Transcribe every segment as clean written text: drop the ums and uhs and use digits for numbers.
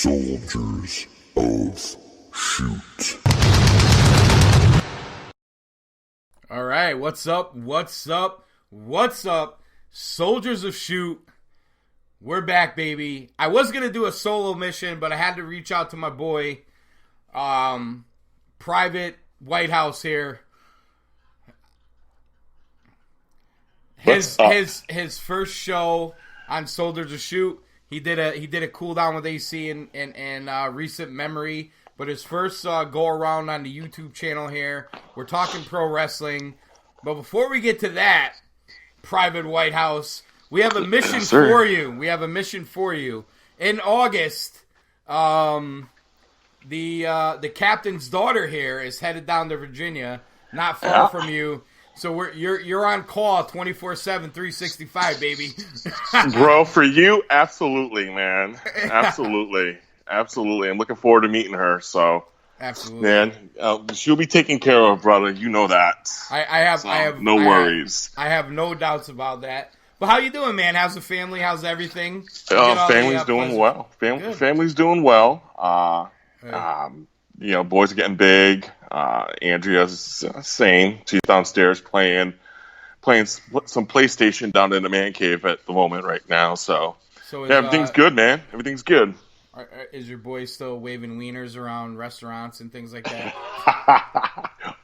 Soldiers of Shoot. All right, what's up? Soldiers of Shoot. We're back, baby. I was going to do a solo mission, but I had to reach out to my boy, Private Whitehouse here. His first show on Soldiers of Shoot. He did a cool down with AC in recent memory, but his first go around on the YouTube channel here. We're talking pro wrestling, but before we get to that, Private Whitehouse, we have a mission for you. In August, the captain's daughter here is headed down to Virginia, not far from you. So you're on call 24/7, 365, baby. Bro, for you, absolutely, man. Absolutely. I'm looking forward to meeting her. So, absolutely, man, she'll be taken care of, brother. You know that. I have no worries. I have no doubts about that. But how you doing, man? How's the family? How's everything? Family's doing well. Family's doing well. Boys are getting big. Andrea's same. She's downstairs playing some PlayStation down in the man cave at the moment right now. So everything's good, man. Everything's good. Is your boy still waving wieners around restaurants and things like that?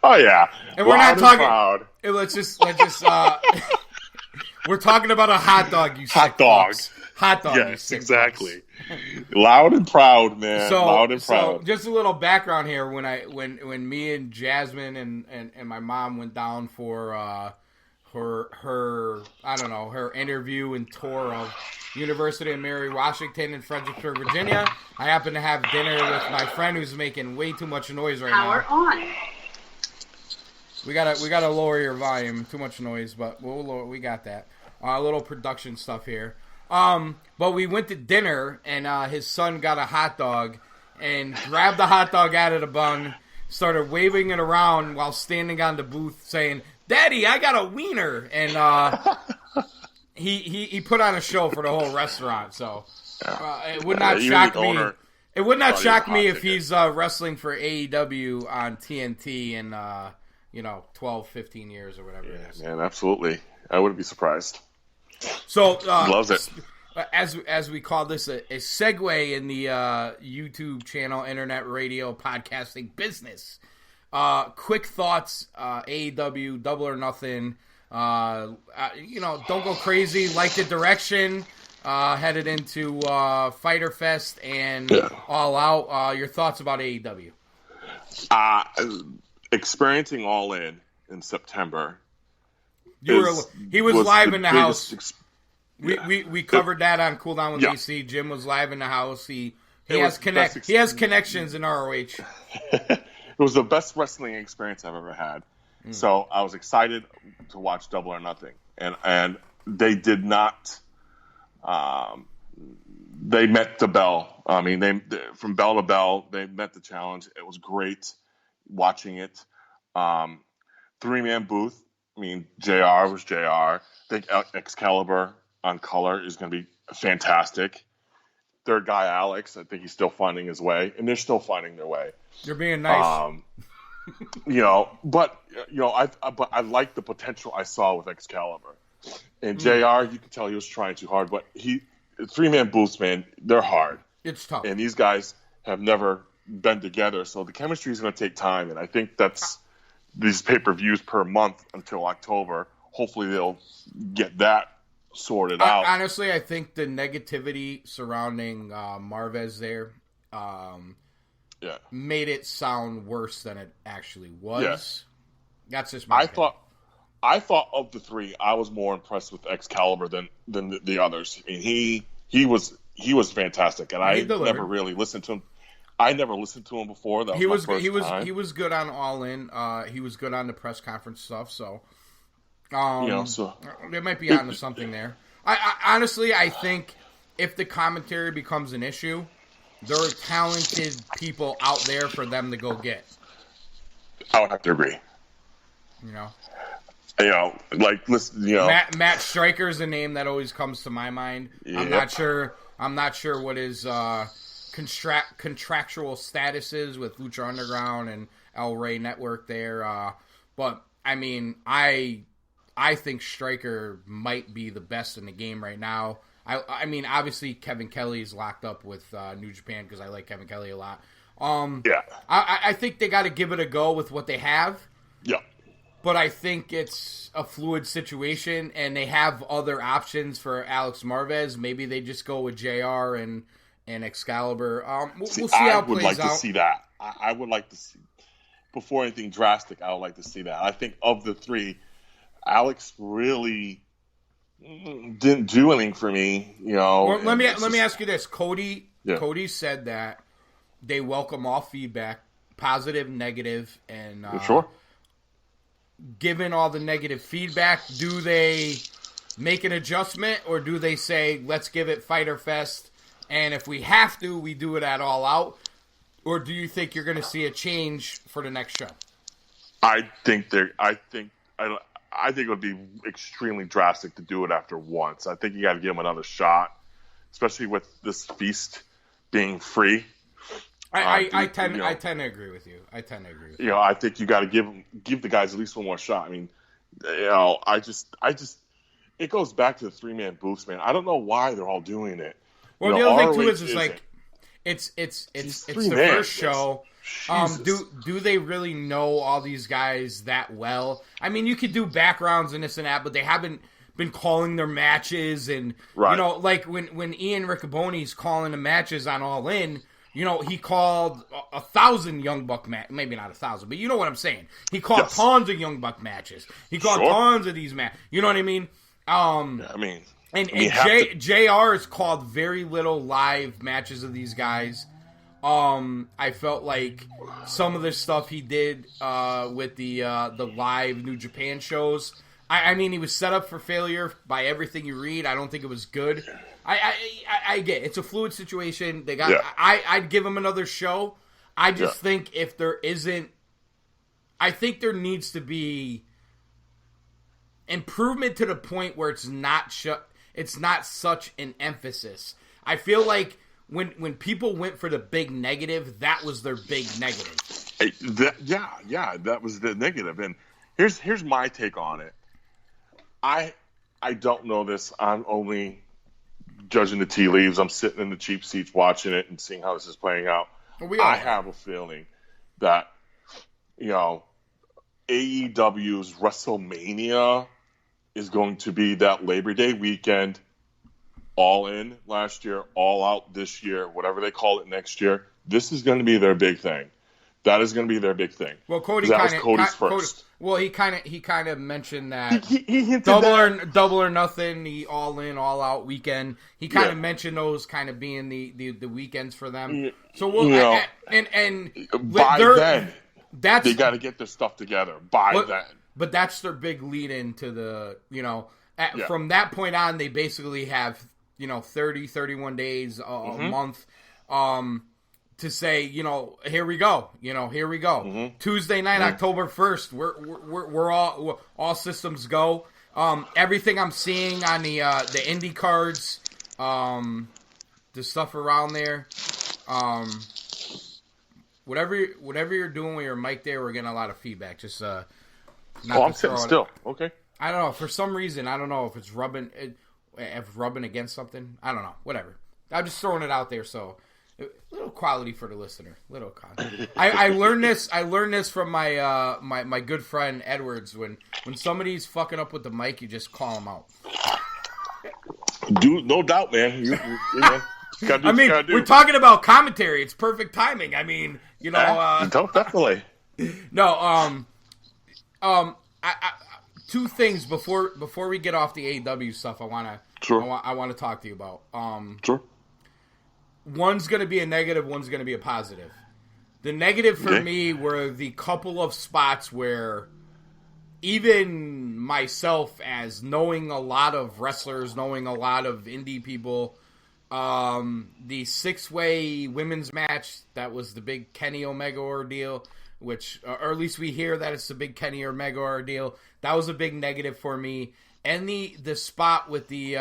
Oh yeah. And we're not talking. Proud. Let's just. We're talking about a hot dog. You hot dog. Fucks. Hot dog. Yes, exactly. Loud and proud, man. Loud and proud. So just a little background here. When me and Jasmine and my mom went down for her interview and tour of University of Mary Washington in Fredericksburg, Virginia, I happened to have dinner with my friend who's making way too much noise right now. Power on. We gotta lower your volume. Too much noise, but we got that. A little production stuff here. But we went to dinner, and his son got a hot dog, and grabbed the hot dog out of the bun, started waving it around while standing on the booth, saying, "Daddy, I got a wiener!" And he put on a show for the whole restauant. So it would not shock me. It would not shock me if he's wrestling for AEW on TNT in 12, 15 years or whatever it is. Man, absolutely. I wouldn't be surprised. So loves it. As we call this a segue in the YouTube channel, internet radio, podcasting business. Quick thoughts, AEW, Double or Nothing. Don't go crazy. Like the direction. Headed into Fyter Fest and All Out. Your thoughts about AEW? Experiencing All In September. He was live in the house. We covered that on Cool Down with AC. Jim was live in the house. He has connections in ROH. It was the best wrestling experience I've ever had. So I was excited to watch Double or Nothing, and they did not. They met the bell. I mean, they from bell to bell. They met the challenge. It was great watching it. 3-man booth. I mean, JR was JR. I think Excalibur on color is going to be fantastic. Third guy, Alex, I think he's still finding his way, and they're still finding their way. You're being nice. But I like the potential I saw with Excalibur. And JR, you could tell he was trying too hard, but 3-man booths, man, they're hard. It's tough. And these guys have never been together, so the chemistry is going to take time, and I think that's these pay-per-views per month until October. Hopefully they'll get that sorted out. Honestly, I think the negativity surrounding Marvez there made it sound worse than it actually was. Yes. That's just my opinion. I thought of the three, I was more impressed with Excalibur than the others. I mean, he was fantastic, and I never really listened to him. I never listened to him before. That was my first time. He was good on All In. He was good on the press conference stuff. So, they might be onto something there. I honestly, I think if the commentary becomes an issue, there are talented people out there for them to go get. I would have to agree. Matt Striker is a name that always comes to my mind. Yeah. I'm not sure what his contractual statuses with Lucha Underground and El Rey Network there. But I mean, I think Stryker might be the best in the game right now. I mean, obviously Kevin Kelly's locked up with New Japan because I like Kevin Kelly a lot. Yeah. I think they got to give it a go with what they have. Yeah. But I think it's a fluid situation, and they have other options for Alex Marvez. Maybe they just go with JR and Excalibur. We'll see how it plays out. I would like to see that. I would like to see, before anything drastic, I would like to see that. I think of the three, Alex really didn't do anything for me. Well, let me ask you this. Cody said that they welcome all feedback, positive, negative, and sure. Given all the negative feedback, do they make an adjustment, or do they say, let's give it Fyter Fest, and if we have to, we do it at All Out? Or do you think you're going to see a change for the next show? I think it would be extremely drastic to do it after once. I think you got to give them another shot, especially with this feast being free. I tend to agree with you. I think you got to give the guys at least one more shot. I mean, it goes back to the 3-man booths, man. I don't know why they're all doing it. Well, the other thing too is like it's the first show. Do they really know all these guys that well? I mean, you could do backgrounds and this and that, but they haven't been calling their matches, and like when Ian Riccoboni's calling the matches on All In. He called 1,000 Young Buck matches. Maybe not 1,000, but you know what I'm saying. He called tons of Young Buck matches. He called tons of these matches. You know what I mean? JR has called very little live matches of these guys. I felt like some of the stuff he did with the live New Japan shows. I mean, he was set up for failure by everything you read. I don't think it was good. I get it. It's a fluid situation. They got. Yeah. I'd give them another show. I just think if there isn't, I think there needs to be improvement to the point where it's not such an emphasis. I feel like when people went for the big negative, that was their big negative. That was the negative. And here's my take on it. I don't know this. I'm only judging the tea leaves. I'm sitting in the cheap seats watching it and seeing how this is playing out. I have a feeling that, AEW's WrestleMania is going to be that Labor Day weekend, All In last year, All Out this year, whatever they call it next year. This is going to be their big thing. That is going to be their big thing. Well, Cody's first. He kind of mentioned that he hinted double or nothing, the All In, All Out weekend. He kind of mentioned those kind of being the weekends for them. So then they got to get their stuff together then. But that's their big lead into the from that point on, they basically have 30, 31 days a month. To say, here we go. Mm-hmm. Tuesday night, October 1st, we're all systems go. Everything I'm seeing on the indie cards, the stuff around there, whatever you're doing with your mic there, we're getting a lot of feedback. Just I'm sitting still. Okay. I don't know. For some reason, I don't know if it's rubbing against something. I don't know. Whatever. I'm just throwing it out there. So. Little quality for the listener. Little content. I learned this. I learned this from my my good friend Edwards. When somebody's fucking up with the mic, you just call them out. Dude, no doubt, man. We're talking about commentary. It's perfect timing. I mean, definitely. No, two things before we get off the AEW stuff. I want to talk to you about. Sure. One's going to be a negative, one's going to be a positive. The negative for me were the couple of spots where even myself, as knowing a lot of wrestlers, knowing a lot of indie people, the 6-way women's match, that was the big Kenny Omega ordeal, which, or at least we hear that it's the big Kenny Omega ordeal. That was a big negative for me. And the spot with the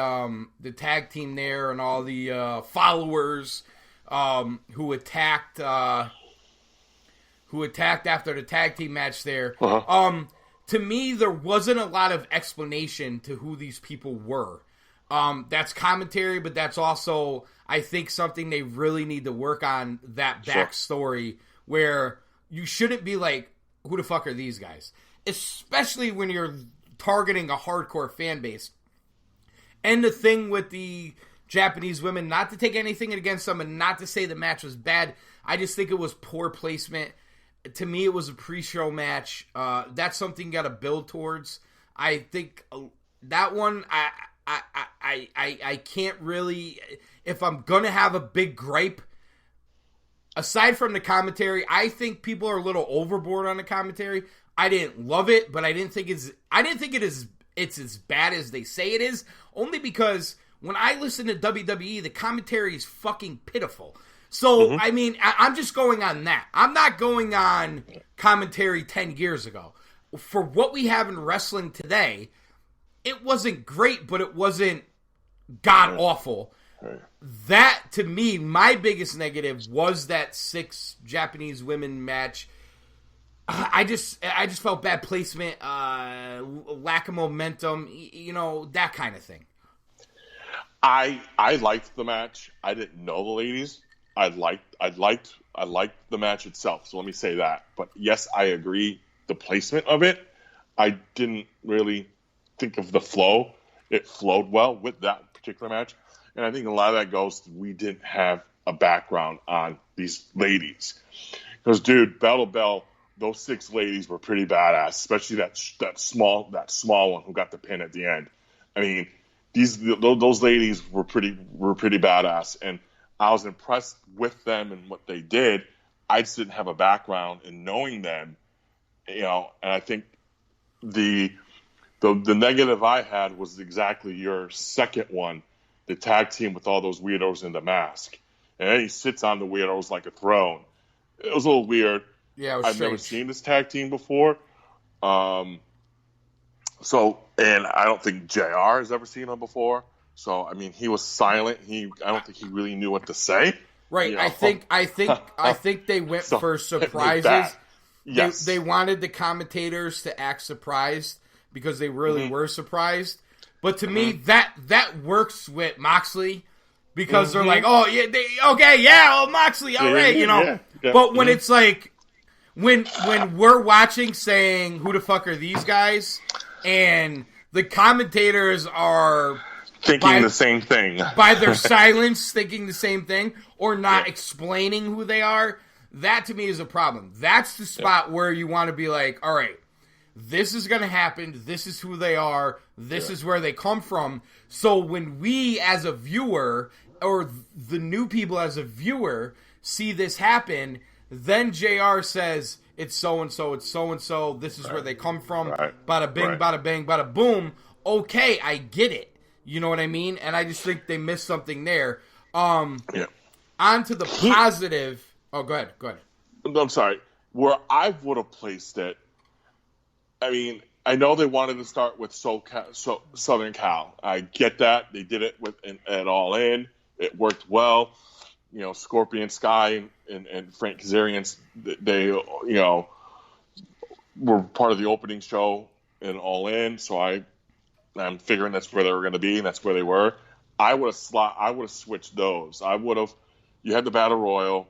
tag team there and all the followers who attacked after the tag team match there. To me, there wasn't a lot of explanation to who these people were. That's commentary, but that's also, I think, something they really need to work on, that backstory, where you shouldn't be like, who the fuck are these guys? Especially when you're targeting a hardcore fan base. And the thing with the Japanese women, not to take anything against them and not to say the match was bad, I just think it was poor placement. To me, it was a pre-show match. That's something you got to build towards. I think that one, I can't really. If I'm gonna have a big gripe, aside from the commentary, I think people are a little overboard on the commentary. I didn't love it, but I didn't think it's as bad as they say it is. Only because when I listen to WWE, the commentary is fucking pitiful. So, I mean, I'm just going on that. I'm not going on commentary 10 years ago. For what we have in wrestling today, it wasn't great, but it wasn't god-awful. That, to me, my biggest negative was that 6 Japanese women match. I just felt bad placement, lack of momentum, that kind of thing. I liked the match. I didn't know the ladies. I liked the match itself. So let me say that. But yes, I agree. The placement of it, I didn't really think of the flow. It flowed well with that particular match. And I think a lot of that goes to we didn't have a background on these ladies. Because, dude, bell to bell, those 6 ladies were pretty badass, especially that small one who got the pin at the end. I mean, those ladies were pretty badass, and I was impressed with them and what they did. I just didn't have a background in knowing them, and I think the negative I had was exactly your second one, the tag team with all those weirdos in the mask. And then he sits on the weirdos like a throne. It was a little weird. Yeah, it was I've strange. never seen this tag team before. And I don't think JR has ever seen him before. So, I mean, he was silent. I don't think he really knew what to say. Right. I think they went for surprises. Yes. They wanted the commentators to act surprised because they really were surprised. But to me, that works with Moxley because they're like, oh, yeah, Moxley, all right, Yeah. But when it's like, when we're watching saying, who the fuck are these guys? And the commentators are thinking the same thing. By their silence, thinking the same thing, or not explaining who they are, that to me is a problem. That's the spot where you want to be like, all right, this is going to happen. This is who they are. This is where they come from. So when we as a viewer, or the new people as a viewer, see this happen, then JR says, it's so-and-so, it's so-and-so, this is where they come from, bada bing, bada bang, bada boom. Okay, I get it. You know what I mean? And I just think they missed something there. On to the positive. Oh, go ahead. I'm sorry. Where I would have placed it, I mean, I know they wanted to start with Southern Cal. I get that. They did it at All In. It worked well. Scorpion Sky and Frank Kazarian, they, were part of the opening show in All In. So I'm figuring that's where they were going to be, and that's where they were. I would have switched those. You had the Battle Royal.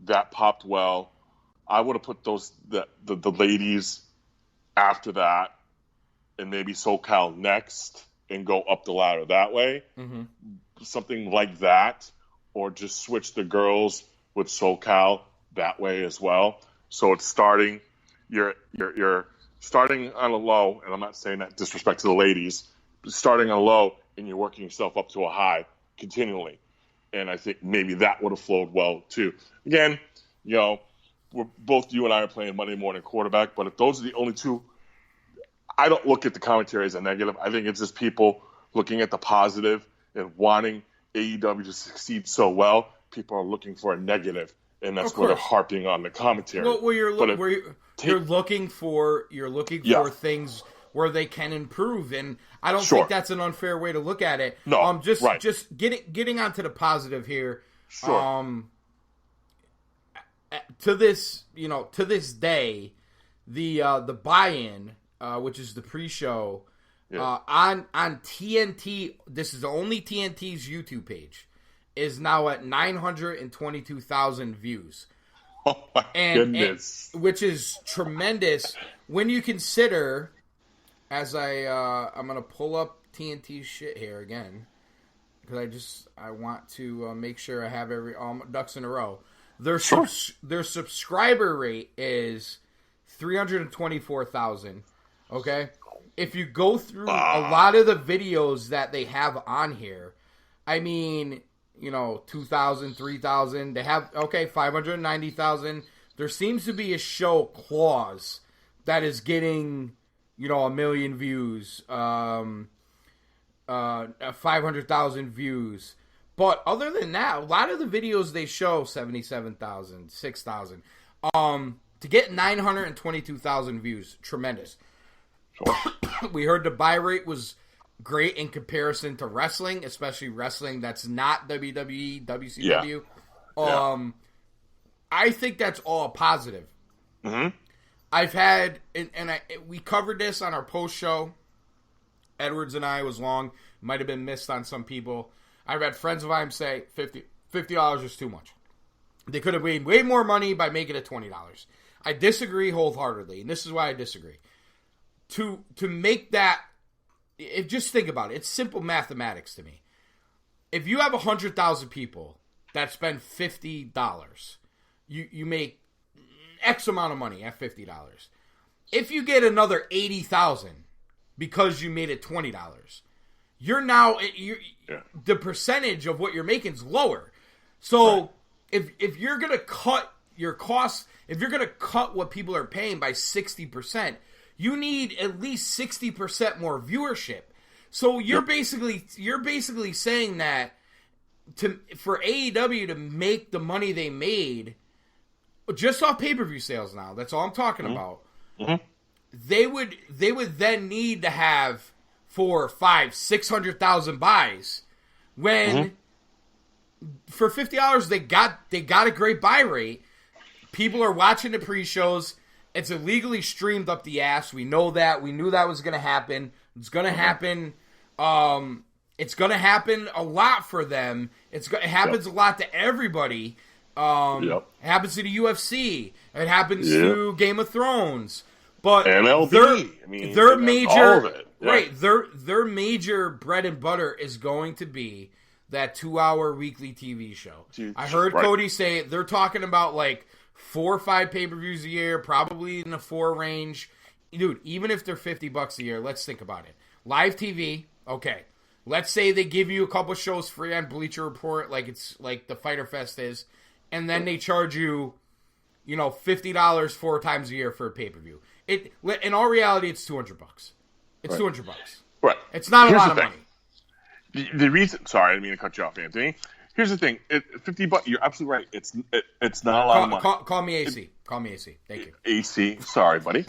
That popped well. I would have put the ladies after that, and maybe SoCal next, and go up the ladder that way. Something like that, or just switch the girls with SoCal that way as well. So it's starting. You're starting on a low, and I'm not saying that disrespect to the ladies. But starting on a low, and you're working yourself up to a high continually. And I think maybe that would have flowed well too. Again, we're both you and I are playing Monday morning quarterback, but if those are the only two, I don't look at the commentary as a negative. I think it's just people looking at the positive and wanting AEW to succeed so well. People are looking for a negative, and that's where they're harping on the commentary. Well, you're looking for things where they can improve, and I don't think that's an unfair way to look at it. No, just getting onto the positive here. Sure. To this day, the buy-in, which is the pre-show, on TNT, this is only TNT's YouTube page, is now at 922,000 views. Oh my goodness! Which is tremendous when you consider, as I'm gonna pull up TNT's shit here again, because I want to make sure I have all my ducks in a row. Their subscriber rate is 324,000. Okay, if you go through a lot of the videos that they have on here, I mean, 2,000, 3,000. They have 590,000. There seems to be a show clause that is getting 1 million views, 500,000 views. But other than that, a lot of the videos they show 77,000, 6,000. To get 922,000 views, tremendous. Sure. We heard the buy rate was great in comparison to wrestling, especially wrestling that's not WWE, WCW. Yeah. I think that's all positive. Mm-hmm. I've had, we covered this on our post show. Edwards and I was long. Might have been missed on some people. I've had friends of mine say $50 is too much. They could have made way more money by making it $20. I disagree wholeheartedly, and this is why I disagree. To make that, just think about it. It's simple mathematics to me. If you have 100,000 people that spend $50, you make X amount of money at $50. If you get another 80,000 because you made it $20, you're now the percentage of what you're making is lower. So if you're gonna cut your costs, if you're gonna cut what people are paying by 60%, you need at least 60% more viewership. So you're basically saying that for AEW to make the money they made just off pay-per-view sales now, that's all I'm talking about. Mm-hmm. They would then need to have 400,000, 500,000, 600,000 buys when for $50 they got a great buy rate. People are watching the pre-shows. It's illegally streamed up the ass. We know that. We knew that was going to happen. It's going to happen. It's going to happen a lot for them. It happens a lot to everybody. It happens to the UFC. It happens to Game of Thrones. But MLB. Their major, all of it. Yeah. Right? Their major bread and butter is going to be that 2-hour weekly TV show. I heard Cody say they're talking about like 4 or 5 pay-per-views a year, probably in the 4 range. Dude, even if they're $50 a year, let's think about it. Live TV, okay. Let's say they give you a couple shows free on Bleacher Report, like it's like the Fyter Fest is, and then they charge you, $50 4 times a year for a pay-per-view. In all reality, it's $200. It's $200. Right. It's not a lot of money. The reason, sorry, I didn't mean to cut you off, Anthony. Here's the thing: $50. You're absolutely right. It's not a lot of money. Call me AC. Call me AC. Thank you. AC. Sorry, buddy.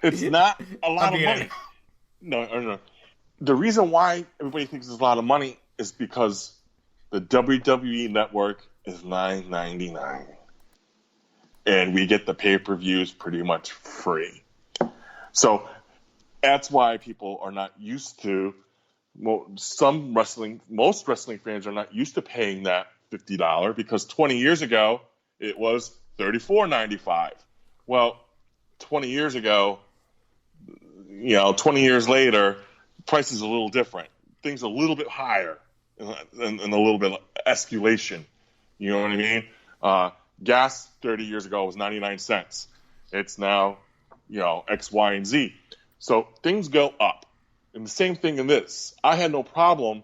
It's not a lot of money. No. The reason why everybody thinks it's a lot of money is because the WWE network is $9.99, and we get the pay-per-views pretty much free. So that's why people are not used to. Most wrestling fans are not used to paying that $50 because 20 years ago it was $34.95. Well, 20 years ago, 20 years later, price is a little different. Things are a little bit higher and a little bit of escalation. You know what I mean? Gas 30 years ago was 99 cents. It's now, X, Y, and Z. So things go up. And the same thing in this. I had no problem.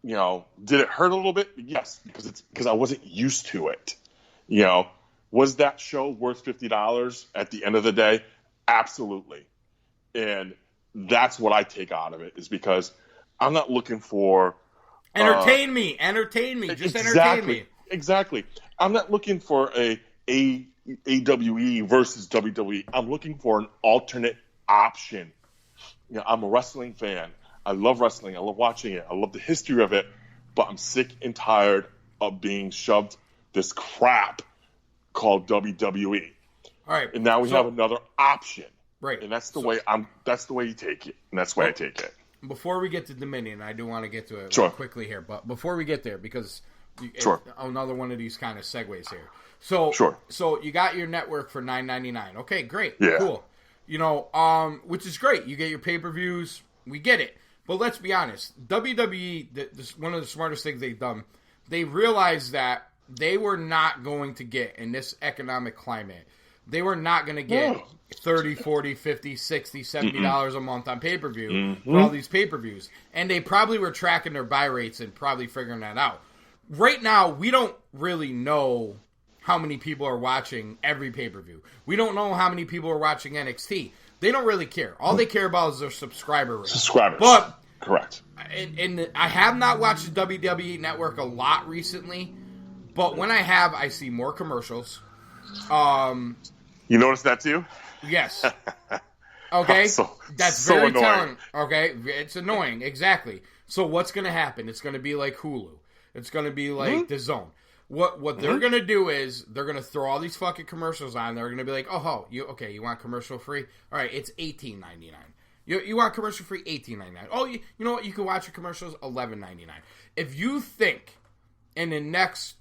Did it hurt a little bit? Yes, because I wasn't used to it. Was that show worth $50 at the end of the day? Absolutely. And that's what I take out of it, is because I'm not looking for entertain me. Just entertain me. Exactly. I'm not looking for a AWE versus WWE. I'm looking for an alternate option. I'm a wrestling fan. I love wrestling. I love watching it. I love the history of it. But I'm sick and tired of being shoved this crap called WWE. All right. And now we have another option. Right. And that's the way you take it. And that's the way I take it. Before we get to Dominion, I do want to get to it quickly here. But before we get there, because another one of these kind of segues here. So you got your network for $9.99. Okay, great. Yeah. Cool. Which is great. You get your pay-per-views. We get it. But let's be honest. WWE, one of the smartest things they've done, they realized that they were not going to get, in this economic climate, they were not going to get $30, $40, $50, $60, $70 a month on pay-per-view for all these pay-per-views. And they probably were tracking their buy rates and probably figuring that out. Right now, we don't really know how many people are watching every pay-per-view. We don't know how many people are watching NXT. They don't really care. All they care about is their subscriber rate. Subscribers. Correct. And I have not watched the WWE Network a lot recently, but when I have, I see more commercials. You notice that too? Yes. Okay? That's so very annoying. telling. Okay? It's annoying. Exactly. So what's going to happen? It's going to be like Hulu. It's going to be like The Zone. What they're going to do is they're going to throw all these fucking commercials on. They're going to be like, you want commercial free? All right, it's $18.99. You want commercial free? $18.99. Oh, you know what? You can watch your commercials $11.99. If you think in the next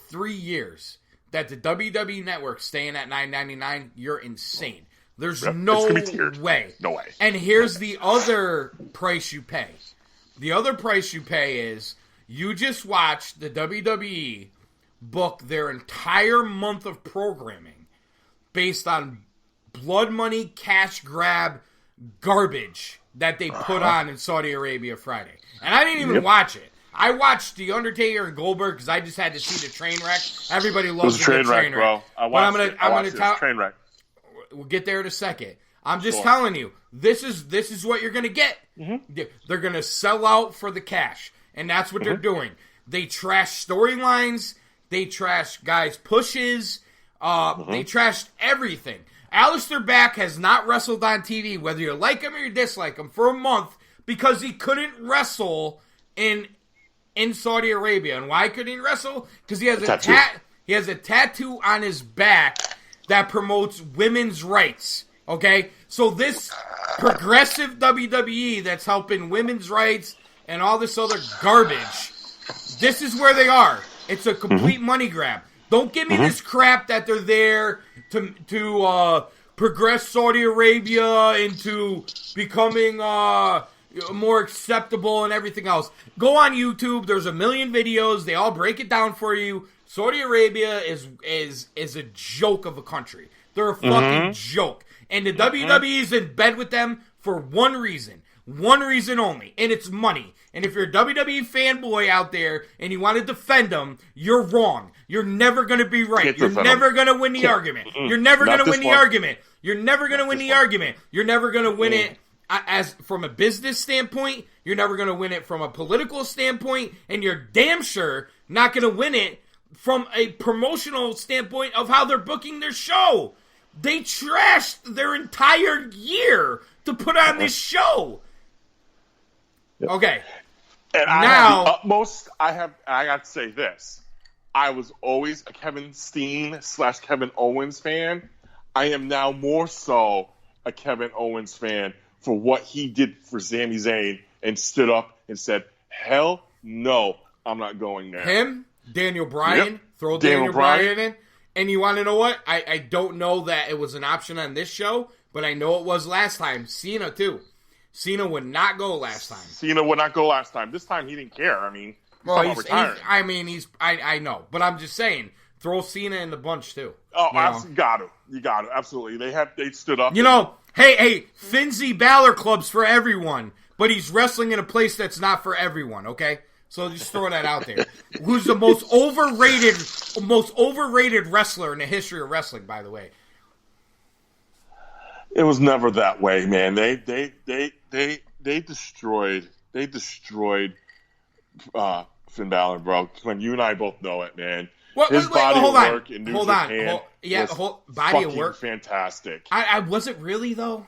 3 years that the WWE Network's staying at $9.99, you're insane. There's no way. No way. And here's the other price you pay. The other price you pay is you just watch the WWE book their entire month of programming based on blood money, cash grab, garbage that they put on in Saudi Arabia Friday. And I didn't even watch it. I watched The Undertaker and Goldberg because I just had to see the train wreck. Everybody loves the train wreck, bro. I'm gonna tell. Train wreck. We'll get there in a second. I'm just telling you, this is what you're gonna get. They're gonna sell out for the cash, and that's what they're doing. They trash storylines. They trash guys' pushes. They trashed everything. Aleister Black has not wrestled on TV, whether you like him or you dislike him, for a month because he couldn't wrestle in Saudi Arabia. And why couldn't he wrestle? Because he has a tattoo on his back that promotes women's rights. Okay? So this progressive WWE that's helping women's rights and all this other garbage, this is where they are. It's a complete money grab. Don't give me this crap that they're there to progress Saudi Arabia into becoming more acceptable and everything else. Go on YouTube. There's a million videos. They all break it down for you. Saudi Arabia is a joke of a country. They're a fucking joke. And the WWE is in bed with them for one reason. One reason only. And it's money. And if you're a WWE fanboy out there and you want to defend them, you're wrong. You're never going to be right. You're never going to win the argument. You're never going to win the argument. You're never going to win the argument. You're never going to win it as from a business standpoint. You're never going to win it from a political standpoint. And you're damn sure not going to win it from a promotional standpoint of how they're booking their show. They trashed their entire year to put on this show. Okay. And I have the utmost. I got to say this. I was always a Kevin Steen / Kevin Owens fan. I am now more so a Kevin Owens fan for what he did for Sami Zayn and stood up and said, hell no, I'm not going there. Him, Daniel Bryan, throw Daniel Bryan in. And you want to know what? I don't know that it was an option on this show, but I know it was last time. Cena, too. Cena would not go last time. This time he didn't care. I mean, I know, but I'm just saying, throw Cena in the bunch too. Oh, you got to, absolutely. They stood up. Hey, Finzi Balor clubs for everyone, but he's wrestling in a place that's not for everyone. Okay, so just throw that out there. Who's the most overrated wrestler in the history of wrestling? By the way. It was never that way, man. They destroyed Finn Balor, bro. When you and I both know it, man. His body of work in New Japan body of work, fantastic. I was it really though?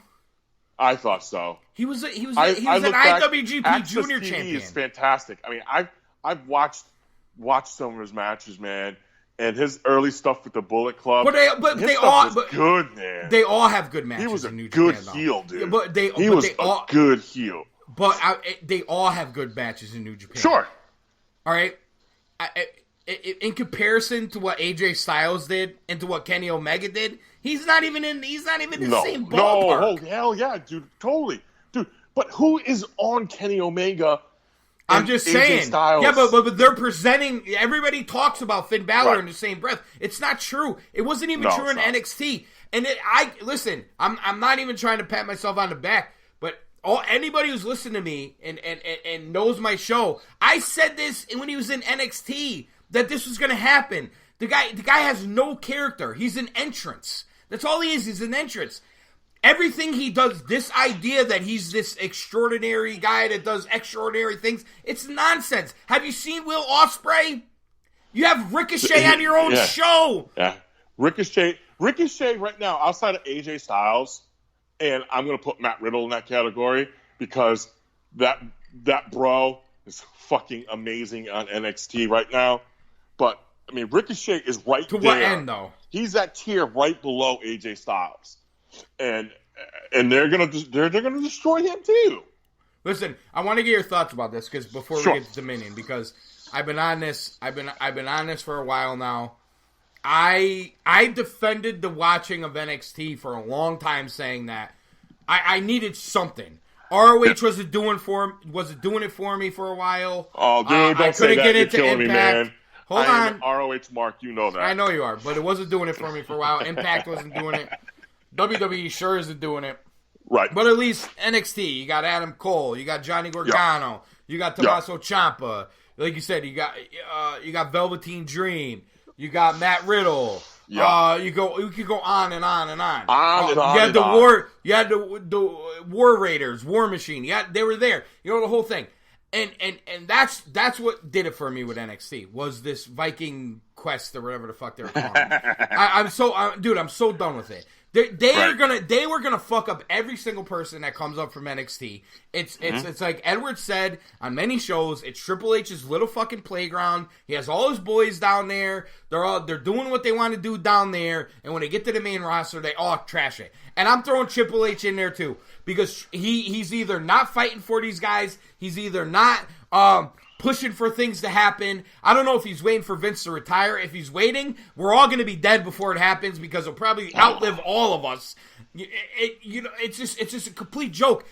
I thought so. He was an IWGP Junior champion. Is fantastic. I mean, I've watched watched some of his matches, man, and his early stuff with the Bullet Club. But they all was good, man. They all have good matches. He was a in New good Japan, heel, dude. Yeah, he was a good heel. But they all have good matches in New Japan. Sure. All right. In comparison to what AJ Styles did and to what Kenny Omega did, he's not even in the same ballpark. No, oh hell yeah, dude, totally, dude. But who is on Kenny Omega? I'm just saying. Styles? Yeah, but they're presenting. Everybody talks about Finn Balor in the same breath. It's not true. It wasn't even true in NXT. And listen. I'm not even trying to pat myself on the back, but anybody who's listened to me and knows my show, I said this when he was in NXT that this was going to happen. The guy has no character. He's an entrance. That's all he is. He's an entrance. Everything he does, this idea that he's this extraordinary guy that does extraordinary things, it's nonsense. Have you seen Will Ospreay? You have Ricochet on your own show. Yeah, Ricochet right now, outside of AJ Styles, and I'm going to put Matt Riddle in that category because that bro is fucking amazing on NXT right now. But, I mean, Ricochet is right there. To what end, though? He's that tier right below AJ Styles. And they're gonna destroy him too. Listen, I want to get your thoughts about this because before we get to Dominion, because I've been on this for a while now. I defended the watching of NXT for a long time, saying that I needed something. ROH wasn't doing it for me for a while. Oh, dude, don't say that. You're killing me, man. Hold on, ROH Mark, you know that. I know you are, but it wasn't doing it for me for a while. Impact wasn't doing it. WWE sure isn't doing it. Right. But at least NXT, you got Adam Cole, you got Johnny Gargano, you got Tommaso Ciampa. Like you said, you got Velveteen Dream, you got Matt Riddle. You could go on and on and on. You had the War Raiders, War Machine. They were there. You know, the whole thing. And that's what did it for me with NXT was this Viking Quest or whatever the fuck they were calling it. I'm so done with it. They were gonna fuck up every single person that comes up from NXT. It's like Edward said on many shows. It's Triple H's little fucking playground. He has all his boys down there. They're doing what they want to do down there. And when they get to the main roster, they all trash it. And I'm throwing Triple H in there too because he's either not fighting for these guys. He's either not pushing for things to happen. I don't know if he's waiting for Vince to retire. If he's waiting, we're all going to be dead before it happens because he'll probably outlive all of us. It's just a complete joke.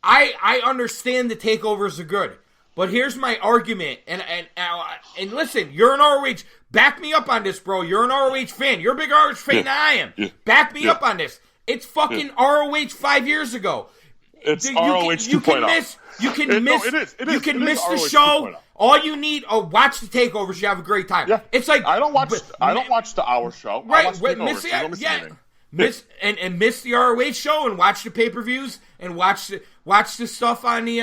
I understand the takeovers are good, but here's my argument. And listen, you're an ROH. Back me up on this, bro. You're an ROH fan. You're a big ROH fan than I am. Yeah. Back me up on this. It's fucking ROH 5 years ago. It's ROH 2.0. You can miss the show. All you need, watch the takeovers. You have a great time. Yeah. It's like I don't watch the hour show. Right, miss the ROH show and watch the pay-per-views and watch the stuff on the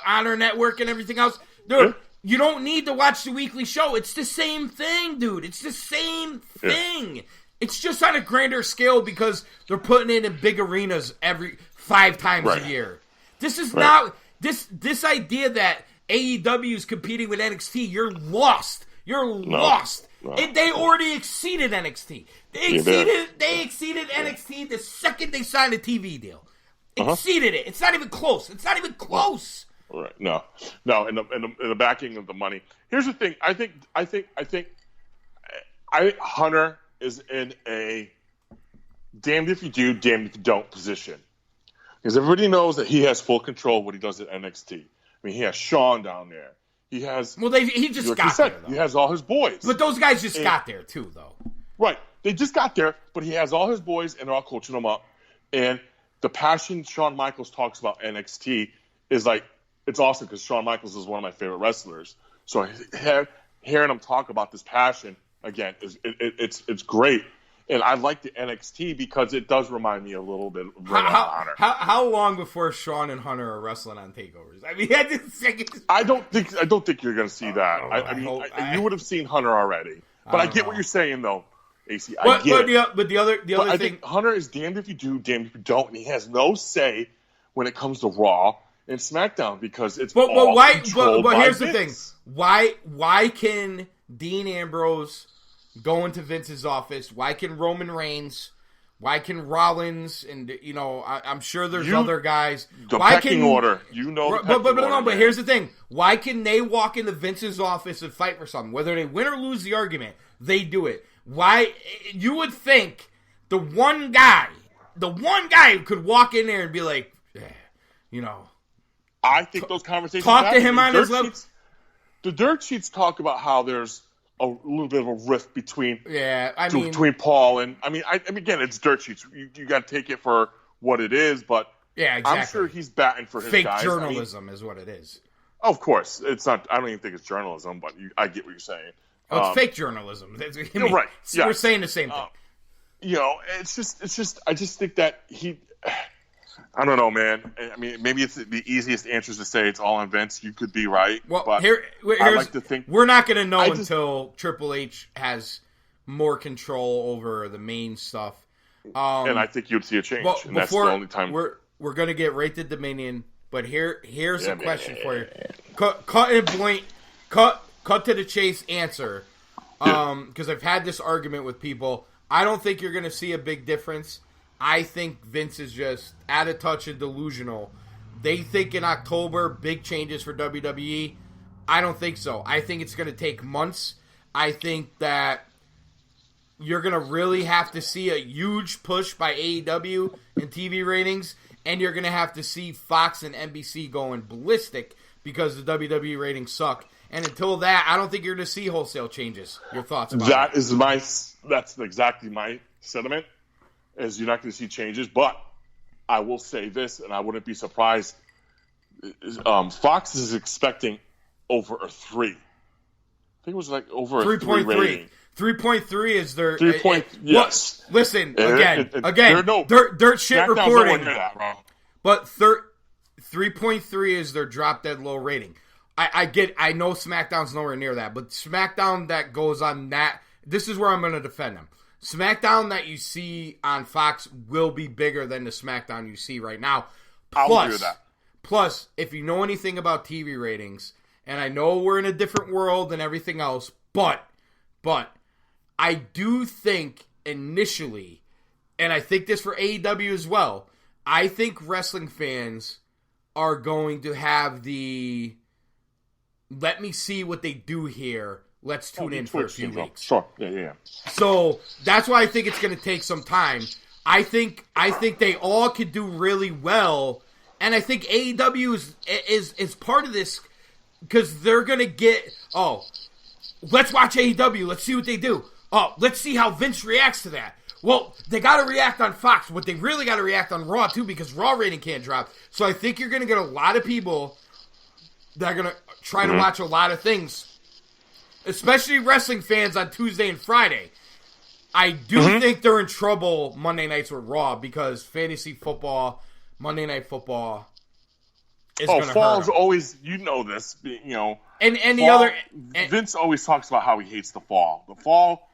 Honor Network and everything else. Dude, you don't need to watch the weekly show. It's the same thing, dude. It's the same thing. Yeah. It's just on a grander scale because they're putting it in big arenas every 5 times a year. This is not this idea that AEW is competing with NXT. You're lost. You're lost. No. They already exceeded NXT. They exceeded NXT the second they signed a TV deal. Exceeded it. It's not even close. Right. No. In the backing of the money. Here's the thing. I think Hunter is in a damned if you do, damned if you don't position. Because everybody knows that he has full control of what he does at NXT. I mean, he has Shawn down there. He has... Well, he just got there, though. He has all his boys. But those guys just got there, too, though. Right. They just got there, but he has all his boys, and they're all coaching them up. And the passion Shawn Michaels talks about NXT is like... It's awesome because Shawn Michaels is one of my favorite wrestlers. So hearing him talk about this passion... Again, it's great, and I like the NXT because it does remind me a little bit of Honor. How long before Shawn and Hunter are wrestling on takeovers? I mean, I don't think you're going to see that. You would have seen Hunter already, but I get what you're saying though, AC. But the other thing, I think Hunter is damned if you do, damned if you don't, and he has no say when it comes to Raw, in SmackDown because it's but all why? controlled But by here's the Vince. thing: why can Dean Ambrose go into Vince's office? Why can Roman Reigns? Why can Rollins? And I'm sure there's other guys. The why pecking order, But here's the thing: why can they walk into Vince's office and fight for something? Whether they win or lose the argument, they do it. Why? You would think the one guy who could walk in there and be like, I think those conversations talk to him on his level. The dirt sheets talk about how there's a little bit of a rift between Paul and again, it's dirt sheets. You got to take it for what it is, but yeah, exactly. I'm sure he's batting for his fake guys. journalism is what it is. Of course, it's not. I don't even think it's journalism, but I get what you're saying. It's fake journalism. You're right. Yes. We're saying the same thing. It's just. I just think that he. I don't know, man. I mean, maybe it's the easiest answer is to say it's all on Vince. You could be right. Well, but here's I like to think we're not going to know until Triple H has more control over the main stuff. And I think you'd see a change. But and that's the only time we're going to get right to Dominion. But here's a question for you. Cut and blink. Cut to the chase. Answer. Because I've had this argument with people. I don't think you're going to see a big difference. I think Vince is just out of touch and delusional. They think in October, big changes for WWE. I don't think so. I think it's going to take months. I think that you're going to really have to see a huge push by AEW in TV ratings, and you're going to have to see Fox and NBC going ballistic because the WWE ratings suck. And until that, I don't think you're going to see wholesale changes. Your thoughts about that? That that's exactly my sentiment. Is you're not going to see changes, but I will say this, and I wouldn't be surprised. Fox is expecting over a 3. I think it was like over a 3 rating. 3.3 is their 3 point. Yes. Well, listen again. Dirt shit SmackDown's reporting. That, bro. But 3.3 is their drop dead low rating. I know SmackDown's nowhere near that, but SmackDown that goes on that. This is where I'm going to defend them. SmackDown that you see on Fox will be bigger than the SmackDown you see right now. I'll agree with that. Plus, if you know anything about TV ratings, and I know we're in a different world and everything else, but I do think initially, and I think this for AEW as well, I think wrestling fans are going to have the let me see what they do here. Let's tune in for a few weeks. Sure. Yeah. So that's why I think it's going to take some time. I think they all could do really well, and I think AEW is part of this because they're going to get. Oh, let's watch AEW. Let's see what they do. Oh, let's see how Vince reacts to that. Well, they got to react on Fox, but they really got to react on Raw too because Raw rating can't drop. So I think you're going to get a lot of people that are going to try to watch a lot of things. Especially wrestling fans on Tuesday and Friday. I do think they're in trouble Monday nights with Raw because fantasy football, Monday Night Football is going to hurt fall's always, this, And fall, the other... Vince always talks about how he hates the fall. The fall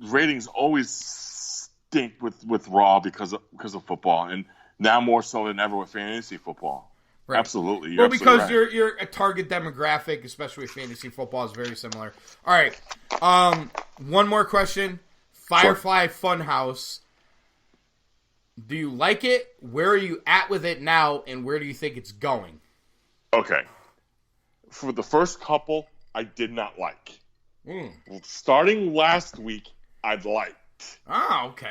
ratings always stink with Raw because of football. And now more so than ever with fantasy football. Right. Absolutely. Well, because you're a target demographic, especially with fantasy football, is very similar. All right. One more question. Firefly Funhouse. Do you like it? Where are you at with it now, and where do you think it's going? Okay. For the first couple, I did not like. Starting last week, I liked. Oh, okay.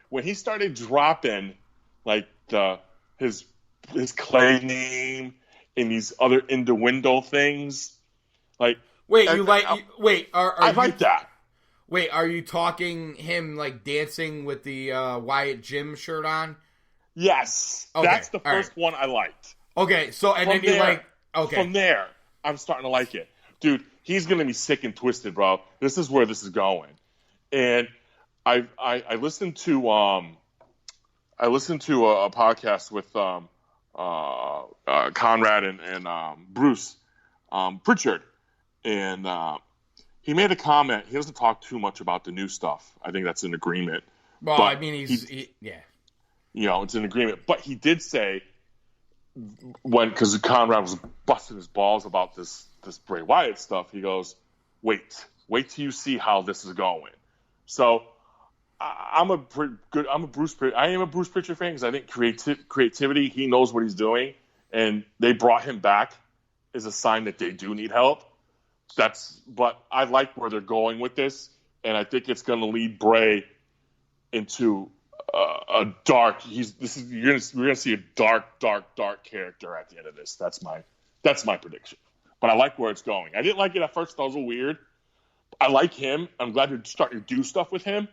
When he started dropping like his clay name and these other innuendo things. Like I like that. Wait, are you talking him like dancing with the Wyatt Jim shirt on? Yes. Okay, that's the first one I liked. Okay, so from there, I'm starting to like it. Dude, he's gonna be sick and twisted, bro. This is where this is going. And I listened to a podcast with Conrad and Bruce Pritchard, and he made a comment. He doesn't talk too much about the new stuff. I think that's an agreement. Well, but I mean, it's an agreement. But he did say because Conrad was busting his balls about this Bray Wyatt stuff, he goes, wait till you see how this is going. So I am a Bruce Pritchard fan because I think creativity, he knows what he's doing, and they brought him back is a sign that they do need help. But I like where they're going with this, and I think it's going to lead Bray into a dark. You're gonna see a dark character at the end of this. That's my prediction. But I like where it's going. I didn't like it at first; that was a little weird. I like him. I'm glad you're starting to do stuff with him,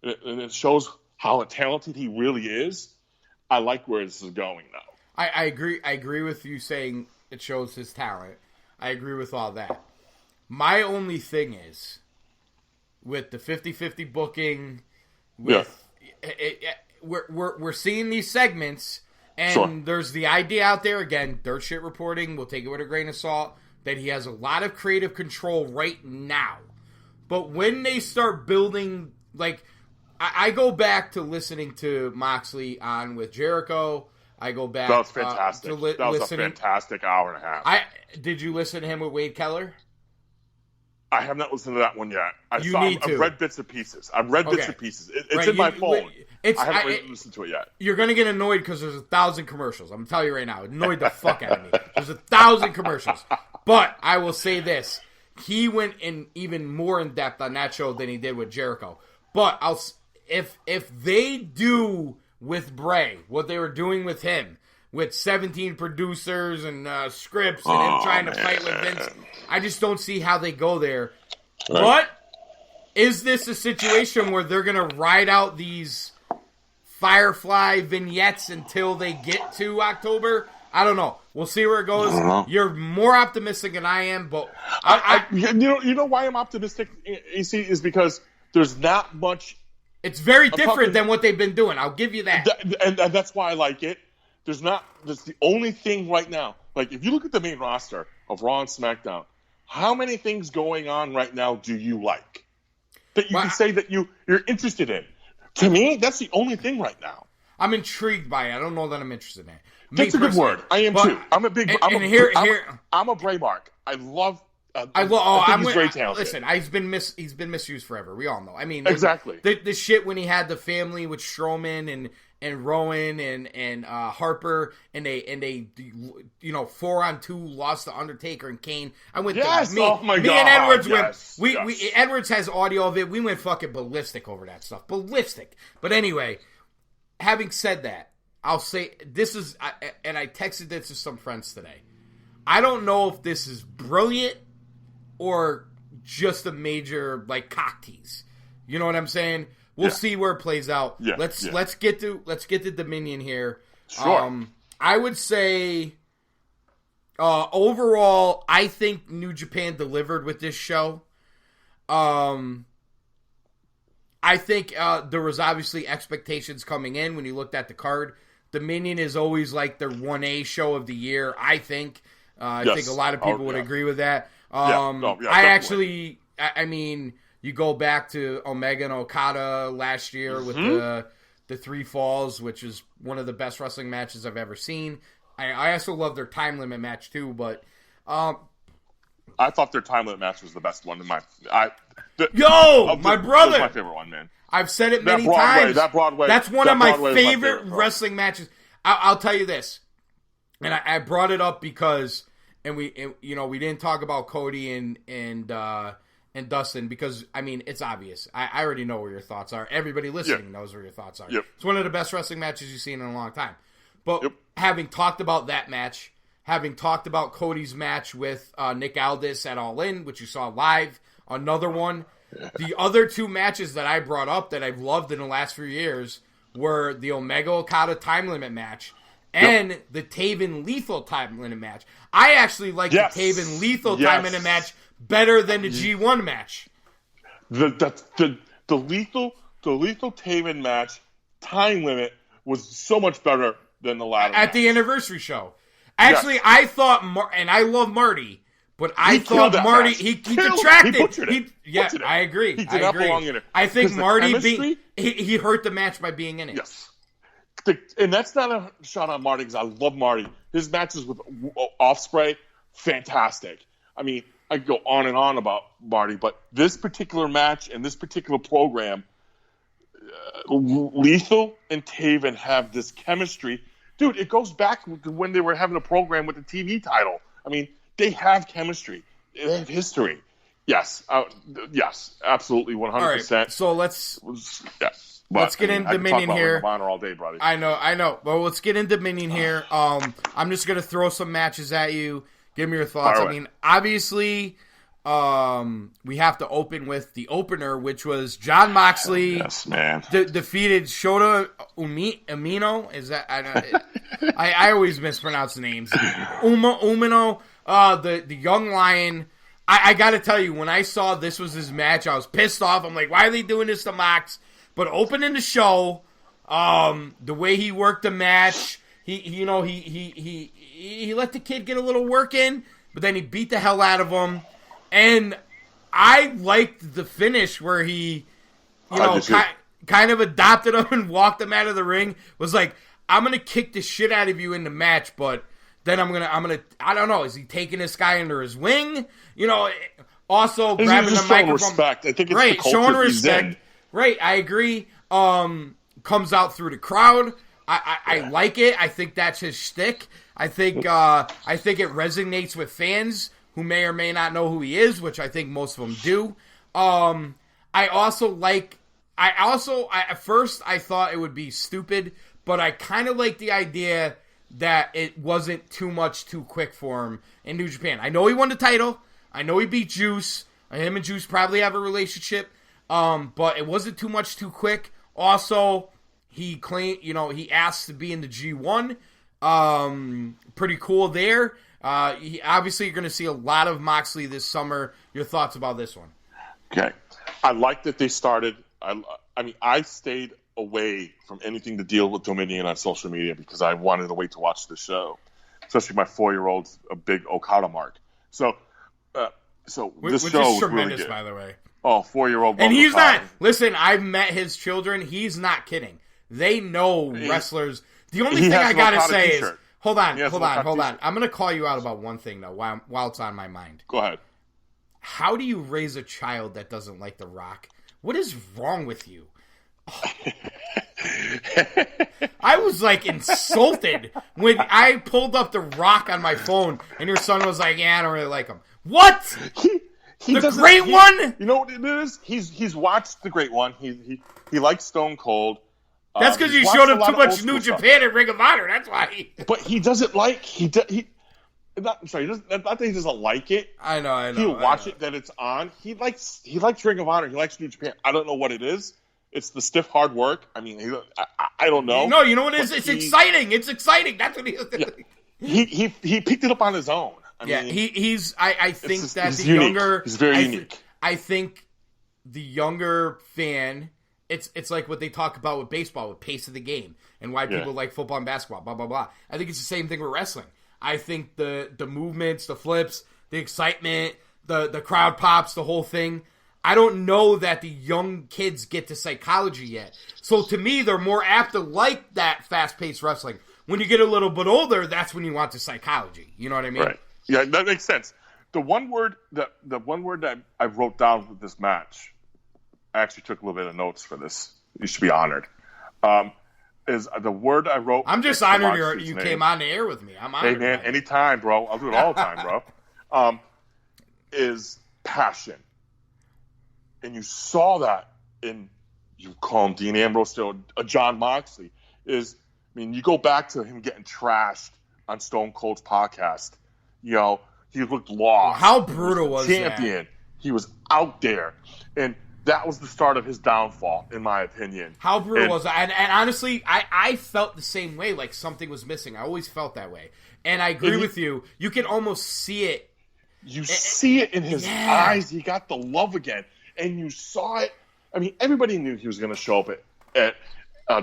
and it shows how talented he really is. I like where this is going now. I agree. I agree with you saying it shows his talent. I agree with all that. My only thing is with the 50-50 booking. We're seeing these segments, and there's the idea out there, again, dirt shit reporting, we'll take it with a grain of salt, that he has a lot of creative control right now. But when they start building, like, I go back to listening to Moxley on with Jericho. I go back that was fantastic. That was listening. A fantastic hour and a half. Did you listen to him with Wade Keller? I have not listened to that one yet. I've read bits and pieces. It's in my phone. I haven't listened to it yet. You're going to get annoyed because there's 1,000 commercials. I'm telling you right now. It annoyed the fuck out of me. There's 1,000 commercials. But I will say this. He went in even more in depth on that show than he did with Jericho. But if they do with Bray what they were doing with him, with 17 producers and scripts and him trying to fight with Vince, I just don't see how they go there. Right. But is this a situation where they're going to ride out these Firefly vignettes until they get to October? I don't know. We'll see where it goes. You're more optimistic than I am, but you know why I'm optimistic, AC, is because there's not much. It's very different than what they've been doing. I'll give you that. And that's why I like it. That's the only thing right now. Like, if you look at the main roster of Raw and SmackDown, how many things going on right now do you like? That you can say that you're interested in? To me, that's the only thing right now. I'm intrigued by it. I don't know that I'm interested in it. That's a good word. I am too. I'm a big. I'm a Bray Mark. He's very talented. Listen, he's been misused forever. We all know. I mean, exactly. The shit when he had the family with Strowman and Rowan and Harper and they 4-on-2 lost to Undertaker and Kane. I went me and Edwards went. Edwards has audio of it. We went fucking ballistic over that stuff. Ballistic. But anyway, having said that, I'll say this is, and I texted this to some friends today. I don't know if this is brilliant or just a major cock tease. You know what I'm saying? We'll see where it plays out. Yeah, let's get to Dominion here. Sure. I would say overall, I think New Japan delivered with this show. I think there was obviously expectations coming in when you looked at the card. Dominion is always like their 1A show of the year, I think. I think a lot of people would agree with that. I mean, you go back to Omega and Okada last year with the three falls, which is one of the best wrestling matches I've ever seen. I also love their time limit match too, but I thought their time limit match was the best one in my. My brother, my favorite one, man. I've said it many times. That's one of my favorite wrestling matches. I'll tell you this, and I brought it up because, we didn't talk about Cody and Dustin because, I mean, it's obvious. I already know where your thoughts are. Everybody listening knows where your thoughts are. Yep. It's one of the best wrestling matches you've seen in a long time. But having talked about that match, having talked about Cody's match with Nick Aldis at All In, which you saw live, another one. The other two matches that I brought up that I've loved in the last few years were the Omega Okada time limit match and the Taven Lethal time limit match. I actually like the Taven Lethal time limit match better than the G1 match. The Lethal Taven match time limit was so much better than the latter at the anniversary show. Actually, I thought, and I love Marty. But I thought Marty, he detracted. He butchered it. I agree. He did not belong in it. I think Marty he hurt the match by being in it. Yes. And that's not a shot on Marty because I love Marty. His matches with Ospreay, fantastic. I mean, I could go on and on about Marty, but this particular match and this particular program, Lethal and Taven have this chemistry. Dude, it goes back to when they were having a program with the TV title. I mean, they have chemistry. They have history. Yes, absolutely, 100%. All right, so let's get in Dominion here. All day, buddy. I know. Well, let's get in Dominion here. I'm just gonna throw some matches at you. Give me your thoughts. I mean, obviously, we have to open with the opener, which was Jon Moxley. Yes, man. Defeated Shota Umino. Is that I always mispronounce the names. Umino. The young lion. I got to tell you, when I saw this was his match, I was pissed off. I'm like, why are they doing this to Mox? But opening the show, the way he worked the match, he let the kid get a little work in, but then he beat the hell out of him. And I liked the finish where he, kind of adopted him and walked him out of the ring. Was like, I'm gonna kick the shit out of you in the match, but then I'm gonna I don't know, is he taking this guy under his wing? Also grabbing the microphone. Respect. I think it's right, the culture showing respect. He's in. Right, I agree. Comes out through the crowd. I like it. I think that's his shtick. I think it resonates with fans who may or may not know who he is, which I think most of them do. At first I thought it would be stupid, but I kind of like the idea that it wasn't too much too quick for him in New Japan. I know he won the title. I know he beat Juice. Him and Juice probably have a relationship. But it wasn't too much too quick. Also, he claimed, he asked to be in the G1. Pretty cool there. Obviously, you're going to see a lot of Moxley this summer. Your thoughts about this one? Okay. I like that they started. I stayed away from anything to deal with Dominion on social media because I wanted to wait to watch the show. Especially my 4-year-old's a big Okada mark. So this show is tremendous, really good. By the way. Oh, 4-year-old. And he's not. Listen, I've met his children. He's not kidding. They know wrestlers. The only thing I gotta say is, hold on. I'm gonna call you out about one thing though, while it's on my mind. Go ahead. How do you raise a child that doesn't like The Rock? What is wrong with you? Oh. I was like insulted when I pulled up The Rock on my phone, and your son was like, "Yeah, I don't really like him." What? The Great One? You know what it is? He's watched The Great One. He likes Stone Cold. That's because you showed him too much New Japan and Ring of Honor. That's why. But he doesn't like not that he doesn't like it. I know. He'll watch it that it's on. He likes Ring of Honor. He likes New Japan. I don't know what it is. It's the stiff hard work. I mean, I don't know. No, you know what it is? It's exciting. It's exciting. That's what he is. Yeah. He picked it up on his own. I think that the unique. younger... He's very unique. I think the younger fan... It's like what they talk about with baseball, with pace of the game, and why people like football and basketball, blah, blah, blah. I think it's the same thing with wrestling. I think the movements, the flips, the excitement, the crowd pops, the whole thing... I don't know that the young kids get to psychology yet. So to me, they're more apt to like that fast-paced wrestling. When you get a little bit older, that's when you want the psychology. You know what I mean? Right. Yeah, that makes sense. The one word that I wrote down with this match, I actually took a little bit of notes for this. You should be honored. Is the word I wrote. I'm just honored you came on the air with me. I'm honored. Hey man, anytime, bro. I'll do it all the time, bro. Is passion. And you saw that in, you call him Dean Ambrose, still Jon Moxley. You go back to him getting trashed on Stone Cold's podcast. He looked lost. How brutal was that? Champion. He was out there. And that was the start of his downfall, in my opinion. How brutal was that? And honestly, I felt the same way, like something was missing. I always felt that way. And I agree with you. You can almost see it. You see it in his eyes. He got the love again. And you saw it. I mean, everybody knew he was going to show up at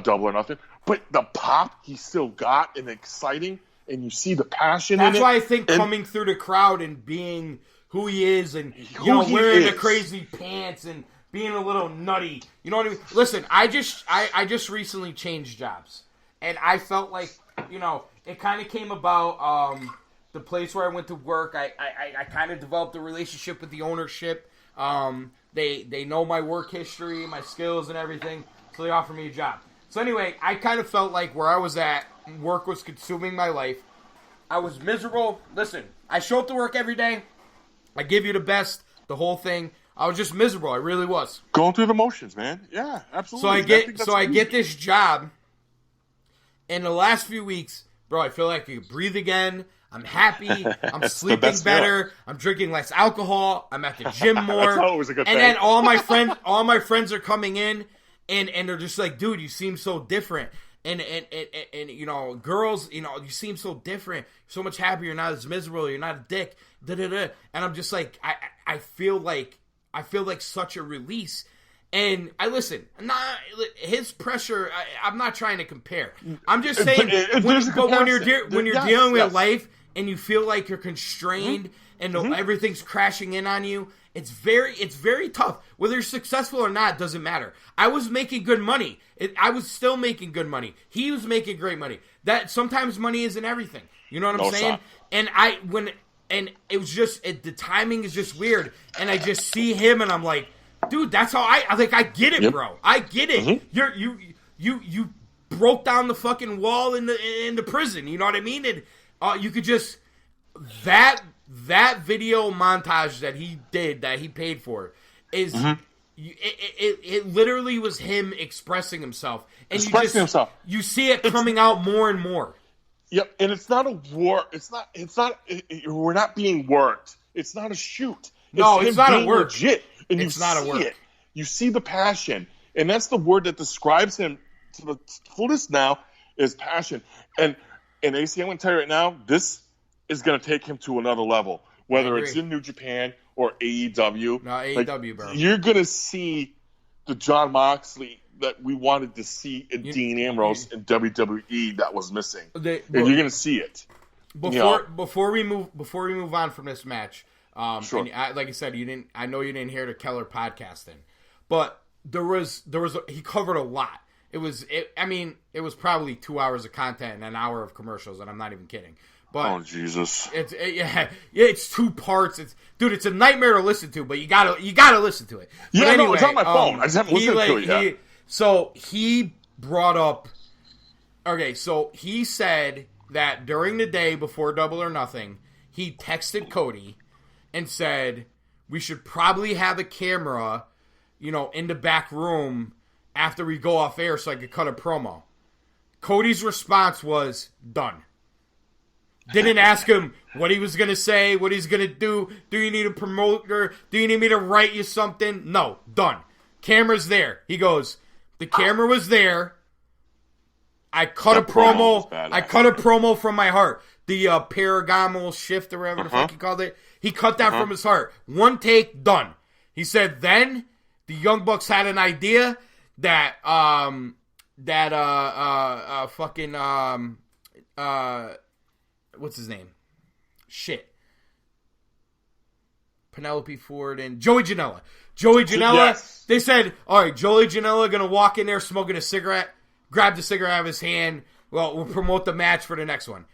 Double or Nothing. But the pop he still got and exciting, and you see the passion in it. That's why I think coming through the crowd and being who he is and wearing the crazy pants and being a little nutty. You know what I mean? Listen, I just recently changed jobs. and I felt like, it kind of came about. The place where I went to work, I kind of developed a relationship with the ownership. They know my work history, my skills, and everything, so they offered me a job. So anyway, I kind of felt like where I was at, work was consuming my life. I was miserable. Listen, I show up to work every day. I give you the best, the whole thing. I was just miserable. I really was. Going through the motions, man. Yeah, absolutely. I get this job. In the last few weeks, bro, I feel like I can breathe again. I'm happy. I'm sleeping better. I'm drinking less alcohol. I'm at the gym more. That's always a good thing. And then all my friends are coming in, and they're just like, dude, you seem so different. And girls, you seem so different. You're so much happier. You're not as miserable. You're not a dick. And I'm just like, I feel like such a release. And his pressure. I'm not trying to compare. I'm just saying, when you're dealing with life and you feel like you're constrained and everything's crashing in on you, it's very tough. Whether you're successful or not doesn't matter. I was making good money. I was still making good money. He was making great money. That sometimes money isn't everything. You know what I'm saying? Stop. And it was just the timing is just weird. And I just see him and I'm like, dude, that's how I get it, bro. I get it. You broke down the fucking wall in the prison. You know what I mean? And you could just that video montage that he did that he paid for is it literally was him expressing himself, and you see it coming out more and more. Yep, and it's not a war. It's not. We're not being worked. It's not a shoot. It's not a work. Legit, and it's not a work. It. You see the passion, and that's the word that describes him to the fullest now is passion. And AC, I'm going to tell you right now, this is going to take him to another level. Whether it's in New Japan or AEW, no AEW, bro. You're going to see the Jon Moxley that we wanted to see in Dean Ambrose in WWE that was missing. And you're going to see it. Before we move on from this match. Sure. And like I said, I know you didn't hear the Keller podcasting, but he covered a lot. It was probably 2 hours of content and an hour of commercials, and I'm not even kidding. But oh Jesus! It's 2 parts. It's a nightmare to listen to, but you gotta listen to it. Yeah, but anyway, it's on my phone. I just haven't listened to it yet. So he brought up. Okay, so he said that during the day before Double or Nothing, he texted Cody and said we should probably have a camera, in the back room after we go off air so I could cut a promo. Cody's response was done. Didn't ask him what he was going to say, what he's going to do. Do you need a promoter? Do you need me to write you something? No, done. Camera's there. He goes, the camera was there. I cut a promo. I cut a promo from my heart. The paragonal shift or whatever the fuck he called it. He cut that from his heart. One take, done. He said then the Young Bucks had an idea that what's his name? Shit. Penelope Ford and Joey Janela. Yes. They said, all right, Joey Janela going to walk in there smoking a cigarette, grab the cigarette out of his hand. Well, we'll promote the match for the next one.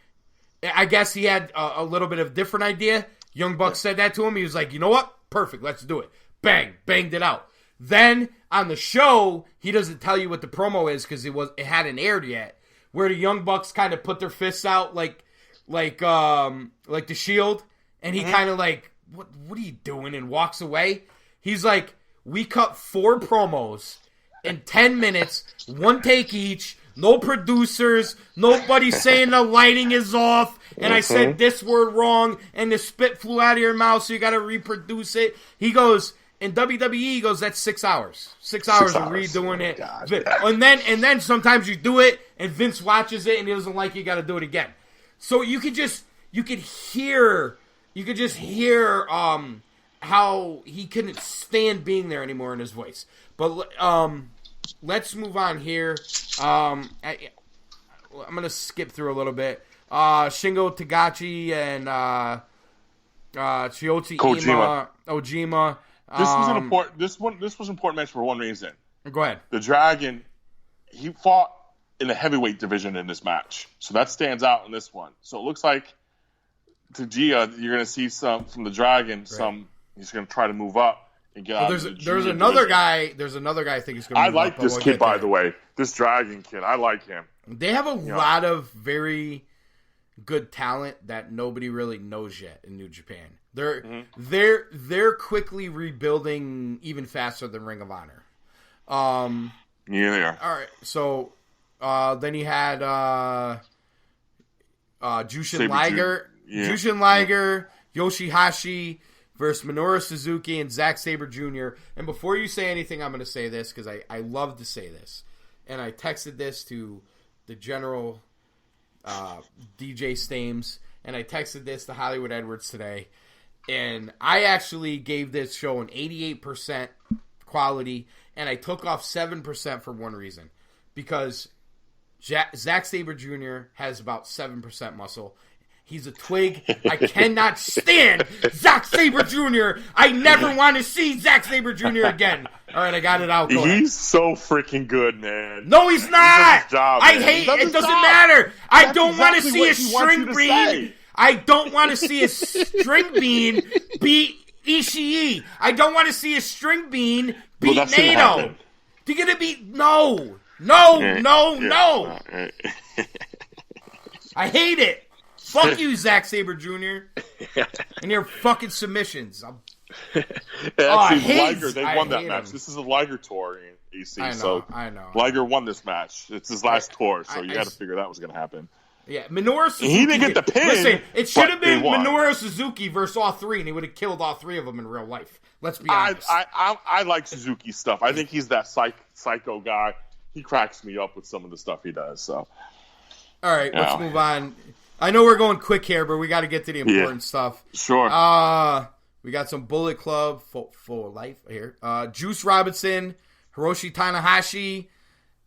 I guess he had a little bit of a different idea. Young Bucks said that to him. He was like, you know what? Perfect. Let's do it. Bang. Banged it out. Then on the show, he doesn't tell you what the promo is because it hadn't aired yet. Where the Young Bucks kind of put their fists out like the Shield, and he kind of like, what are you doing? And walks away. He's like, we cut 4 promos in 10 minutes, 1 take each, no producers, nobody saying the lighting is off, and I said this word wrong, and the spit flew out of your mouth, so you got to reproduce it. He goes, in WWE, he goes, that's 6 hours. 6 hours of redoing it. God. And then sometimes you do it, and Vince watches it, and he doesn't like you got to do it again. So you could hear how he couldn't stand being there anymore in his voice. But let's move on here. I'm gonna skip through a little bit. Shingo Tagachi and Chiyotsu Ojima. This was an important match for one reason. Go ahead. The Dragon, he fought in the heavyweight division in this match. So that stands out in this one. So it looks like Tajia, you're going to see some from the Dragon. Right. He's going to try to move up and get out of the there's another guy. There's another guy I think is going to move up. I like up, this kid, by the way. This Dragon kid. I like him. They have a lot of very good talent that nobody really knows yet in New Japan. They're quickly rebuilding even faster than Ring of Honor. Yeah, they are. All right, so then he had Jushin Liger, Jushin Liger, Yoshihashi versus Minoru Suzuki and Zack Sabre Jr. And before you say anything, I'm going to say this because I love to say this, and I texted this to the general DJ Stames, and I texted this to Hollywood Edwards today, and I actually gave this show an 88% quality, and I took off 7% for one reason, because Zack Sabre Jr. has about 7% muscle. He's a twig. I cannot stand Zack Sabre Jr. I never want to see Zack Sabre Jr. again. All right, I got it out. He's so freaking good, man. No, he's not. He job, I hate it. It doesn't matter. I don't want to see a string bean. Say. I don't want to see a string bean beat Ishii. I don't want to see a string bean beat Naito. You're going to beat... No. I hate it. Fuck you, Zack Sabre Jr. and your fucking submissions. Liger, they won that match. This is a Liger tour in AC. I know. Liger won this match. It's his last tour, so you had to figure that was going to happen. Yeah, Minoru Suzuki. He didn't get the pin. Listen, it should have been Minoru Suzuki versus all three, and he would have killed all three of them in real life. Let's be honest. I like Suzuki's stuff. I think he's that psycho guy. He cracks me up with some of the stuff he does. So, all right, let's move on. I know we're going quick here, but we got to get to the important stuff. Sure. We got some Bullet Club for life here. Juice Robinson, Hiroshi Tanahashi,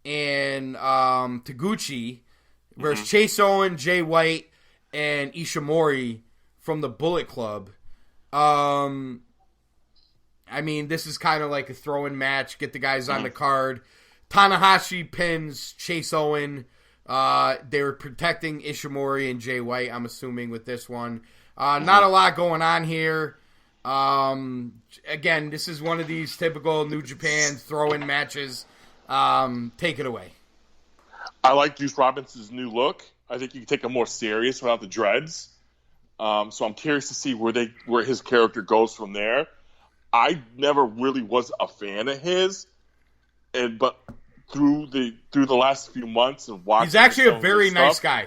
and Taguchi versus Chase Owen, Jay White, and Ishimori from the Bullet Club. I mean, this is kind of like a throw-in match. Get the guys on the card. Tanahashi pins Chase Owen. They were protecting Ishimori and Jay White, I'm assuming, with this one. Not a lot going on here. Again, this is one of these typical New Japan throw-in matches. Take it away. I like Juice Robinson's new look. I think you can take him more serious without the dreads. So I'm curious to see where his character goes from there. I never really was a fan of his, but through the last few months and watching, he's actually a very nice guy.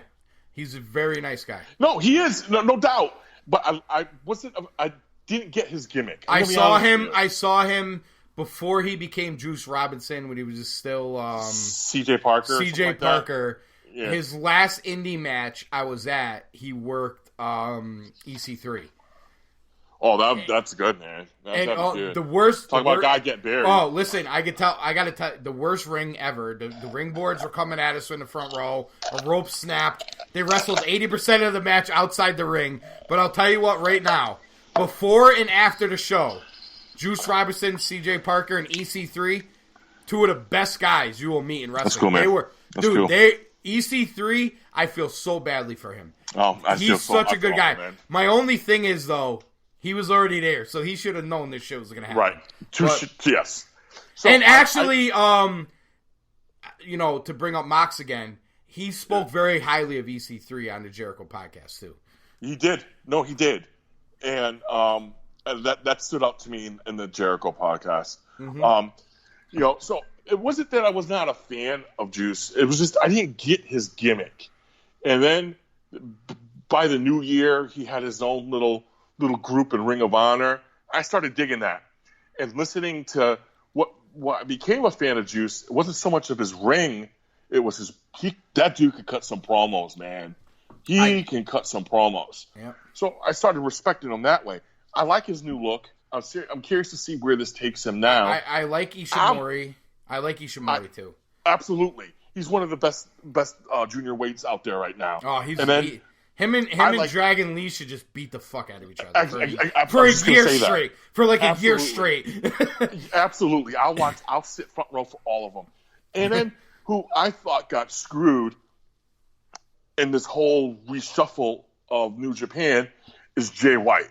He's a very nice guy. No, he is, no doubt. But I didn't get his gimmick. I saw him before he became Juice Robinson, when he was still CJ Parker. CJ Parker. Yeah. His last indie match I was at, he worked EC3. Oh, that's good, man. That's good. The worst. Talk about guy get buried. Oh, listen, I gotta tell the worst ring ever. The ring boards were coming at us in the front row. A rope snapped. They wrestled 80% of the match outside the ring. But I'll tell you what, right now, before and after the show, Juice Robinson, CJ Parker, and EC3, two of the best guys you will meet in wrestling. That's cool, man. They were, cool. EC3, I feel so badly for him. Oh, he's such a good guy. Man. My only thing is, though, he was already there, so he should have known this shit was going to happen. Right. Yes. So and actually, to bring up Mox again, he spoke very highly of EC3 on the Jericho podcast, too. He did. No, he did. And that stood out to me in the Jericho podcast. Mm-hmm. So it wasn't that I was not a fan of Juice. It was just I didn't get his gimmick. And then by the new year, he had his own little group in Ring of Honor. I started digging that. And listening to what I became a fan of Juice, it wasn't so much of his ring, it was that dude could cut some promos, man. He can cut some promos. Yep. So I started respecting him that way. I like his new look. I'm curious to see where this takes him now. I like Ishimori. I like Ishimori too. Absolutely. He's one of the best junior weights out there right now. Oh, him and Dragon Lee should just beat the fuck out of each other for a year straight. For like a year straight. Absolutely. I'll sit front row for all of them. And then who I thought got screwed in this whole reshuffle of New Japan is Jay White.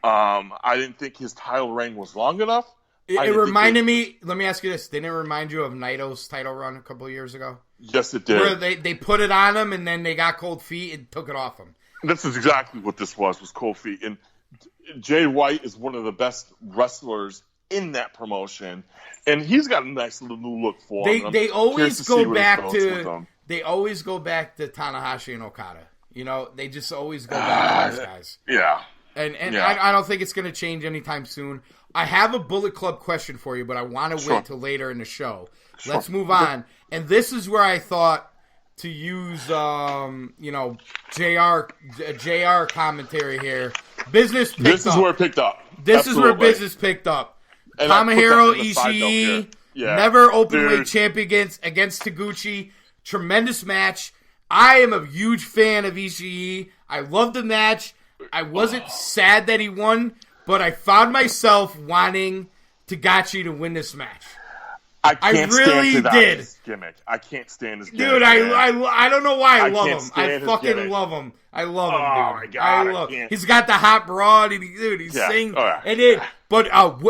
I didn't think his title reign was long enough. It reminded me, let me ask you this, didn't it remind you of Naito's title run a couple of years ago? Yes, it did. Where they put it on him and then they got cold feet and took it off him. This is exactly what this was cold feet. And Jay White is one of the best wrestlers in that promotion. And he's got a nice little new look for him. They always go back to Tanahashi and Okada. You know, they just always go back to those guys. Yeah. And I don't think it's going to change anytime soon. I have a Bullet Club question for you, but I want to wait till later in the show. Sure. Let's move on. And this is where I thought to use, JR commentary here. Business picked up. This is where it picked up. This is where business picked up. Tomohiro Ishii, never openweight champion against Taguchi. Tremendous match. I am a huge fan of Ishii. I love the match. I wasn't sad that he won, but I found myself wanting Tagachi to win this match. I really stand his gimmick. I can't stand his gimmick. Dude, I don't know why I love him. I fucking love him. I love him, dude. Oh my god, he's got the hot broad, and he sings. Oh, yeah. And then, but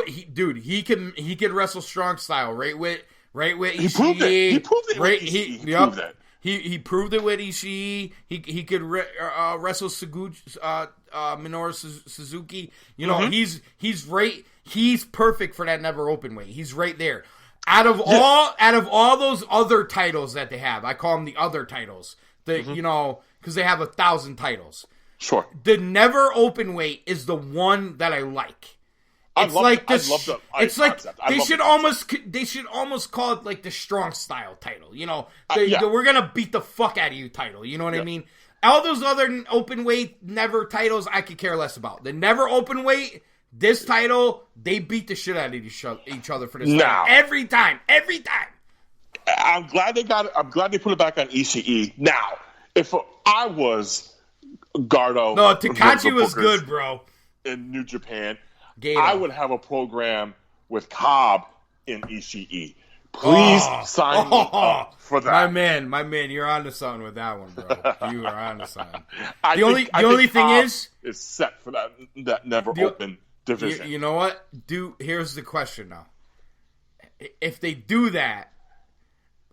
he can wrestle strong style, right with Ishii. He proved it. He proved it. Proved it. He proved it with Ishii. He could wrestle Minoru Suzuki. You know, he's right. He's perfect for that never open weight. He's right there. Out of all those other titles that they have, I call them the other titles. You know, because they have 1,000 titles. Sure. The never open weight is the one that I like. It's like they should almost call it like the strong style title. You know, we're gonna beat the fuck out of you title. You know what I mean? All those other open weight never titles, I could care less about. The never open weight, this title, they beat the shit out of each other for this title. Every time. I'm glad they got it. I'm glad they put it back on Ishii. Now, if I was Gardo, no, Takachi was good, bro. In New Japan. Gato. I would have a program with Cobb in Ishii. Please sign me up for that. My man, you're on to something with that one, bro. You are on to something. The only thing is set for that never open division. You know what? Here's the question now. If they do that,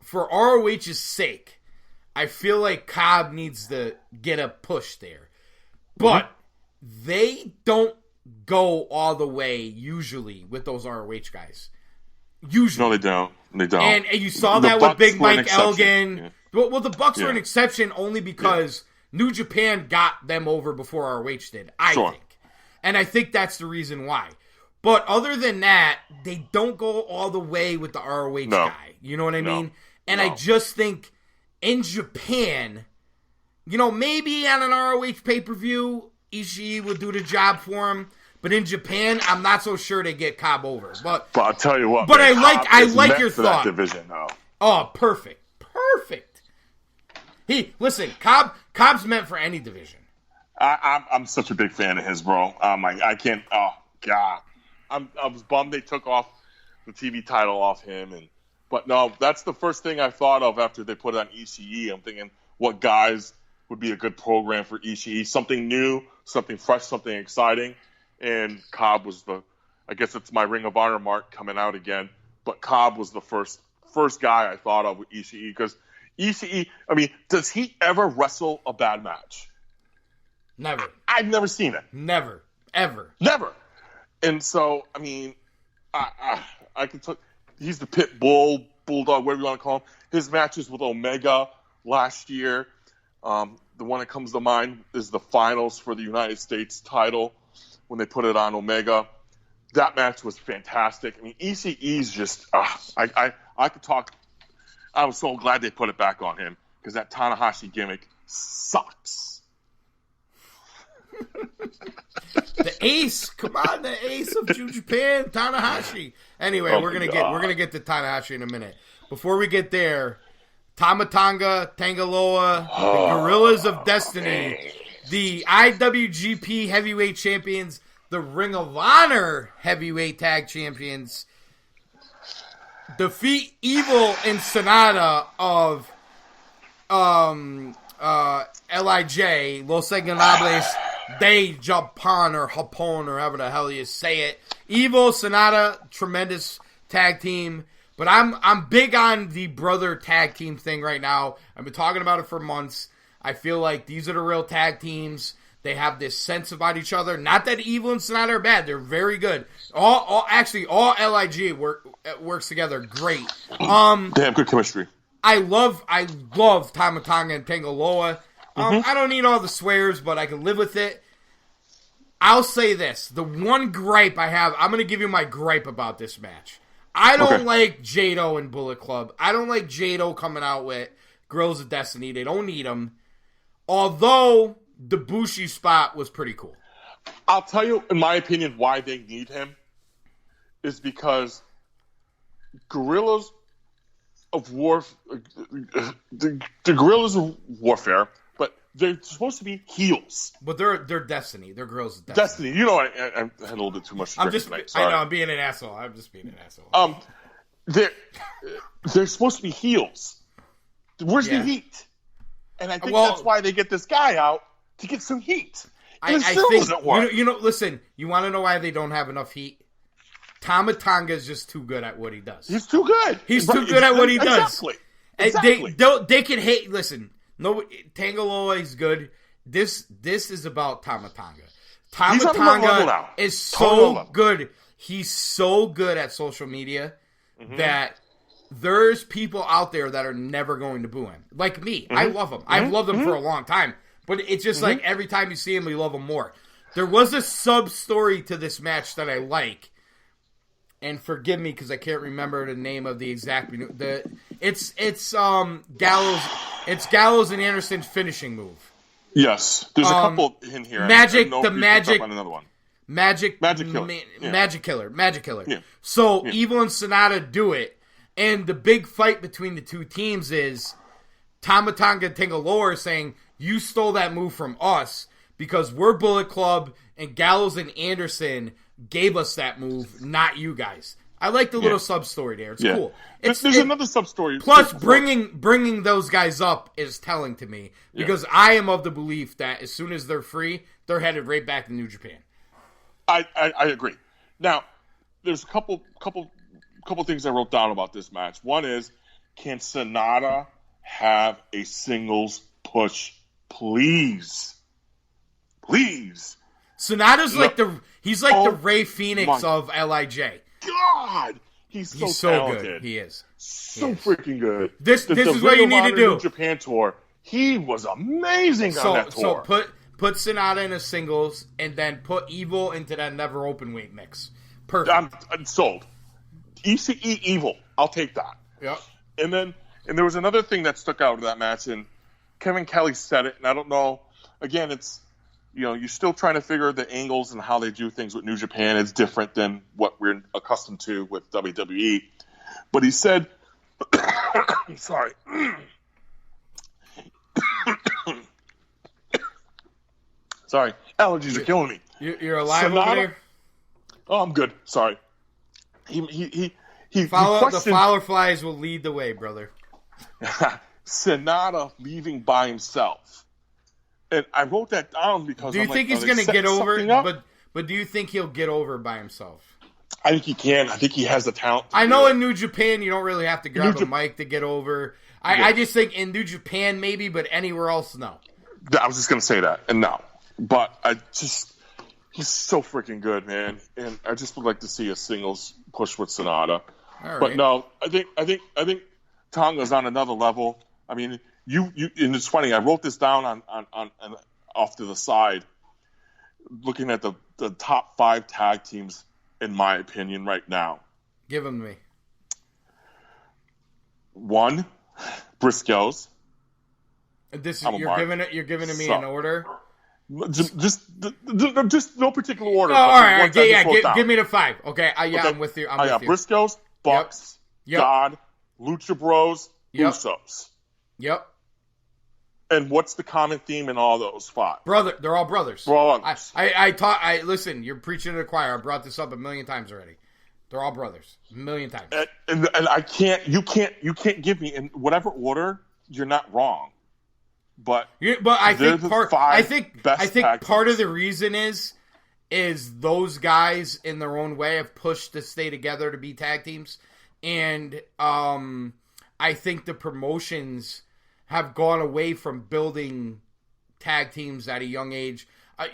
for ROH's sake, I feel like Cobb needs to get a push there. But they don't go all the way usually with those ROH guys. Usually. No, they don't. And you saw that with Big Mike Elgin. Yeah. Well, the Bucks were an exception only because New Japan got them over before ROH did, I think. And I think that's the reason why. But other than that, they don't go all the way with the ROH guy. You know what I mean? And I just think in Japan, you know, maybe on an ROH pay-per-view, Ishii would do the job for him. But in Japan, I'm not so sure they get Cobb over. But I'll tell you what. But man, I like your thought. That division, though. Oh, perfect. Listen, Cobb's meant for any division. I'm such a big fan of his, bro. I can't. Oh God, I was bummed they took off the TV title off him, but no, that's the first thing I thought of after they put it on Ishii. I'm thinking, what guys would be a good program for Ishii? Something new, something fresh, something exciting. And Cobb was I guess it's my Ring of Honor mark coming out again. But Cobb was the first guy I thought of with Ishii. Because Ishii, I mean, does he ever wrestle a bad match? Never. I've never seen it. Never. Ever. Never. And so, I mean, I can tell he's the pit bull, bulldog, whatever you want to call him. His matches with Omega last year, the one that comes to mind is the finals for the United States title. When they put it on Omega, that match was fantastic. I mean, ECE's just, I could talk. I was so glad they put it back on him because that Tanahashi gimmick sucks. The ace, come on, the ace of New Japan, Tanahashi. Anyway, we're gonna get to Tanahashi in a minute. Before we get there, Tamatanga, Tangaloa, the Gorillas of Destiny. The IWGP Heavyweight Champions, the Ring of Honor Heavyweight Tag Champions. defeat Evil and Sonata of LIJ, Los Ingobernables de Japón or Japón or however the hell you say it. Evil, Sonata, tremendous tag team. But I'm big on the brother tag team thing right now. I've been talking about it for months. I feel like these are the real tag teams. They have this sense about each other. Not that Evil and Sonata are bad. They're very good. All LIG works together great. They have good chemistry. I love Tama Tonga and Tangaloa. I don't need all the swears, but I can live with it. I'll say this. The one gripe I have, I'm going to give you my gripe about this match. I don't like Jado and Bullet Club. I don't like Jado coming out with Grills of Destiny. They don't need him. Although the Bushi spot was pretty cool. I'll tell you, in my opinion, why they need him is because Guerrillas of War, the Guerrillas of Warfare, but they're supposed to be heels. But they're Destiny. They're Girls of Destiny. You know, I had a little bit too much to drink tonight. Sorry. I know, I'm being an asshole. I'm just being an asshole. They're supposed to be heels. Where's the heat? And I think that's why they get this guy out to get some heat. I think doesn't work. Listen, you want to know why they don't have enough heat? Tama Tonga is just too good at what he does. He's too good. He's too good at what he does. Exactly. They can hate. Listen, no, Tangaloa is good. This is about Tama Tonga. Tama Tonga is so good. He's so good at social media that there's people out there that are never going to boo him. Like me. I love him. I've loved him for a long time. But it's just like every time you see him, you love him more. There was a sub-story to this match that I like. And forgive me because I can't remember the name of the exact. It's Gallows. It's Gallows and Anderson's finishing move. Yes, there's a couple in here. Magic another one. Magic Killer. Yeah. So Evil and Sonata do it, and the big fight between the two teams is Tama Tonga and Tangaloa saying you stole that move from us because we're Bullet Club and Gallows and Anderson gave us that move, not you guys. I like the little sub-story there. It's cool. There's another sub-story. Plus, bringing those guys up is telling to me because I am of the belief that as soon as they're free, they're headed right back to New Japan. I agree. Now, there's a couple things I wrote down about this match. One is, can Sonata have a singles push, please? Please. Sonata's the Ray Phoenix of LIJ. God, he's so talented. Good. He is freaking good. This is what you need to do. New Japan tour. He was amazing on that tour. So put Sonata in a singles and then put Evil into that never open weight mix. Perfect. I'm sold. ECE Evil. I'll take that. Yep. And there was another thing that stuck out of that match, and Kevin Kelly said it, and I don't know. Again, it's. You're still trying to figure the angles and how they do things with New Japan. It's different than what we're accustomed to with WWE. But he said, sorry. Sorry. Allergies are killing me. You're alive over there? Oh, I'm good. Sorry. The flower flies will lead the way, brother. Sonata leaving by himself. And I wrote that down because do you think he's going to get over? But do you think he'll get over by himself? I think he can. I think he has the talent. I know in New Japan you don't really have to grab a mic to get over. I just think in New Japan maybe, but anywhere else no. I was just going to say that, and no. But he's so freaking good, man. And I just would like to see a singles push with Sonata. Right. But no, I think Tonga's on another level. I mean. And it's funny. I wrote this down on off to the side, looking at the top 5 tag teams in my opinion right now. Give them to me. 1, Briscoes. You're giving me an order. Just no particular order. Oh, all right. Give me the 5. Okay. I'm with you. I'm with you. Briscoes, Bucks, God, Lucha Bros, Usos. Yep. And what's the common theme in all those 5? They're all brothers. Brothers. Listen, you're preaching to the choir. I brought this up a million times already. They're all brothers. A million times. And you can't give me in whatever order. You're not wrong. But I think part of the the reason is those guys in their own way have pushed to stay together to be tag teams, and I think the promotions have gone away from building tag teams at a young age. I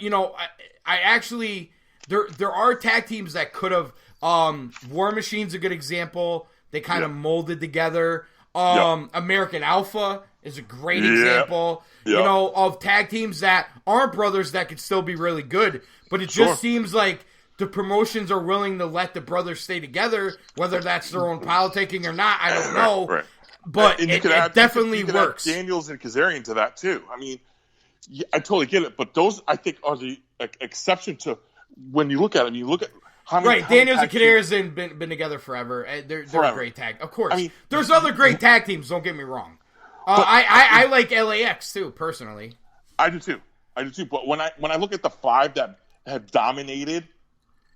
actually there are tag teams that could have. War Machine's a good example. They kind of molded together. American Alpha is a great example, of tag teams that aren't brothers that could still be really good. But it just seems like the promotions are willing to let the brothers stay together, whether that's their own politicking or not. I don't know. Right. But it definitely works. Add Daniels and Kazarian to that too. I mean, I totally get it. But those, I think, are the exception to when you look at it. You look at how many Daniels and Kazarian have been together forever. They're a great tag. Of course. I mean, there's other great tag teams, don't get me wrong. I like LAX too, personally. I do too. But when I look at the 5 that have dominated,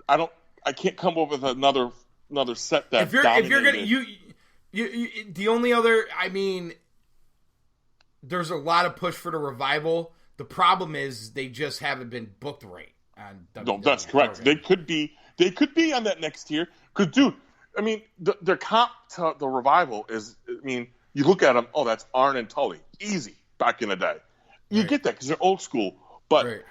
I can't come up with another set that dominated. If you're gonna you the only other, I mean, there's a lot of push for the Revival. The problem is they just haven't been booked right on WWE. No, that's correct. They could be on that next tier. Because, dude, I mean, their comp to the Revival is, I mean, you look at them, oh, that's Arn and Tully. Easy back in the day. You get that because they're old school. But,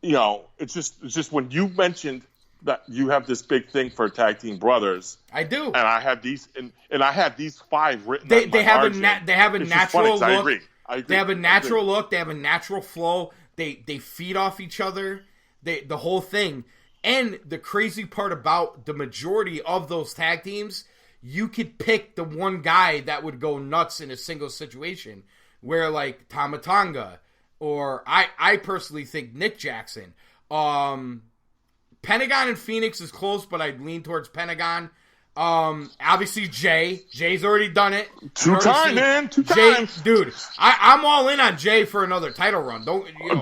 it's just when you mentioned that you have this big thing for tag team brothers. I do. And I have these and I have these 5 written they on my have margin. They have a natural look. I agree. They have a natural look. They have a natural flow. They feed off each other. The whole thing. And the crazy part about the majority of those tag teams, you could pick the one guy that would go nuts in a single situation. Where like Tama Tonga, or I personally think Nick Jackson. Pentagon and Phoenix is close, but I'd lean towards Pentagon. Obviously Jay's already done it. 2 times, man. 2 times. Dude, I'm all in on Jay for another title run.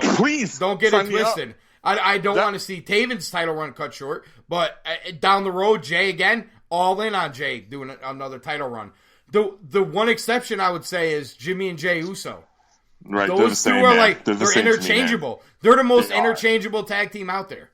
Please don't get it twisted. I don't want to see Taven's title run cut short, but down the road, Jay again, all in on Jay doing another title run. The one exception I would say is Jimmy and Jay Uso. Right, those two are like they're interchangeable. They're the most interchangeable tag team out there.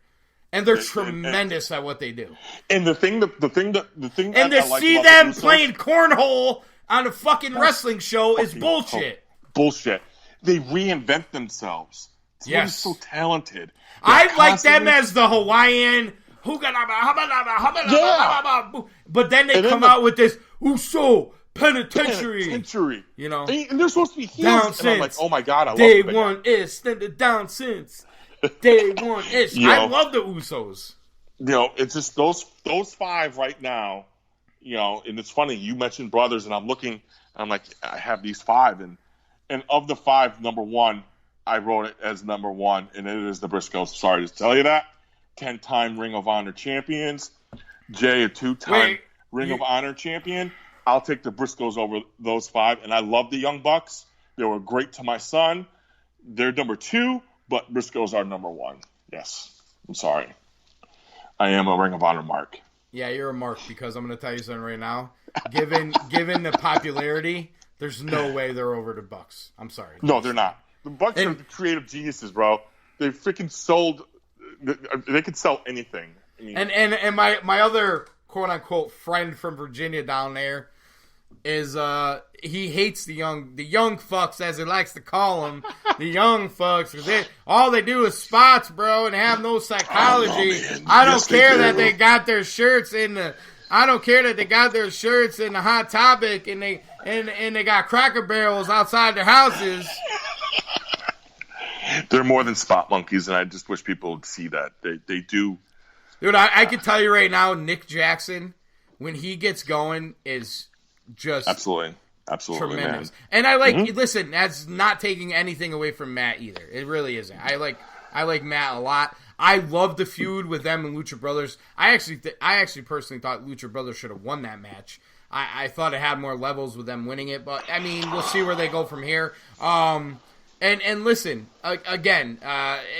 And they're tremendous at what they do. And the thing that and to see them playing cornhole on a fucking wrestling show is bullshit. Bullshit. They reinvent themselves. Yes, so talented. I like them as the Hawaiian. But then they come out with this Uso Penitentiary. And they're supposed to be heels. Down and I'm like, oh my god, I love Day one is extended down since. Day one is. I love the Usos. It's just those 5 right now. And it's funny you mentioned brothers, and I'm looking. I'm like, I have these 5, and of the 5, number 1, I wrote it as number 1, and it is the Briscoes. Sorry to tell you that. 10-time Ring of Honor champions. Jay, a 2-time Ring of Honor champion. I'll take the Briscoes over those 5, and I love the Young Bucks. They were great to my son. They're number 2. But Briscoes are number 1. Yes. I'm sorry. I am a Ring of Honor mark. Yeah, you're a mark because I'm going to tell you something right now. Given the popularity, there's no way they're over the Bucks. I'm sorry. No, they're not. The Bucks are creative geniuses, bro. They freaking sold. They could sell anything. I mean, and my other quote unquote friend from Virginia down there is he hates the young fucks, as he likes to call them, the young fucks. All they do is spots, bro, and have no psychology. I don't care that they got their shirts in the. I don't care that they got their shirts in the Hot Topic and they got Cracker Barrels outside their houses. They're more than spot monkeys, and I just wish people would see that. They do. Dude, I can tell you right now, Nick Jackson, when he gets going, is just absolutely tremendous. Man. And I listen, that's not taking anything away from Matt either. It really isn't. I like Matt a lot. I love the feud with them and Lucha Brothers. I actually personally thought Lucha Brothers should have won that match. I thought it had more levels with them winning it, but I mean, we'll see where they go from here. And listen, again,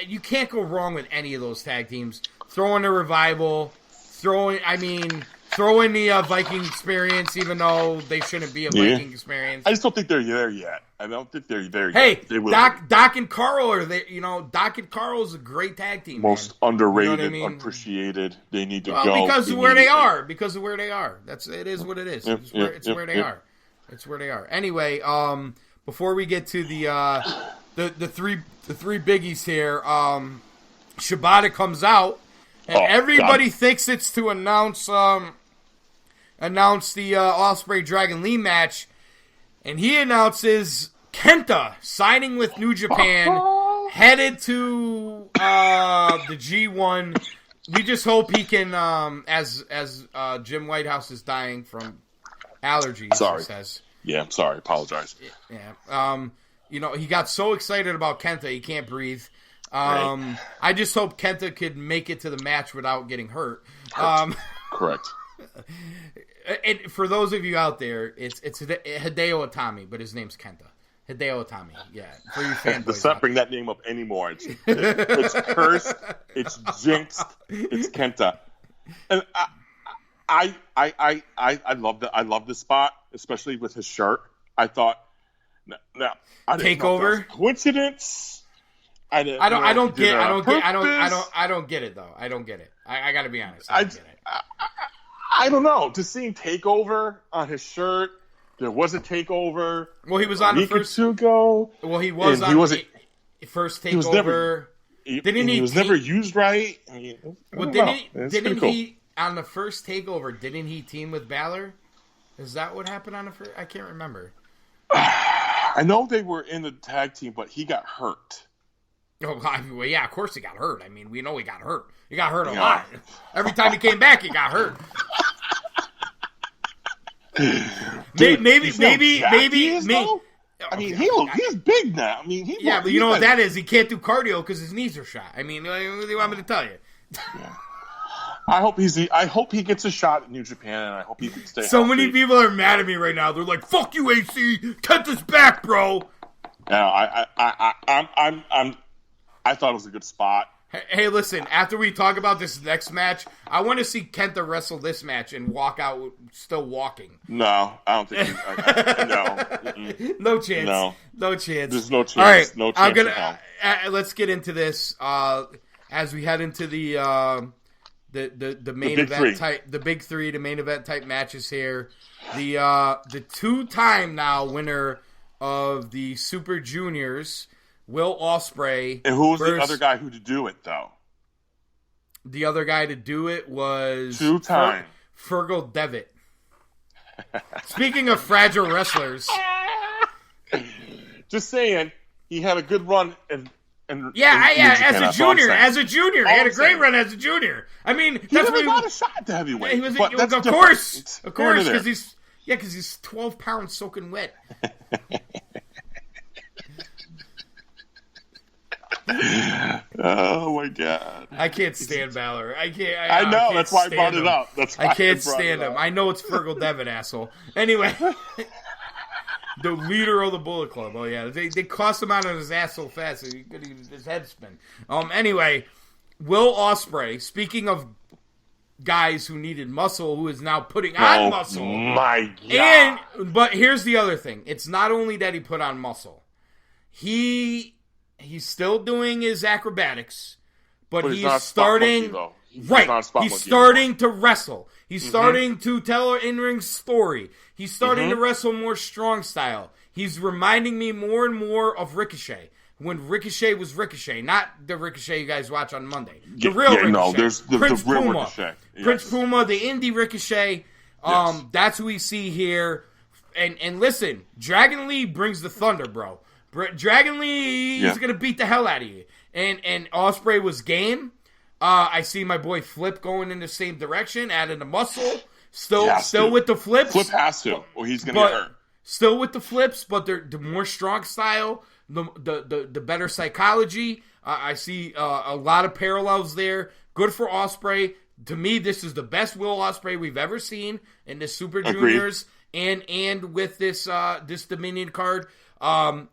you can't go wrong with any of those tag teams. Throwing a Revival, throw in the Viking experience, even though they shouldn't be a Viking experience. I just don't think they're there yet. I don't think they're there yet. Hey, Doc and Carl are there. Doc and Carl is a great tag team. Most underrated, I mean? appreciated. They need to go. Because of where they are. Because of where they are. It is what it is. It's where they are. It's where they are. Anyway, before we get to the three biggies here, Shibata comes out, and everybody thinks it's to announce the Ospreay Dragon Lee match, and he announces Kenta signing with New Japan, headed to the G1. We just hope he can, as Jim Whitehouse is dying from allergies. Sorry. He says. Yeah, I'm sorry. Apologize. Yeah. He got so excited about Kenta, he can't breathe. Right. I just hope Kenta could make it to the match without getting hurt. Correct. And for those of you out there, it's Hideo Itami, but his name's Kenta. Hideo Itami. Yeah. For you fanboys. Let's not bring that name up anymore. It's cursed. It's jinxed. It's Kenta. And I love this spot, especially with his shirt. I thought, no, I didn't know if that was a coincidence. I don't get it though. I don't get it. I got to be honest. I don't get it. I don't know. Just seeing Takeover on his shirt. There was a Takeover. Well, he was on the first. Ago. Well, he was on the first Takeover. He was never used right. Didn't he on the first Takeover? Didn't he team with Balor? Is that what happened on the first? I can't remember. I know they were in the tag team, but he got hurt. Oh, well, yeah, of course he got hurt. I mean, we know he got hurt. He got hurt a lot. Every time he came back, he got hurt. Dude, maybe. I mean, he's big now. I mean, but you know what that is? He can't do cardio because his knees are shot. I mean, what do you want me to tell you? Yeah. I hope he gets a shot at New Japan, and I hope he can stay. So healthy. many people are mad at me right now. They're like, "Fuck you, AC. Kenta's back, bro." No, I thought it was a good spot. Hey, listen, after we talk about this next match, I want to see Kenta wrestle this match and walk out still walking. No, I don't think no. No chance. No chance. There's no chance. All right, No chance. Let's get into this as we head into the main event type, the big three, the main event type matches here. The 2-time now winner of the Super Juniors, Will Ospreay. And who was the other guy who to do it, though? The other guy to do it was 2-time Fergal Devitt. Speaking of fragile wrestlers. Just saying, he had a good run as a junior. He had a great run as a junior. I mean, that's what he got a shot at the heavyweight. Of course, because he's 12 pounds soaking wet. Oh my god! I can't stand Balor. I know. That's why I brought it up. I can't stand him. I know it's Fergal Devitt, asshole. Anyway, the leader of the Bullet Club. Oh yeah, they cost him out on his ass so fast that his head spin. Anyway, Will Ospreay. Speaking of guys who needed muscle, who is now putting on muscle. My god! But here's the other thing. It's not only that he put on muscle. He's still doing his acrobatics, but he's starting. He's starting to wrestle. He's starting to tell an in-ring story. He's starting to wrestle more strong style. He's reminding me more and more of Ricochet. When Ricochet was Ricochet, not the Ricochet you guys watch on Monday. The real Ricochet. No, there's the real Puma. Ricochet. Yes. Prince Puma, the indie Ricochet. That's who we see here. And listen, Dragon Lee brings the thunder, bro. Dragon Lee is going to beat the hell out of you. And Ospreay was game. I see my boy Flip going in the same direction, adding the muscle. Still with the flips. Flip has to, or he's going to get hurt. Still with the flips, but they're the more strong style, the better psychology. I see a lot of parallels there. Good for Ospreay. To me, this is the best Will Ospreay we've ever seen in the Super Juniors and with this Dominion card.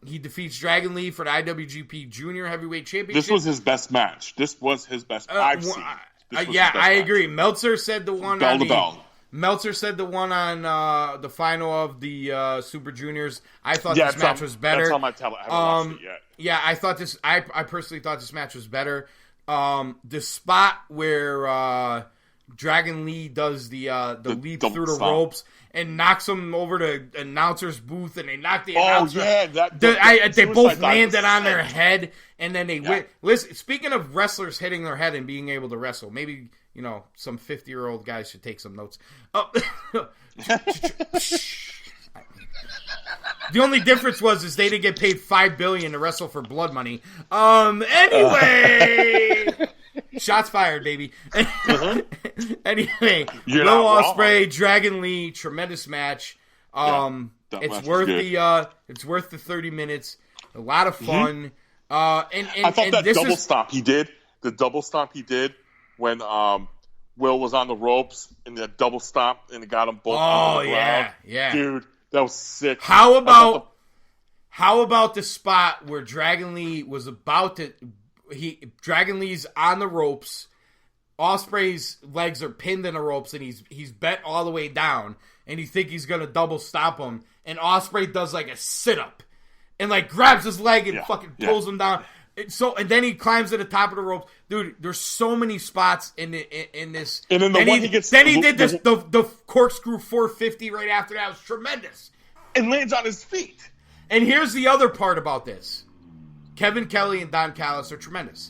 He defeats Dragon Lee for the IWGP Junior Heavyweight Championship. This was his best match. This was his best I've seen. I agree. Meltzer said the one bell to bell. Meltzer said the one on the final of the Super Juniors. I thought this match was better. That's on my tablet. I haven't watched it yet. Yeah, I thought this. I personally thought this match was better. The spot where Dragon Lee does the leap through the ropes and knocks him over to the announcer's booth, and they knock the announcer. They both landed on their head, and then they win. Listen, speaking of wrestlers hitting their head and being able to wrestle, maybe some 50-year-old guys should take some notes. The only difference was they didn't get paid $5 billion to wrestle for blood money. Anyway, shots fired, baby. Anyway, Will Ospreay, Dragon Lee, tremendous match. It's worth the 30 minutes. A lot of fun. And I thought that double stomp he did. The double stomp he did when Will was on the ropes and the double stomp and it got them both on the ground. Yeah, dude. That was sick. How about the spot where Dragon Lee was about to... Dragon Lee's on the ropes. Ospreay's legs are pinned in the ropes, and he's bent all the way down, and you think he's going to double stop him, and Ospreay does like a sit-up and like grabs his leg and fucking pulls him down. And then he climbs to the top of the rope. Dude, there's so many spots in this. And then he did the corkscrew 450 right after that. It was tremendous. And lands on his feet. And here's the other part about this. Kevin Kelly and Don Callis are tremendous.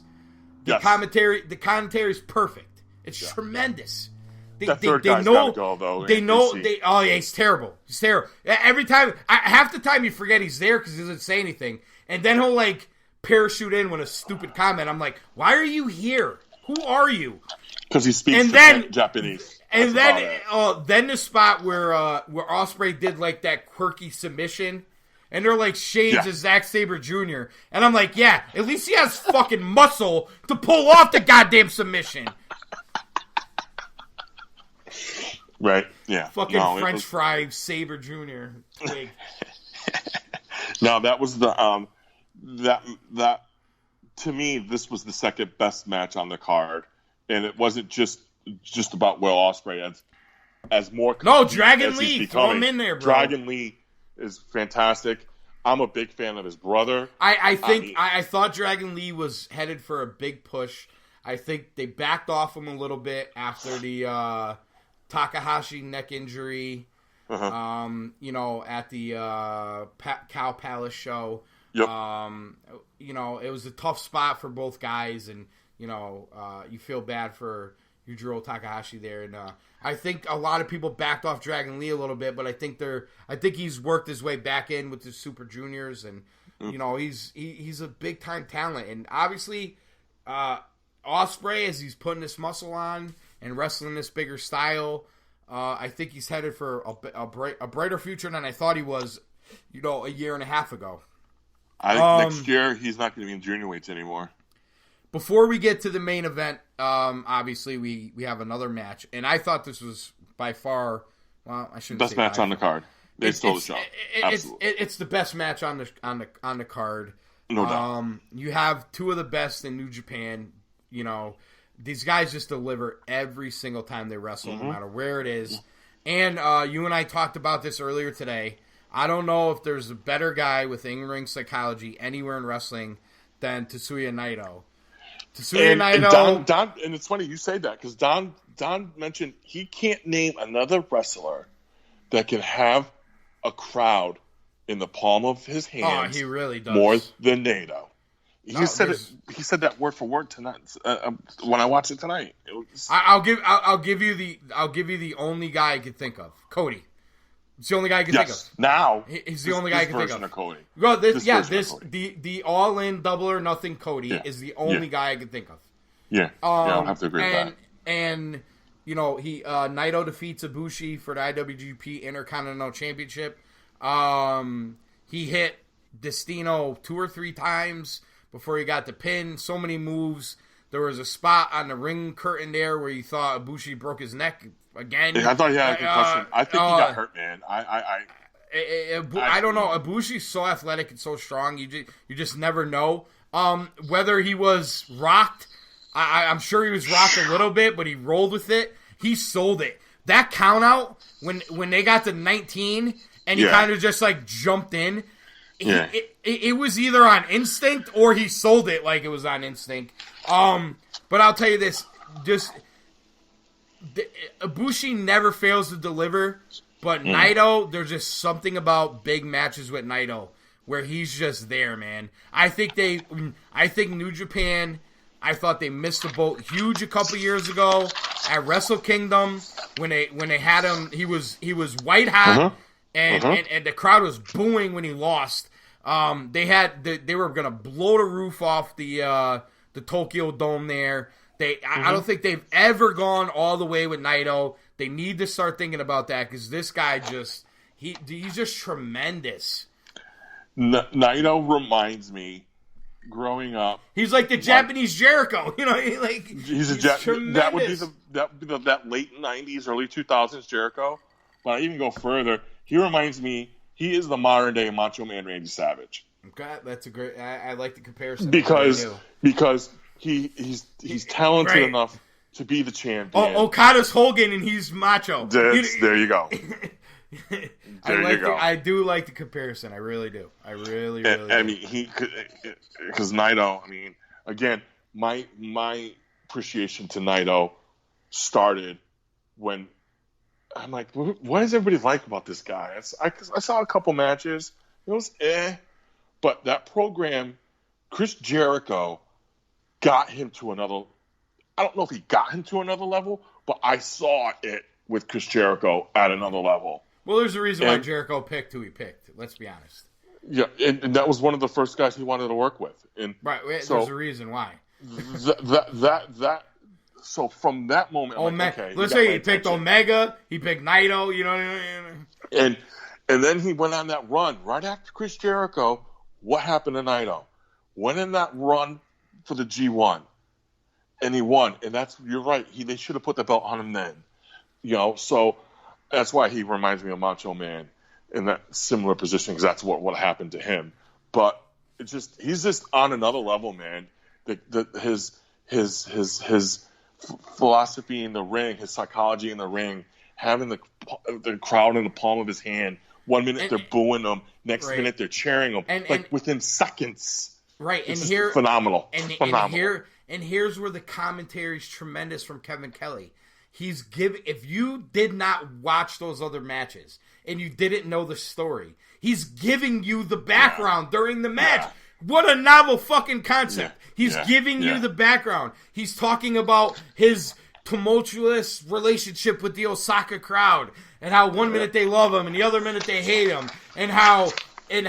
The commentary is perfect. It's tremendous. That third guy's gotta go, though. He's terrible. He's terrible. Every time, half the time you forget he's there because he doesn't say anything. And then he'll like parachute in with a stupid comment. I'm like, why are you here? Who are you? Because he speaks Japanese. And then the spot where Ospreay did like that quirky submission, and they're like shades of Zack Sabre Jr. And I'm like, yeah, at least he has fucking muscle to pull off the goddamn submission. Right? Yeah. Fucking French fry Sabre Jr. No, that was the that to me, this was the second best match on the card, and it wasn't just about Will Ospreay as more. No, Dragon Lee, throw him in there, bro. Dragon Lee is fantastic. I'm a big fan of his brother. I thought Dragon Lee was headed for a big push. I think they backed off him a little bit after the Takahashi neck injury. At the Cow Palace show. Yep. It was a tough spot for both guys, and you feel bad for Yujiro Takahashi there, and I think a lot of people backed off Dragon Lee a little bit, but I think he's worked his way back in with the Super Juniors, and he's a big time talent, and obviously Ospreay, as he's putting this muscle on and wrestling this bigger style, I think he's headed for a brighter future than I thought he was, a year and a half ago. I think next year he's not going to be in junior weights anymore. Before we get to the main event, obviously we have another match, and I thought this was by far, well, I shouldn't best say match on the card. They stole the show. It's the best match on the card. No doubt. You have two of the best in New Japan. These guys just deliver every single time they wrestle, no matter where it is. And you and I talked about this earlier today. I don't know if there's a better guy with in-ring psychology anywhere in wrestling than Tetsuya Naito. And Don, and it's funny you say that because Don mentioned he can't name another wrestler that can have a crowd in the palm of his hands. Oh, he really does. More than Naito. He said that word for word tonight when I watched it tonight. I'll give you the only guy I could think of. Cody. It's the only guy I can think of. Now he's the only guy I can think of. Cody. Well, the all-in double or nothing Cody is the only guy I can think of. Yeah, I'll have to agree with that. And Naito defeats Ibushi for the IWGP Intercontinental Championship. He hit Destino 2 or 3 times before he got the pin. So many moves. There was a spot on the ring curtain there where you thought Ibushi broke his neck again. I thought he had a concussion. I think he got hurt, man. I don't know. Ibushi's so athletic and so strong. You just never know. Whether he was rocked, I'm sure he was rocked a little bit, but he rolled with it. He sold it. that count out when they got to 19 and he kind of just like jumped in. It was either on instinct or he sold it like it was on instinct. But I'll tell you this, Ibushi never fails to deliver, but Naito, there's just something about big matches with Naito where he's just there, man. I think New Japan, I thought they missed the boat huge a couple years ago at Wrestle Kingdom when they had him. He was white hot, and the crowd was booing when he lost. They were gonna blow the roof off the Tokyo Dome there. I don't think they've ever gone all the way with Naito. They need to start thinking about that because this guy he's just tremendous. Naito reminds me, growing up, he's like the Japanese Jericho. You know, he's tremendous. That would be that late '90s, early 2000s Jericho. But I even go further. He reminds me. He is the modern day Macho Man Randy Savage. Okay, that's a great. I like the comparison because he's talented enough to be the champion. Okada's Hogan and he's Macho. There you go. I do like the comparison. I really do. I really do. I mean, because Naito. I mean, again, my appreciation to Naito started when I'm like, what does everybody like about this guy? I saw a couple matches. It was but that program, Chris Jericho, got him to another. I don't know if he got him to another level, but I saw it with Chris Jericho at another level. Well, there's a reason why Jericho picked who he picked. Let's be honest. Yeah, and that was one of the first guys he wanted to work with. And right, there's a reason why. So from that moment, let's say he picked Omega, he picked Naito. You know what I mean? And then he went on that run right after Chris Jericho. What happened to Naito? Went in that run for the G1, and he won. And you're right. They should have put the belt on him then. You know, so that's why he reminds me of Macho Man in that similar position because that's what happened to him. But he's just on another level, man. His philosophy in the ring, his psychology in the ring, having the crowd in the palm of his hand. 1 minute they're booing him, next minute they're cheering him, within seconds. Right, it's phenomenal. And here's where the commentary is tremendous from Kevin Kelly. If you did not watch those other matches and you didn't know the story, he's giving you the background during the match. Yeah. What a novel fucking concept. Yeah. He's giving you the background. He's talking about his tumultuous relationship with the Osaka crowd and how 1 minute they love him and the other minute they hate him and how he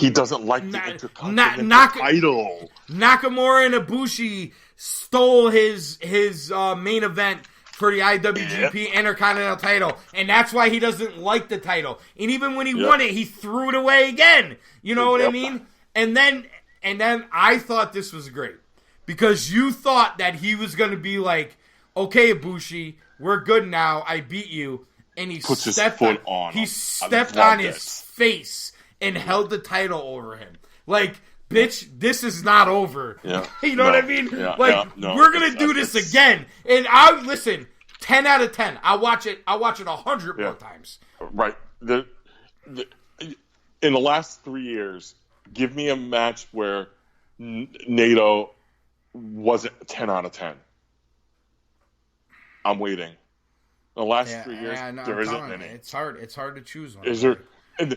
doesn't like the Intercontinental title. Nakamura and Ibushi stole his main event for the IWGP Intercontinental title, and that's why he doesn't like the title. And even when he won it, he threw it away again. You know what I mean? And then I thought this was great because you thought that he was going to be like, "Okay, Ibushi, we're good now. I beat you." And he stepped on his face and held the title over him. Like, bitch, this is not over. Yeah. You know what I mean? Yeah, we're going to do this again. And listen, 10 out of 10. I'll watch it 100 more times. Right. In the last 3 years, give me a match where Naito wasn't 10 out of 10. I'm waiting. The last 3 years, there isn't any. It's hard to choose one. Is there?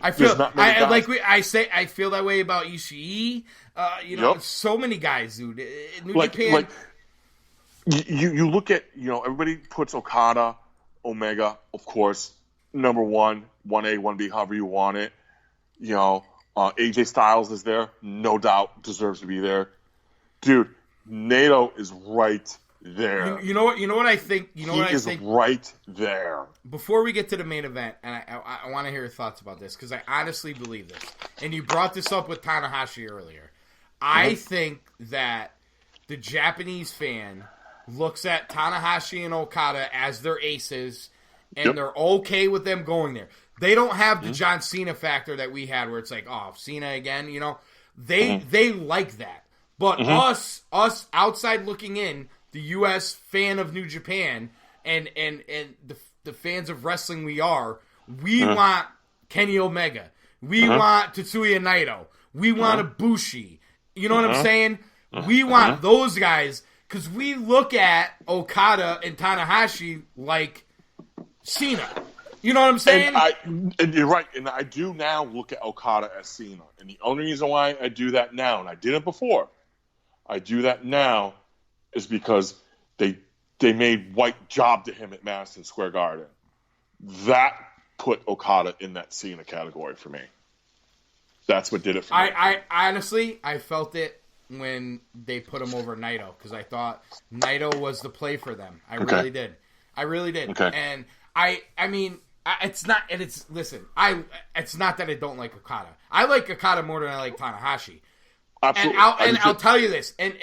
I feel I feel that way about Ishii. So many guys, dude. New Japan. You look at everybody puts Okada, Omega, of course, number 1, 1A, 1B, however you want it. AJ Styles is there, no doubt, deserves to be there. Dude, Naito is right there. You know what I think? He is right there. Before we get to the main event, and I want to hear your thoughts about this, because I honestly believe this. And you brought this up with Tanahashi earlier. I think that the Japanese fan looks at Tanahashi and Okada as their aces, and they're okay with them going there. They don't have the John Cena factor that we had, where it's like, oh, Cena again, They like that. But us outside looking in, the U.S. fan of New Japan, and the fans of wrestling we are, we want Kenny Omega. We want Tetsuya Naito. We want Ibushi. You know what I'm saying? We want those guys because we look at Okada and Tanahashi like Cena. You know what I'm saying? And you're right. And I do now look at Okada as Cena. And the only reason why I do that now, and I didn't before, I do that now is because they made White job to him at Madison Square Garden. That put Okada in that Cena category for me. That's what did it for me. I honestly, I felt it when they put him over Naito because I thought Naito was the play for them. I really did. Okay. And I mean, it's not that I don't like Okada. I like Okada more than I like Tanahashi. Absolutely. And I'll tell you this. And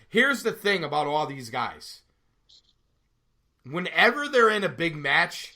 here's the thing about all these guys. Whenever they're in a big match,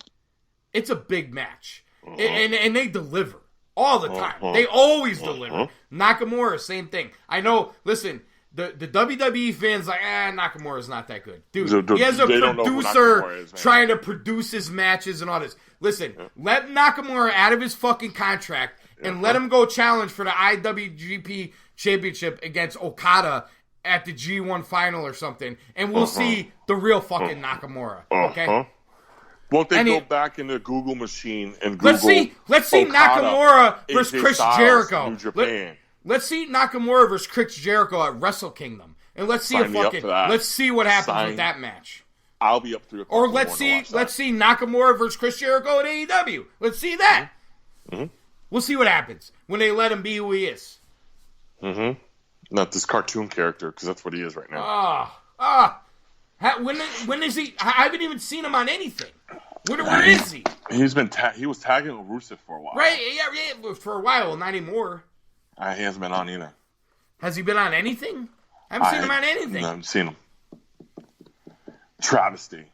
it's a big match. And they deliver all the time. They always deliver. Nakamura, same thing. I know, listen, the WWE fans like, Nakamura's not that good. Dude, he has a producer trying to produce his matches and all this. Listen, let Nakamura out of his fucking contract and let him go challenge for the IWGP Championship against Okada at the G1 final or something, and we'll see the real fucking Nakamura. Okay. Won't they go back in the Google machine and Google? Let's see Okada, Nakamura versus AJ Chris Styles, Jericho. New Japan. Let's see Nakamura versus Chris Jericho at Wrestle Kingdom, and let's see let's see what happens with that match. I'll be up 3 o'clock. Or let's see Nakamura versus Chris Jericho at AEW. Let's see that. We'll see what happens when they let him be who he is. Not this cartoon character, because that's what he is right now. When is he? I haven't even seen him on anything. Where is he? He was tagging Rusev for a while. Right? Yeah, for a while, not anymore. He hasn't been on either. Has he been on anything? I haven't seen him on anything. No, I haven't seen him. Travesty.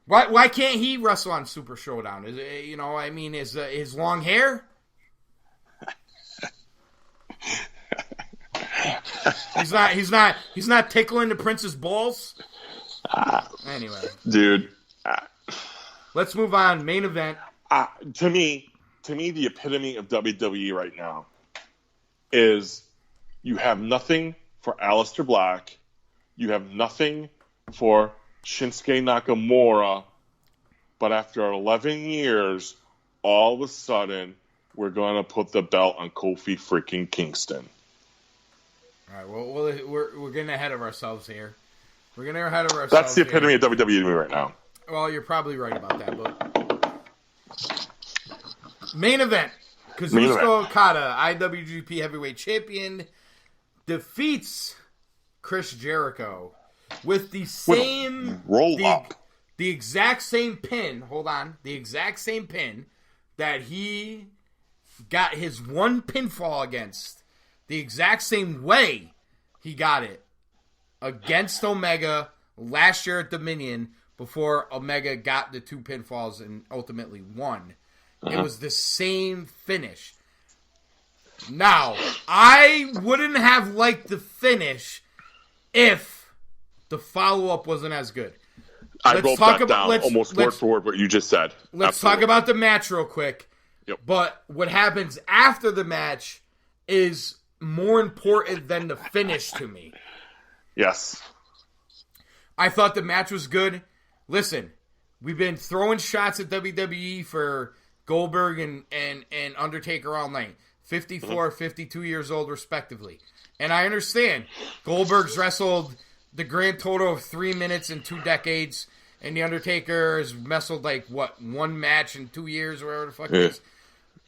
Why can't he wrestle on Super Showdown? Is it, his long hair? He's not tickling the prince's balls. Anyway, dude, let's move on. Main event. To me, the epitome of WWE right now is you have nothing for Aleister Black, you have nothing for Shinsuke Nakamura, but after 11 years, all of a sudden, we're going to put the belt on Kofi freaking Kingston. All right, well, we're getting ahead of ourselves here. We're getting ahead of ourselves. That's the epitome of WWE right now. Well, you're probably right about that, but main event: Kazuchika Okada, IWGP Heavyweight Champion, defeats Chris Jericho with the same the exact same pin. Hold on, the exact same pin that he got his one pinfall against. The exact same way he got it against Omega last year at Dominion before Omega got the 2 pinfalls and ultimately won. It was the same finish. Now, I wouldn't have liked the finish if the follow-up wasn't as good. I wrote that down almost word for word what you just said. Let's talk about the match real quick. Yep. But what happens after the match is more important than the finish to me. Yes. I thought the match was good. Listen, we've been throwing shots at WWE for Goldberg and Undertaker all night. 54, 52 years old, respectively. And I understand. Goldberg's wrestled the grand total of 3 minutes in 2 decades, and The Undertaker has wrestled, 1 match in 2 years, or whatever the fuck it is.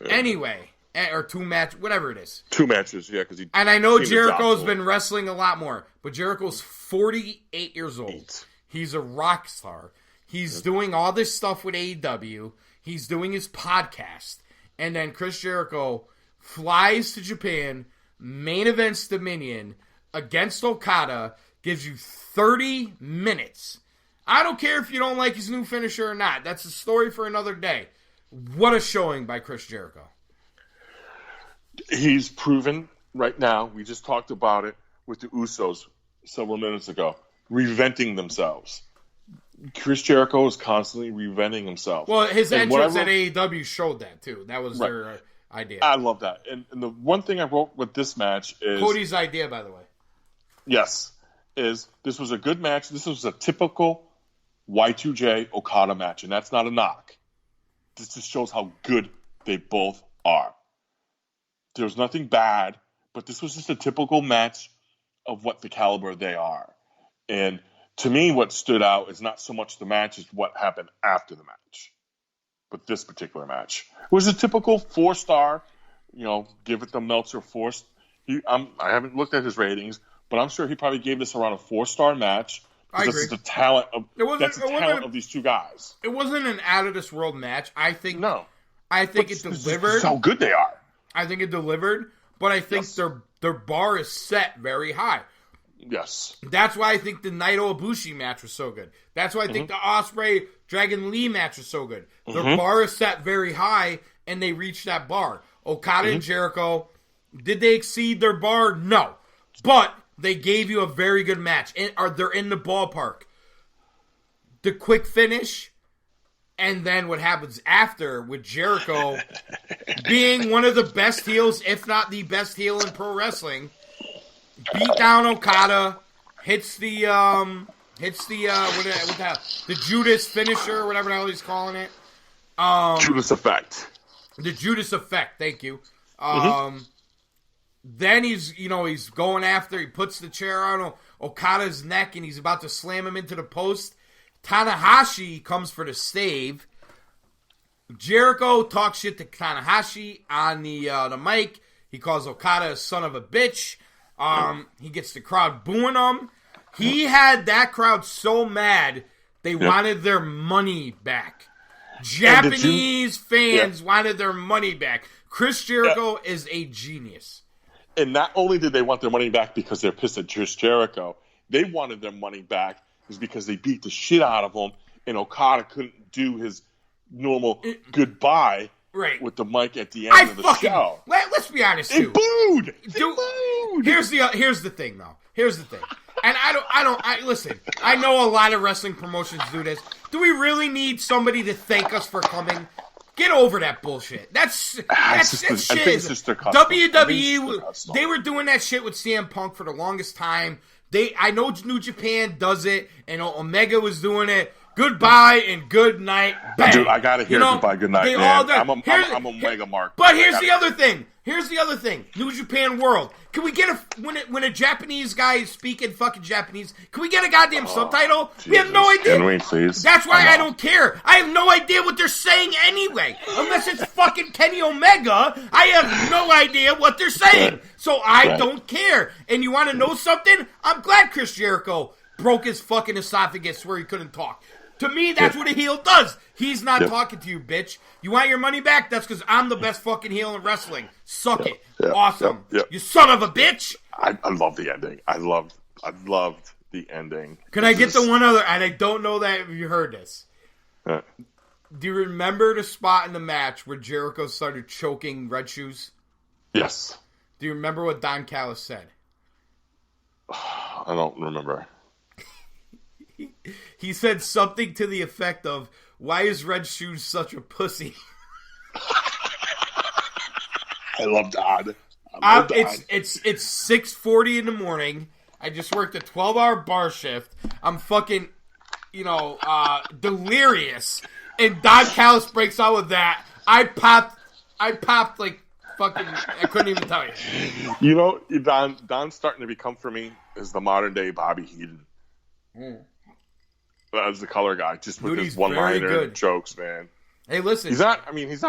Anyway, or 2 matches, whatever it is. 2 matches, yeah. And I know Jericho's been wrestling a lot more, but Jericho's 48 years old. He's a rock star. He's doing all this stuff with AEW. He's doing his podcast. And then Chris Jericho flies to Japan, main events Dominion against Okada, gives you 30 minutes. I don't care if you don't like his new finisher or not. That's a story for another day. What a showing by Chris Jericho. He's proven right now, we just talked about it with the Usos several minutes ago, reinventing themselves. Chris Jericho is constantly reinventing himself. Well, his entrance at AEW showed that too. That was their idea. I love that. And the one thing I wrote with this match is Cody's idea, by the way. Yes, is this was a good match. This was a typical Y2J Okada match, and that's not a knock. This just shows how good they both are. There's nothing bad, but this was just a typical match of what the caliber they are. And to me, what stood out is not so much the match as what happened after the match. But this particular match it was a typical 4-star, give it the Meltzer 4. I haven't looked at his ratings, but I'm sure he probably gave this around a 4-star match. I agree. That's the talent of these two guys. It wasn't an out of this world match. I think it delivered. This is how good they are. I think it delivered, but I think their bar is set very high. Yes. That's why I think the Naito Ibushi match was so good. That's why I think the Ospreay Dragon Lee match was so good. Their bar is set very high, and they reached that bar. Okada and Jericho, did they exceed their bar? No. But they gave you a very good match. They're in the ballpark. The quick finish, and then what happens after with Jericho being one of the best heels, if not the best heel in pro wrestling, beat down Okada, hits the Judas finisher, whatever the hell he's calling it. Judas effect. The Judas effect. Thank you. Then he's going after. He puts the chair on Okada's neck, and he's about to slam him into the post. Tanahashi comes for the save. Jericho talks shit to Tanahashi on the mic. He calls Okada a son of a bitch. He gets the crowd booing him. He had that crowd so mad they wanted their money back. Japanese fans wanted their money back. Chris Jericho is a genius. And not only did they want their money back because they're pissed at Chris Jericho, they wanted their money back is because they beat the shit out of him, and Okada couldn't do his normal goodbye with the mic at the end of the show. Let's be honest, too. Booed. Here's the thing, though. Here's the thing. And listen, I know a lot of wrestling promotions do this. Do we really need somebody to thank us for coming? Get over that bullshit. That shit is WWE. They were doing that shit with CM Punk for the longest time. I know New Japan does it, and Omega was doing it. Goodbye and good night. Bang. Dude, I gotta hear goodbye, good night, man. I'm a Omega Mark. But here's the other thing. New Japan World. Can we get when a Japanese guy is speaking fucking Japanese, can we get a goddamn subtitle? Jesus. We have no idea. Can we, please? That's why I don't care. I have no idea what they're saying anyway. Unless it's fucking Kenny Omega, I have no idea what they're saying. So I don't care. And you want to know something? I'm glad Chris Jericho broke his fucking esophagus where he couldn't talk. To me, that's what a heel does. He's not talking to you, bitch. You want your money back? That's because I'm the best fucking heel in wrestling. Suck it. Awesome. You son of a bitch. I love the ending. I loved the ending. Can I get the one other? And I don't know that you heard this. Do you remember the spot in the match where Jericho started choking Red Shoes? Yes. Do you remember what Don Callis said? I don't remember. He said something to the effect of, "Why is Red Shoes such a pussy?" I love Don. It's 6:40 in the morning. I just worked a 12-hour bar shift. I'm fucking, delirious. And Don Callis breaks out with that. I popped like fucking. I couldn't even tell you. Don's starting to become for me is the modern day Bobby Heenan. As the color guy, just with his one-liner jokes, man. Hey, listen. He's not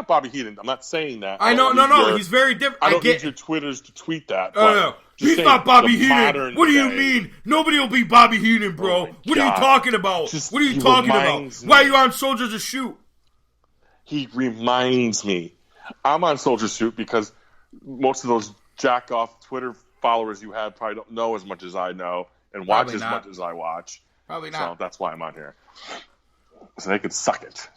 Bobby Heenan. I'm not saying that. I know, no. He's very different. I don't need your Twitters to tweet that. No. He's not Bobby Heenan. What do you mean? Nobody will be Bobby Heenan, bro. What are you talking about? What are you talking about? Why are you on Soldiers of Shoot? He reminds me. I'm on Soldiers of Shoot because most of those jack-off Twitter followers you have probably don't know as much as I know and watch as much as I watch. Probably not. So that's why I'm on here. So they could suck it.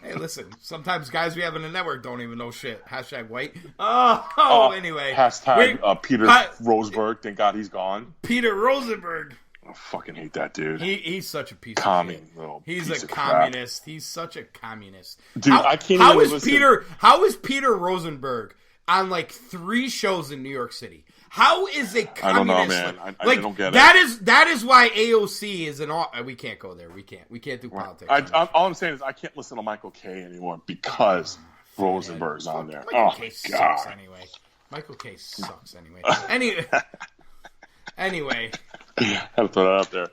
Hey, listen. Sometimes guys we have in the network don't even know shit. Hashtag white. Anyway. Hashtag Peter Rosenberg. Thank God he's gone. Peter Rosenberg. I fucking hate that dude. He's such a piece of shit. He's a communist. He's such a communist. Dude, I can't even listen. How is Peter Rosenberg on like 3 shows in New York City? How is a communist? I don't know, man. I don't get it. That is why AOC is an. We can't go there. We can't do politics. All I'm saying is I can't listen to Michael K anymore because Rosenberg's on there. Michael K sucks anyway. Michael K sucks anyway. Anyway. Had to throw that out there.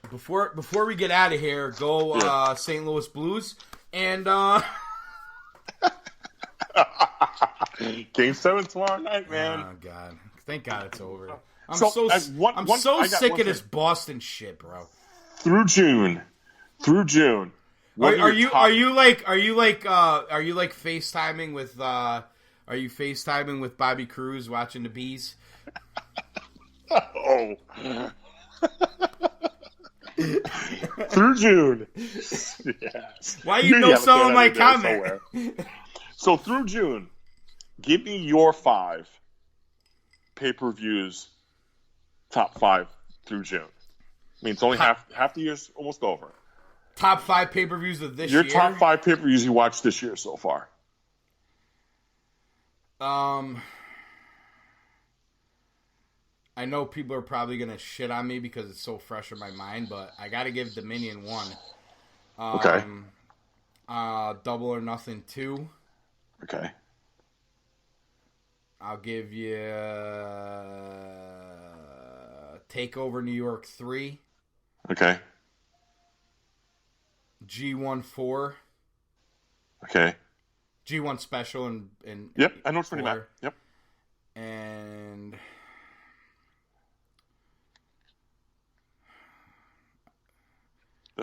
Before we get out of here, go St. Louis Blues and Game 7 tomorrow night, man. Oh God! Thank God it's over. I'm so sick of this Boston shit, bro. Through June. Are you FaceTiming with Bobby Cruz watching the Bees? Oh. Through June. Yes. Why you know some of my comment? So through June, give me your 5 pay-per-views, top 5 through June. I mean, it's only half the year's almost over. Top 5 pay-per-views of this year? Your top 5 pay-per-views you watched this year so far. I know people are probably going to shit on me because it's so fresh in my mind, but I got to give Dominion 1. Okay. Double or Nothing 2. Okay. I'll give you TakeOver New York 3. Okay. G1 4. Okay. G1 Special and yep, I know it's pretty bad. Yep. And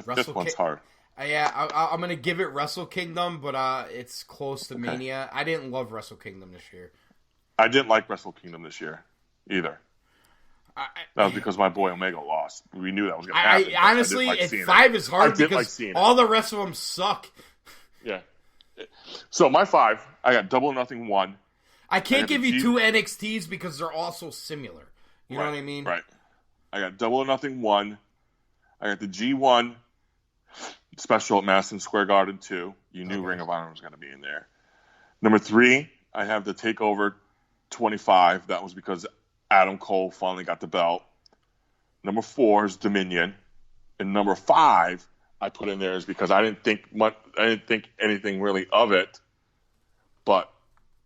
this one's hard. Yeah, I'm gonna give it Wrestle Kingdom, but it's close to Mania. I didn't love Wrestle Kingdom this year. I didn't like Wrestle Kingdom this year either. That was because my boy Omega lost. We knew that was going to happen. Honestly, 5 is hard because all the rest of them suck. Yeah. So my 5, I got Double or Nothing 1. I can't give you 2 NXTs because they're all so similar. You know what I mean? Right. I got Double or Nothing 1. I got the G1 Special at Madison Square Garden 2. You knew Ring of Honor was going to be in there. Number 3, I have the TakeOver 25. That was because Adam Cole finally got the belt. Number 4 is Dominion. And number 5 I put in there is because I didn't think anything really of it, but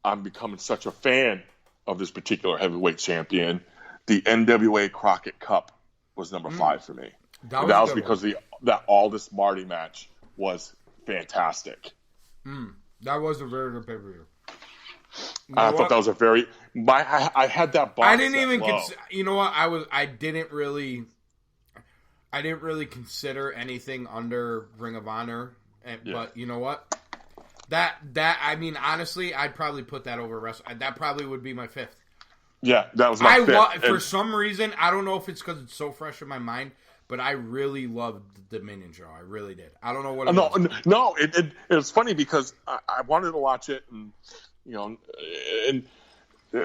I'm becoming such a fan of this particular heavyweight champion. The NWA Crockett Cup was number 5 for me. That was because that Aldis Marty match was fantastic. That was a very good pay-per-view. I thought that was a very. I had that box. I didn't even. You know what? I didn't really consider anything under Ring of Honor. But you know what? That I mean, honestly, I'd probably put that over Wrestle. That probably would be my 5th. Yeah, that was my 5th. For some reason, I don't know if it's because it's so fresh in my mind, but I really loved the Dominion show. I really did. I don't know what it was. No, it was funny because I wanted to watch it, and and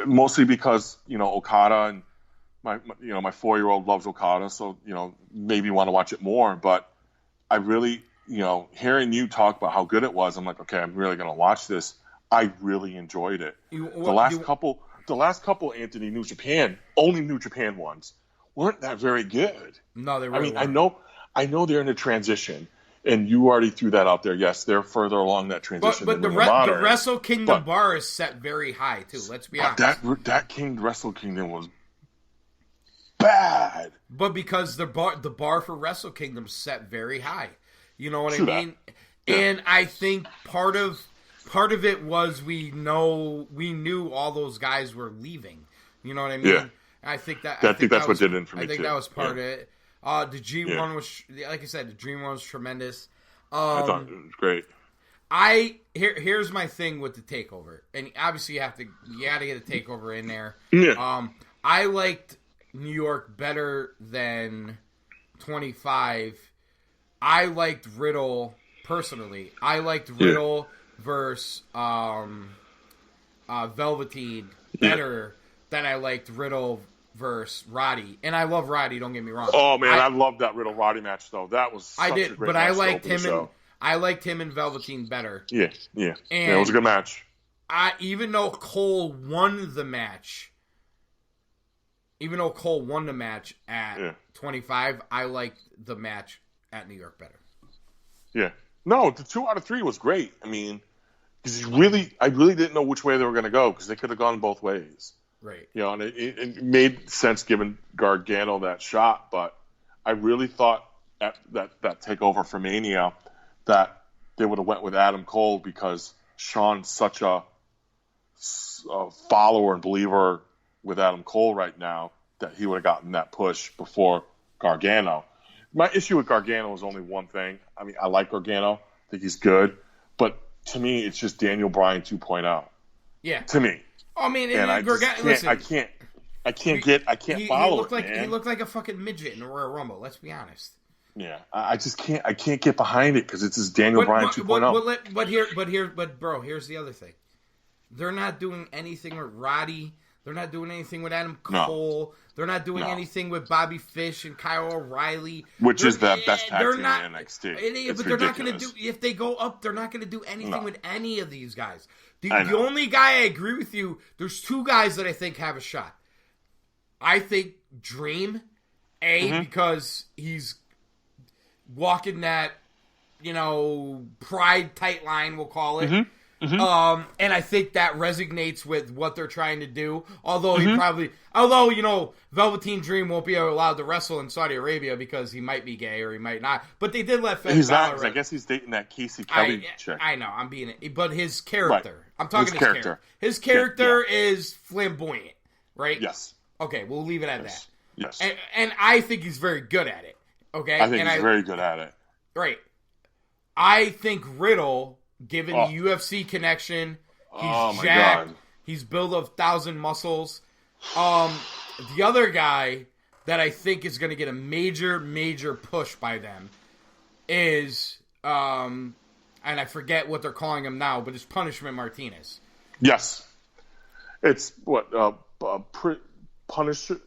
mostly because Okada and my 4-year-old loves Okada, so maybe want to watch it more. But I really, hearing you talk about how good it was, I'm like, okay, I'm really going to watch this. I really enjoyed it. The last couple, Anthony, New Japan, only New Japan ones, weren't that very good. No, they really weren't. I know they're in a transition, and you already threw that out there. Yes, they're further along that transition. But the Wrestle Kingdom bar is set very high too. Let's be honest. That Wrestle Kingdom was bad. But because the bar for Wrestle Kingdom set very high. You know what I mean? Yeah. And I think part of it was we knew all those guys were leaving. You know what I mean? Yeah. I think that's what did it for me. I think too. That was part of it. The G1 was, like I said, the G1 was tremendous. I thought it was great. Here's my thing with the TakeOver, and obviously you got to get a TakeOver in there. Yeah. I liked New York better than 25. I liked Riddle personally. I liked Riddle versus Velveteen better than I liked Riddle versus Roddy, and I love Roddy. Don't get me wrong. Oh man, I loved that Riddle Roddy match though. That was such a great but match I liked him. show. I liked him and Velveteen better. Yeah, it was a good match. Even though Cole won the match at 25, I liked the match at New York better. Yeah, no, the 2 out of 3 was great. I mean, because I really didn't know which way they were going to go because they could have gone both ways. Right. You know, and it made sense given Gargano that shot, but I really thought at that takeover for Mania that they would have went with Adam Cole because Sean's such a follower and believer with Adam Cole right now that he would have gotten that push before Gargano. My issue with Gargano is only one thing. I mean, I like Gargano. I think he's good. But to me, it's just Daniel Bryan 2.0. Yeah. To me. I mean, listen, I can't follow it, man. He looked like a fucking midget in a Royal Rumble. Let's be honest. Yeah, I just can't. I can't get behind it because it's this Daniel Bryan 2.0. But bro, here's the other thing. They're not doing anything with Roddy. They're not doing anything with Adam Cole. No. They're not doing anything with Bobby Fish and Kyle O'Reilly. Which is the best tag team in NXT. But they're not going to do. If they go up, they're not going to do anything with any of these guys. The only guy I agree with you, there's 2 guys that I think have a shot. I think Dream, because he's walking that, pride tight line, we'll call it. And I think that resonates with what they're trying to do. Although Velveteen Dream won't be allowed to wrestle in Saudi Arabia because he might be gay or he might not. But they did let Finn Balor. Not. I guess he's dating that Casey Kelly chick. I know. I'm being it, but his character. Right. I'm talking his character. His character is flamboyant, right? Yes. Okay, we'll leave it at that. Yes. And I think he's very good at it. Okay. I think he's very good at it. Right. I think Riddle, given the UFC connection, he's jacked. God. He's built 1,000 muscles. The other guy that I think is going to get a major push by them is, and I forget what they're calling him now, but it's Punishment Martinez. Yes. It's what, Punisher?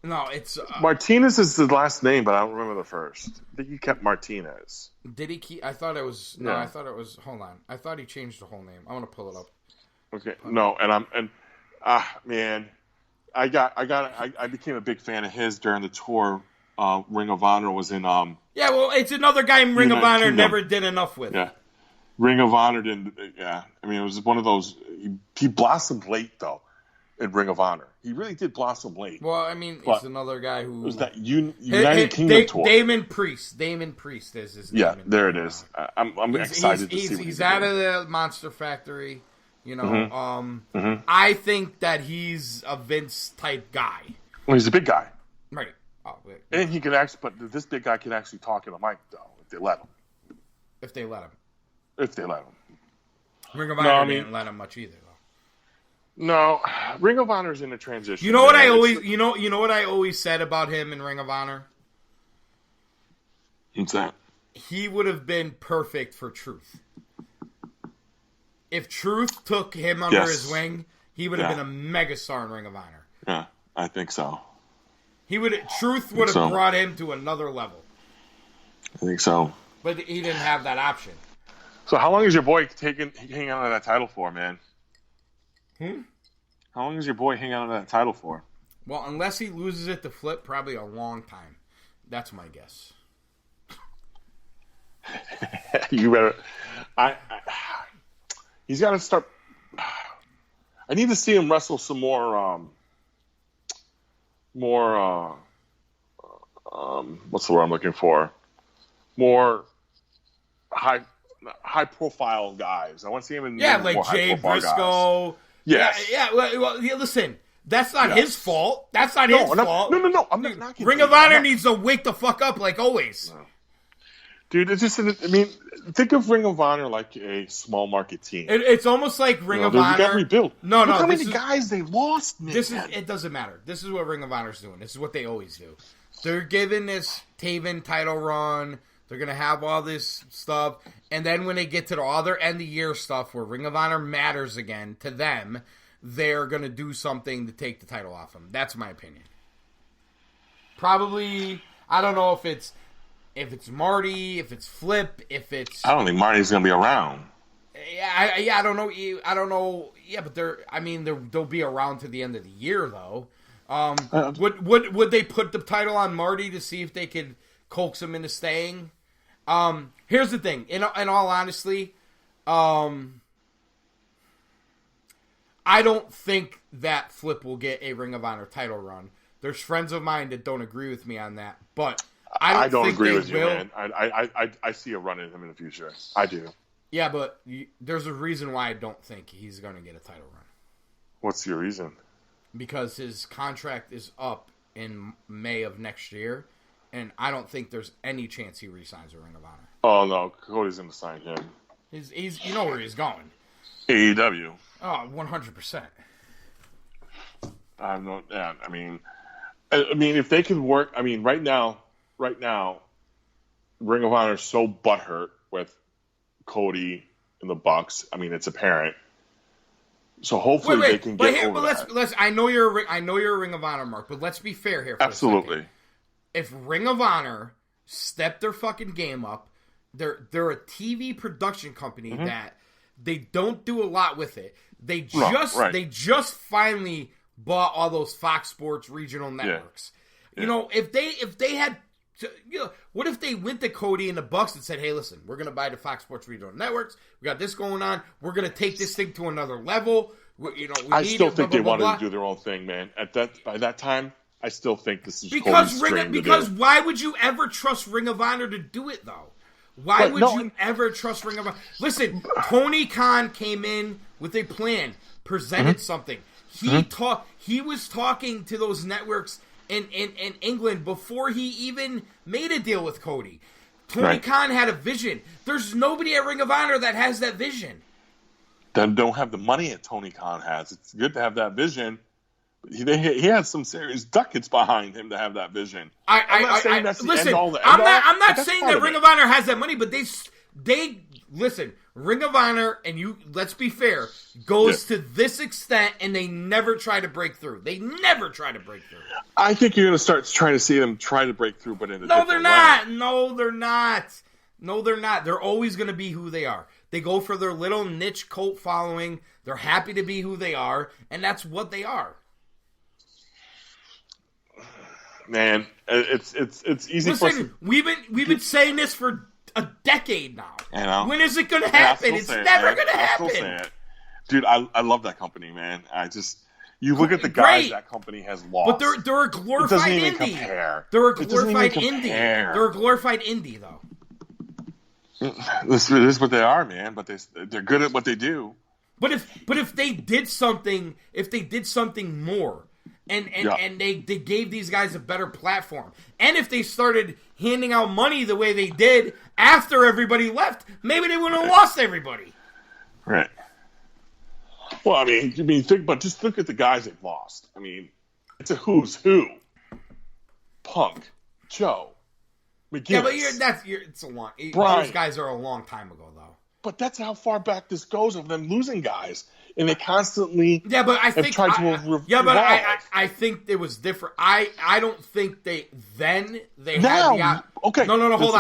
No, it's... Martinez is the last name, but I don't remember the first. I think he kept Martinez. Did he keep... I thought it was... No, I thought it was... Hold on. I thought he changed the whole name. I want to pull it up. Okay. No, man... I became a big fan of his during the tour. Ring of Honor was in. Yeah, well, it's another guy Ring of Honor never did enough with. Yeah, Ring of Honor didn't. Yeah, I mean, it was one of those. He blossomed late though, in Ring of Honor. He really did blossom late. Well, I mean, he's another guy who it was that United Kingdom tour. Damon Priest is his name. Yeah, there it is. I'm excited to see what he's out of the Monster Factory. I think that he's a Vince type guy. Well, he's a big guy, right? And he can actually, but this big guy can actually talk in the mic though, if they let him. If they let him. Ring of Honor didn't let him much either, though. No, Ring of Honor's in a transition. You know what I always said about him in Ring of Honor? What's that? He would have been perfect for Truth. If Truth took him under his wing, he would have been a megastar in Ring of Honor. Yeah, I think so. Truth would have brought him to another level. I think so. But he didn't have that option. So how long is your boy hanging on to that title for, man? How long is your boy hanging on to that title for? Well, unless he loses it to Flip, probably a long time. That's my guess. You better... He's got to start. I need to see him wrestle some more. What's the word I'm looking for? More high profile guys. I want to see him in like more Jay Briscoe. Guys. Yes. Yeah. Well, listen. That's not his fault. That's not his fault. No. I'm not knocking. Ring of Honor needs to wake the fuck up like always. No. Dude, it's just, I mean, think of Ring of Honor like a small market team. It's almost like Ring of Honor. They got rebuilt. No. Look how many guys they lost, man. It doesn't matter. This is what Ring of Honor's doing. This is what they always do. They're giving this Taven title run. They're going to have all this stuff. And then when they get to the other end of the year stuff where Ring of Honor matters again to them, they're going to do something to take the title off him. That's my opinion. Probably, I don't know if it's Marty, if it's Flip, if it's... I don't think Marty's going to be around. Yeah, I don't know. Yeah, but they'll be around to the end of the year, though. Would they put the title on Marty to see if they could coax him into staying? Here's the thing. In all honesty, I don't think that Flip will get a Ring of Honor title run. There's friends of mine that don't agree with me on that, but I don't think agree they with you, will. man. I see a run in him in the future. I do. Yeah, but there's a reason why I don't think he's going to get a title run. What's your reason? Because his contract is up in May of next year, and I don't think there's any chance he re-signs a Ring of Honor. Oh, no. Cody's going to sign him. He's you know where he's going. AEW. Oh, 100%. I mean, if they could work, right now, Ring of Honor is so butthurt with Cody and the Bucks. It's apparent. So hopefully they can get over that. I know you're a Ring of Honor mark, but let's be fair here. For Absolutely. A second. If Ring of Honor step their fucking game up, they're a TV production company that they don't do a lot with it. They just finally bought all those Fox Sports regional networks. Yeah. If they had, what if they went to Cody and the Bucks and said, "Hey, listen, we're going to buy the Fox Sports regional networks. We got this going on. We're going to take this thing to another level." I still think they wanted to do their own thing, man. By that time, I still think this is Cody's stream to do. Why would you ever trust Ring of Honor to do it though? Why would you ever trust Ring of Honor? Listen, Tony Khan came in with a plan, presented something. He was talking to those networks in England before he even made a deal with Cody. Tony Khan had a vision. There's nobody at Ring of Honor that has that vision. They don't have the money that Tony Khan has. It's good to have that vision. But he has some serious ducats behind him to have that vision. I'm not saying that's the end all. I'm not saying that Ring of Honor has that money, but they listen. Ring of Honor, and let's be fair, goes to this extent, and they never try to break through. I think you're going to start trying to see them try to break through, but in a different way. No, they're not. They're always going to be who they are. They go for their little niche cult following. They're happy to be who they are, and that's what they are. Man, it's easy. Listen, we've been saying this for a decade now. When is it going to happen? It's never going to happen. Dude, I love that company, man. You look at the guys that company has lost. But they're a glorified indie. They're a glorified indie. They're a glorified indie, though. This is what they are, man. But they're good at what they do. But if they did something, more, and they gave these guys a better platform, and if they started handing out money the way they did after everybody left, maybe they wouldn't have lost everybody. Right. Well, just look at the guys they've lost. It's a who's who. Punk, Joe, McGinnis. Yeah, but it's a long. Those guys are a long time ago, though. But that's how far back this goes of them losing guys, and they constantly. Yeah, but I think tried to evolve. I think it was different. I don't think they had the okay. No, hold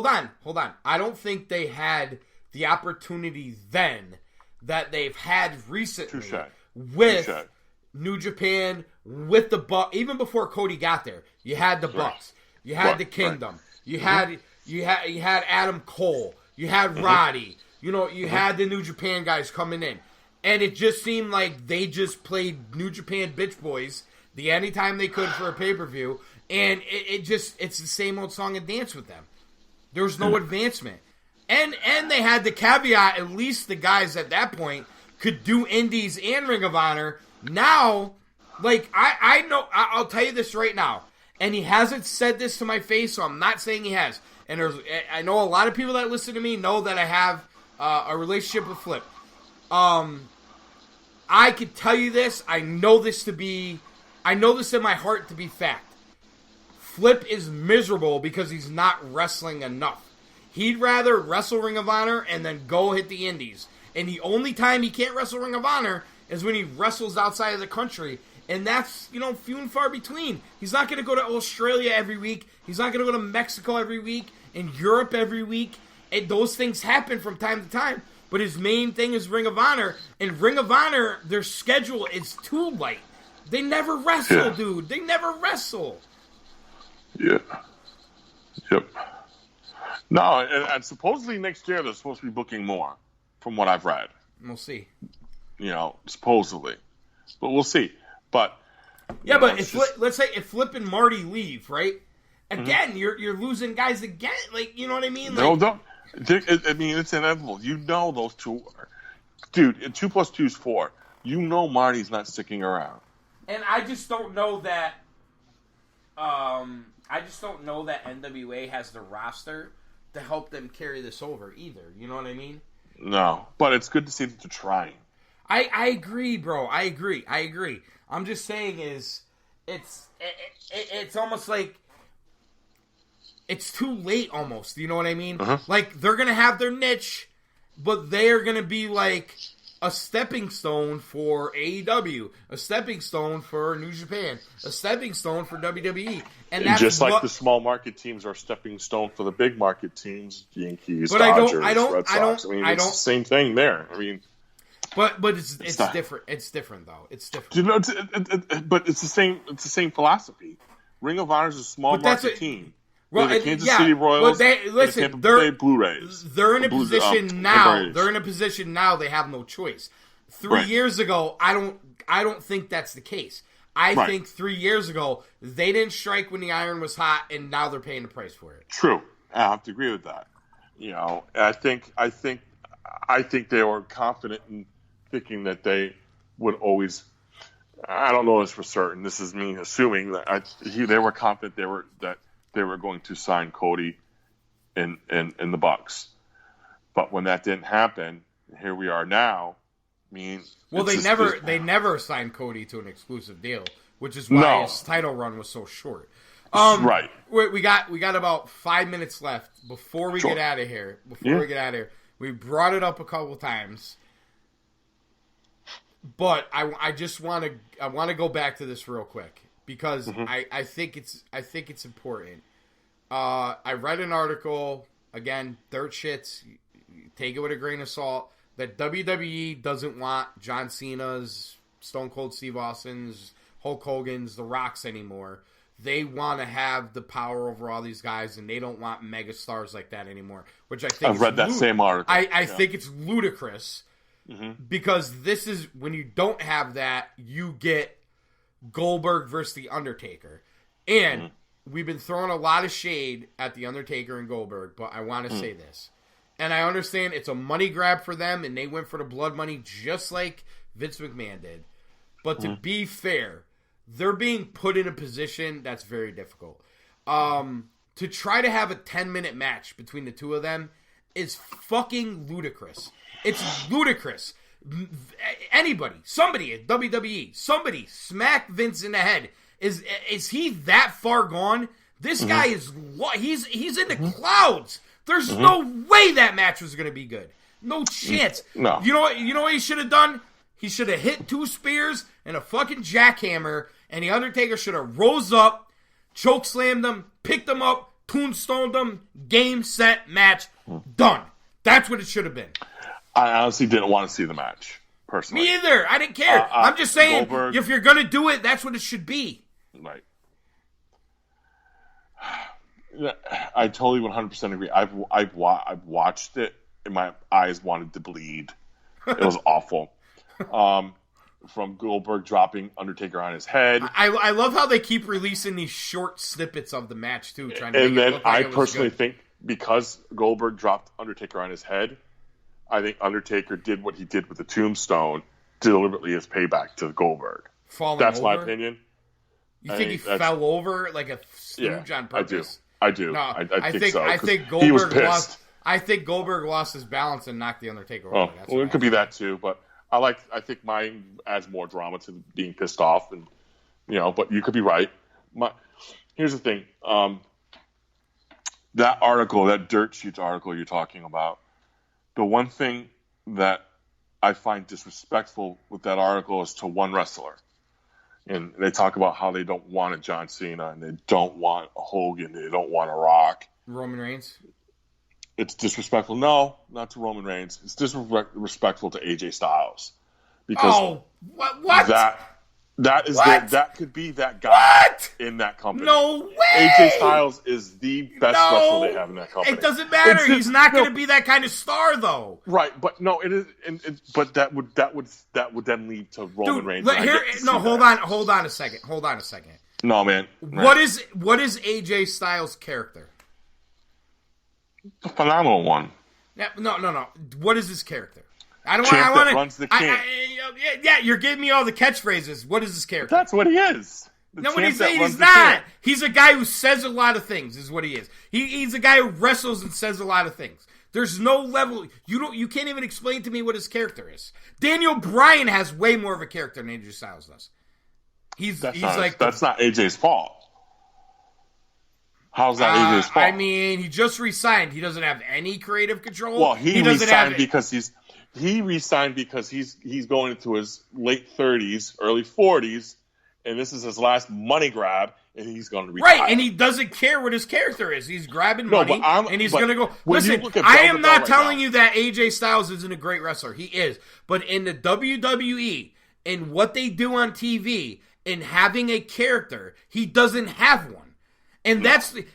on. I don't think they had the opportunity then that they've had recently with New Japan, with the Bucks. Even before Cody got there, you had the Bucks, you had the Kingdom, you had Adam Cole, you had Roddy, you had the New Japan guys coming in, and it just seemed like they just played New Japan bitch boys anytime they could for a pay-per-view, and it's the same old song and dance with them. There was no advancement. And they had the caveat, at least the guys at that point could do indies and Ring of Honor. Now, I know, I'll tell you this right now, and he hasn't said this to my face, so I'm not saying he has. And I know a lot of people that listen to me know that I have a relationship with Flip. I could tell you this. I know this in my heart to be fact. Flip is miserable because he's not wrestling enough. He'd rather wrestle Ring of Honor and then go hit the indies. And the only time he can't wrestle Ring of Honor is when he wrestles outside of the country. And that's, few and far between. He's not going to go to Australia every week. He's not going to go to Mexico every week and Europe every week. And those things happen from time to time. But his main thing is Ring of Honor. And Ring of Honor, their schedule is too light. They never wrestle, dude. They never wrestle. Yeah. Yep. No, and supposedly next year they're supposed to be booking more, from what I've read. We'll see. Supposedly. But we'll see. But but let's say if Flip and Marty leave, right? Again, you're losing guys again. Like, you know what I mean? No, don't. I mean, it's inevitable. Those two are. Dude, 2 + 2 is 4. Marty's not sticking around. And I just don't know that. NWA has the roster to help them carry this over either. You know what I mean? No, but it's good to see that they're trying. I agree, bro. I agree. I'm just saying it's almost like it's too late almost. You know what I mean? Like, they're going to have their niche, but they are going to be like a stepping stone for AEW, a stepping stone for New Japan, a stepping stone for WWE. And that's just like the small market teams are stepping stone for the big market teams, Yankees, but Dodgers, I don't, Red Sox. It's the same thing there. I mean, but it's different. It's different though. It's different. But it's the same. It's the same philosophy. Ring of Honor is a small market team. Well, the Kansas City Royals, the Tampa Bay Blu-rays. They're in a position now. They're in a position now. They have no choice. 3 years ago, I don't think that's the case. I think 3 years ago they didn't strike when the iron was hot, and now they're paying the price for it. True, I have to agree with that. I think they were confident in thinking that they would always. I don't know this for certain. This is me assuming that they were confident they were going to sign Cody in the Bucks. But when that didn't happen, here we are now. They never signed Cody to an exclusive deal, which is why his title run was so short. Right. We got about 5 minutes left before we get out of here. We brought it up a couple times. But I just want to go back to this real quick because I think it's important. I read an article, again, dirt shits, take it with a grain of salt, that WWE doesn't want John Cena's, Stone Cold Steve Austin's, Hulk Hogan's, The Rock's anymore. They want to have the power over all these guys, and they don't want megastars like that anymore. Which I think I've read that same article. I think it's ludicrous. Because this is, when you don't have that, you get Goldberg versus The Undertaker. And we've been throwing a lot of shade at The Undertaker and Goldberg, but I want to say this. And I understand it's a money grab for them, and they went for the blood money just like Vince McMahon did. But to be fair, they're being put in a position that's very difficult. To try to have a 10-minute match between the two of them is fucking ludicrous. It's ludicrous. Somebody at WWE, somebody smack Vince in the head. Is he that far gone? This guy is he's in the clouds. There's no way that match was going to be good. No chance. No. You know what he should have done? He should have hit 2 spears and a fucking jackhammer, and the Undertaker should have rose up, choke slammed him, picked him up, tombstoned him, game, set, match, done. That's what it should have been. I honestly didn't want to see the match, personally. Me either. I didn't care. I'm just saying, Goldberg, if you're going to do it, that's what it should be. Right. I totally 100% agree. I've watched it, and my eyes wanted to bleed. It was awful. From Goldberg dropping Undertaker on his head. I love how they keep releasing these short snippets of the match, too. I personally think because Goldberg dropped Undertaker on his head, I think Undertaker did what he did with the tombstone deliberately as payback to Goldberg. That's my opinion. You think he fell over like a stooge on purpose? I do. No, I think so. I think he was Goldberg pissed. I think Goldberg lost his balance and knocked the Undertaker over. Well, it could be that too, but I think mine adds more drama to being pissed off, and but you could be right. Here's the thing: that dirt sheets article you're talking about. The one thing that I find disrespectful with that article is to one wrestler. And they talk about how they don't want a John Cena and they don't want a Hogan, they don't want a Rock. Roman Reigns? It's disrespectful. No, not to Roman Reigns. It's disrespectful to AJ Styles. Because what? That is what? that could be that guy in that company. No way! AJ Styles is the best wrestler they have in that company. It doesn't matter. He's not going to be that kind of star, though. Right, but no, it is. But that would then lead to Roman Reigns. Hold on a second. No, man. What is AJ Styles' character? A phenomenal one. No. What is his character? Runs the camp. Yeah, you're giving me all the catchphrases. What is his character? That's what he is. No, what he's not. Camp. He's a guy who says a lot of things. Is what he is. He's a guy who wrestles and says a lot of things. There's no level. You can't even explain to me what his character is. Daniel Bryan has way more of a character than AJ Styles does. That's not AJ's fault. How's that AJ's fault? I mean, he just re-signed. He doesn't have any creative control. Well, he re-signed because he's going into his late 30s, early 40s, and this is his last money grab, and he's going to retire. Right, and he doesn't care what his character is. He's grabbing money, and he's going to go. Listen, I am not telling you that AJ Styles isn't a great wrestler. He is. But in the WWE, and what they do on TV, and having a character, he doesn't have one. And listen,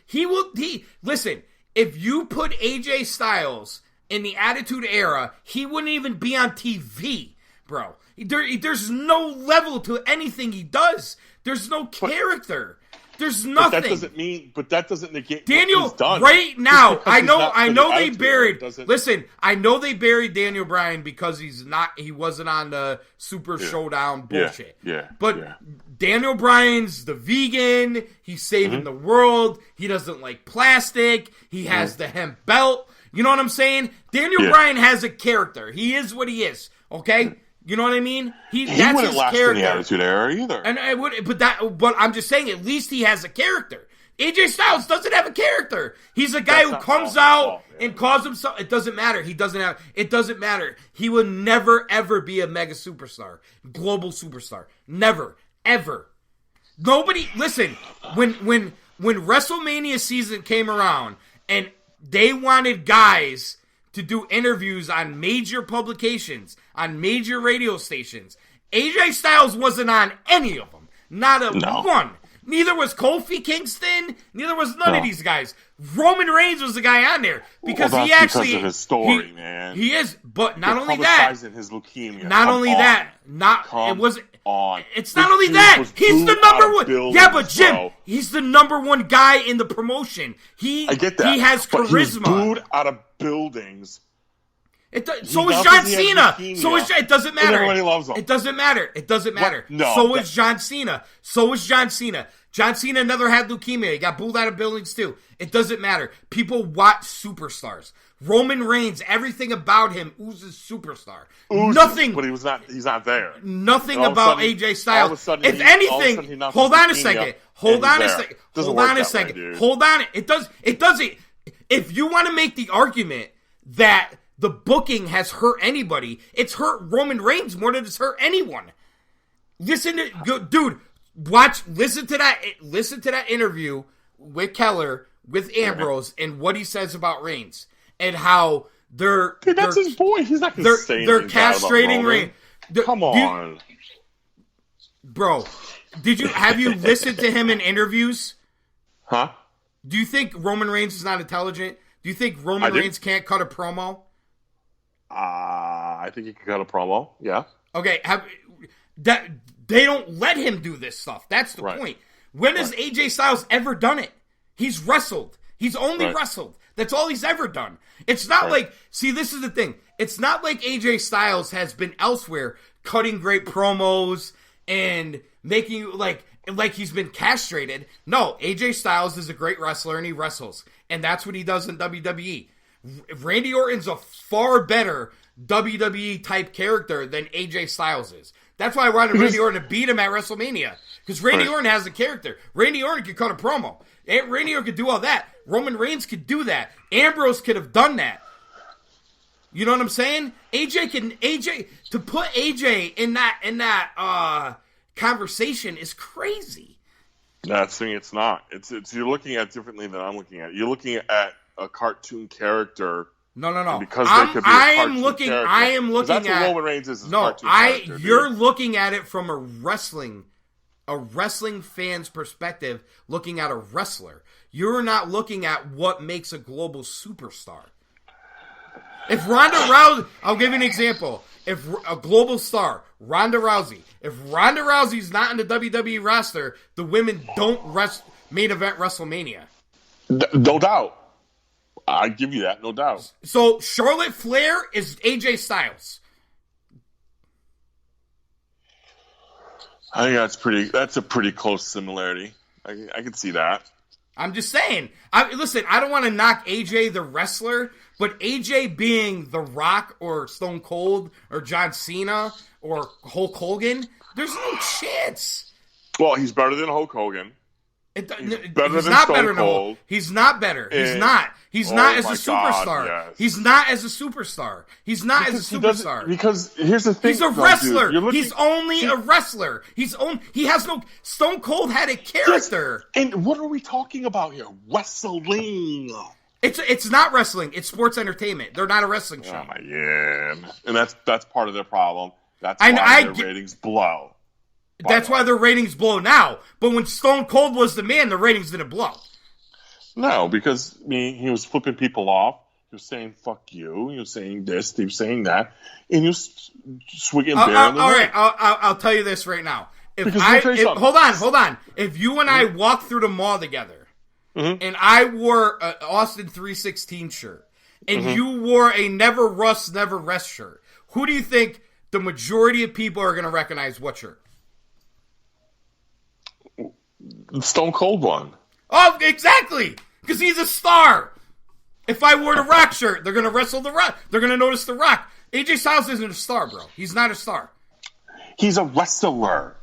if you put AJ Styles in the Attitude Era, he wouldn't even be on TV, bro. There's no level to anything he does. There's no character. There's nothing. But that doesn't negate Daniel, what he's done. Right now, I know they buried. Listen, I know they buried Daniel Bryan because he wasn't on the Super Showdown bullshit. But Daniel Bryan's the vegan. He's saving the world. He doesn't like plastic. He has the hemp belt. You know what I'm saying? Daniel Bryan has a character. He is what he is. Okay. You know what I mean? That's wouldn't his last character. in the Attitude Era either. And I would, but I'm just saying, at least he has a character. AJ Styles doesn't have a character. He's a guy who comes out and calls himself. It doesn't matter. It doesn't matter. He will never ever be a mega superstar, global superstar. Never, ever. Nobody. Listen, when WrestleMania season came around and they wanted guys to do interviews on major publications, on major radio stations. AJ Styles wasn't on any of them. Not one. Neither was Kofi Kingston. Neither was none of these guys. Roman Reigns was the guy on there because because of his story, man. He is, but not only that. His leukemia. Not only that. It's not only dude that. He's the number one. Buildings, yeah, but Jim, bro. He's the number one guy in the promotion. I get that. He has but charisma. He was booed out of buildings. So is John Cena. It doesn't matter. Everybody loves him. It doesn't matter. What? No. So is John Cena. John Cena never had leukemia. He got booed out of buildings too. It doesn't matter. People watch superstars. Roman Reigns, everything about him oozes superstar. Nothing. But he's not there. Nothing about AJ Styles. If anything, hold on a second. Hold on a second. It doesn't. If you want to make the argument that the booking has hurt anybody, it's hurt Roman Reigns more than it's hurt anyone. Listen to that interview with Keller, with Ambrose, and what he says about Reigns, and how that's his boy. He's not going to say they're castrating Reigns. Come on, bro. Have you listened to him in interviews? Huh? Do you think Roman Reigns is not intelligent? Do you think Roman Reigns can't cut a promo? I think he can cut a promo. Yeah. Okay. They don't let him do this stuff. That's the point. When has AJ Styles ever done it? He's wrestled. He's only wrestled. That's all he's ever done. It's not like, see, this is the thing. It's not like AJ Styles has been elsewhere cutting great promos and making you like he's been castrated. No, AJ Styles is a great wrestler and he wrestles. And that's what he does in WWE. Randy Orton's a far better WWE type character than AJ Styles is. That's why I wanted Randy Orton to beat him at WrestleMania. Because Randy Orton has a character. Randy Orton could cut a promo. Randy Orton could do all that. Roman Reigns could do that. Ambrose could have done that. You know what I'm saying? To put AJ in that conversation is crazy. That's the thing. It's not. It's you're looking at it differently than I'm looking at it. You're looking at a cartoon character. No. Because they could be a cartoon character. I am looking that's at. What Roman Reigns is. No, cartoon character, you're looking at it from a wrestling fan's perspective, looking at a wrestler. You're not looking at what makes a global superstar. If Ronda Rousey, I'll give you an example. If a global star, Ronda Rousey, if Ronda Rousey's not in the WWE roster, the women don't main event WrestleMania. No doubt. I give you that, no doubt. So Charlotte Flair is AJ Styles. I think that's a pretty close similarity. I can see that. I'm just saying. Listen, I don't want to knock AJ the wrestler, but AJ being The Rock or Stone Cold or John Cena or Hulk Hogan, there's no chance. Well, he's better than Hulk Hogan. He's not better than Hulk. He's not better. He's not. He's not as a superstar. Yes. He's not as a superstar. He's not as a superstar. Because here's the thing. He's a wrestler. Dude, he's only a wrestler. He has no. Stone Cold had a character. Yes. And what are we talking about here? Wrestling. It's not wrestling. It's sports entertainment. They're not a wrestling show. Oh my god. And that's part of their problem. That's why their ratings blow. That's why their ratings blow now. But when Stone Cold was the man, the ratings didn't blow. No, because he was flipping people off. He was saying "fuck you." He was saying this. He was saying that, and he was swinging beer. All right, I'll tell you this right now. Hold on. If you and I walked through the mall together, and I wore an Austin 316 shirt, and you wore a Never Rust, Never Rest shirt, who do you think the majority of people are going to recognize what shirt? Stone Cold one. Oh, exactly. Because he's a star. If I wore the Rock shirt, they're going to wrestle the Rock. They're going to notice the Rock. AJ Styles isn't a star, bro. He's not a star. He's a wrestler.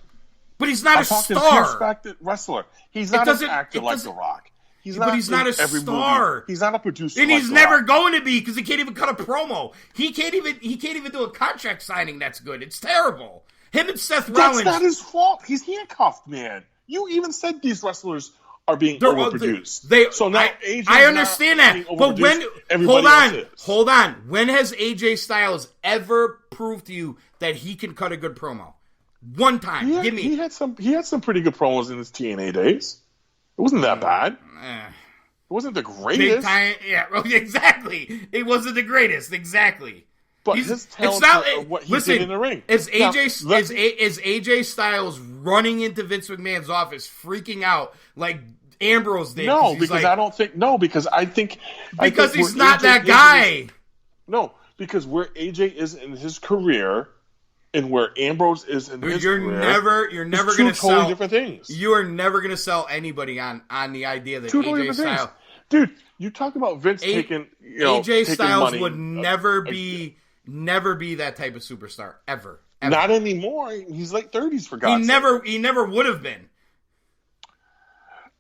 But he's not a star. Wrestler. He's not an actor like The Rock. He's not a star. Movie. He's not a producer. And he's never going to be because he can't even cut a promo. He can't even do a contract signing that's good. It's terrible. Him and Seth Rollins. That's not his fault. He's handcuffed, man. You even said these wrestlers are being overproduced. I understand that. But hold on. When has AJ Styles ever proved to you that he can cut a good promo? One time. Give me. He had some pretty good promos in his TNA days. It wasn't that bad. It wasn't the greatest. Big time, yeah, well, exactly. It wasn't the greatest, exactly. But his talent, what he did in the ring. Is AJ Styles running into Vince McMahon's office, freaking out like Ambrose did? No, because I think because he's not that guy. No, because where AJ is in his career and where Ambrose is in his career, you're never going to sell totally different things. You are never going to sell anybody on the idea that AJ Styles, dude. You talk about Vince taking AJ Styles money, would never be that type of superstar ever. Not anymore. He's late 30s for God's sake. He never would have been.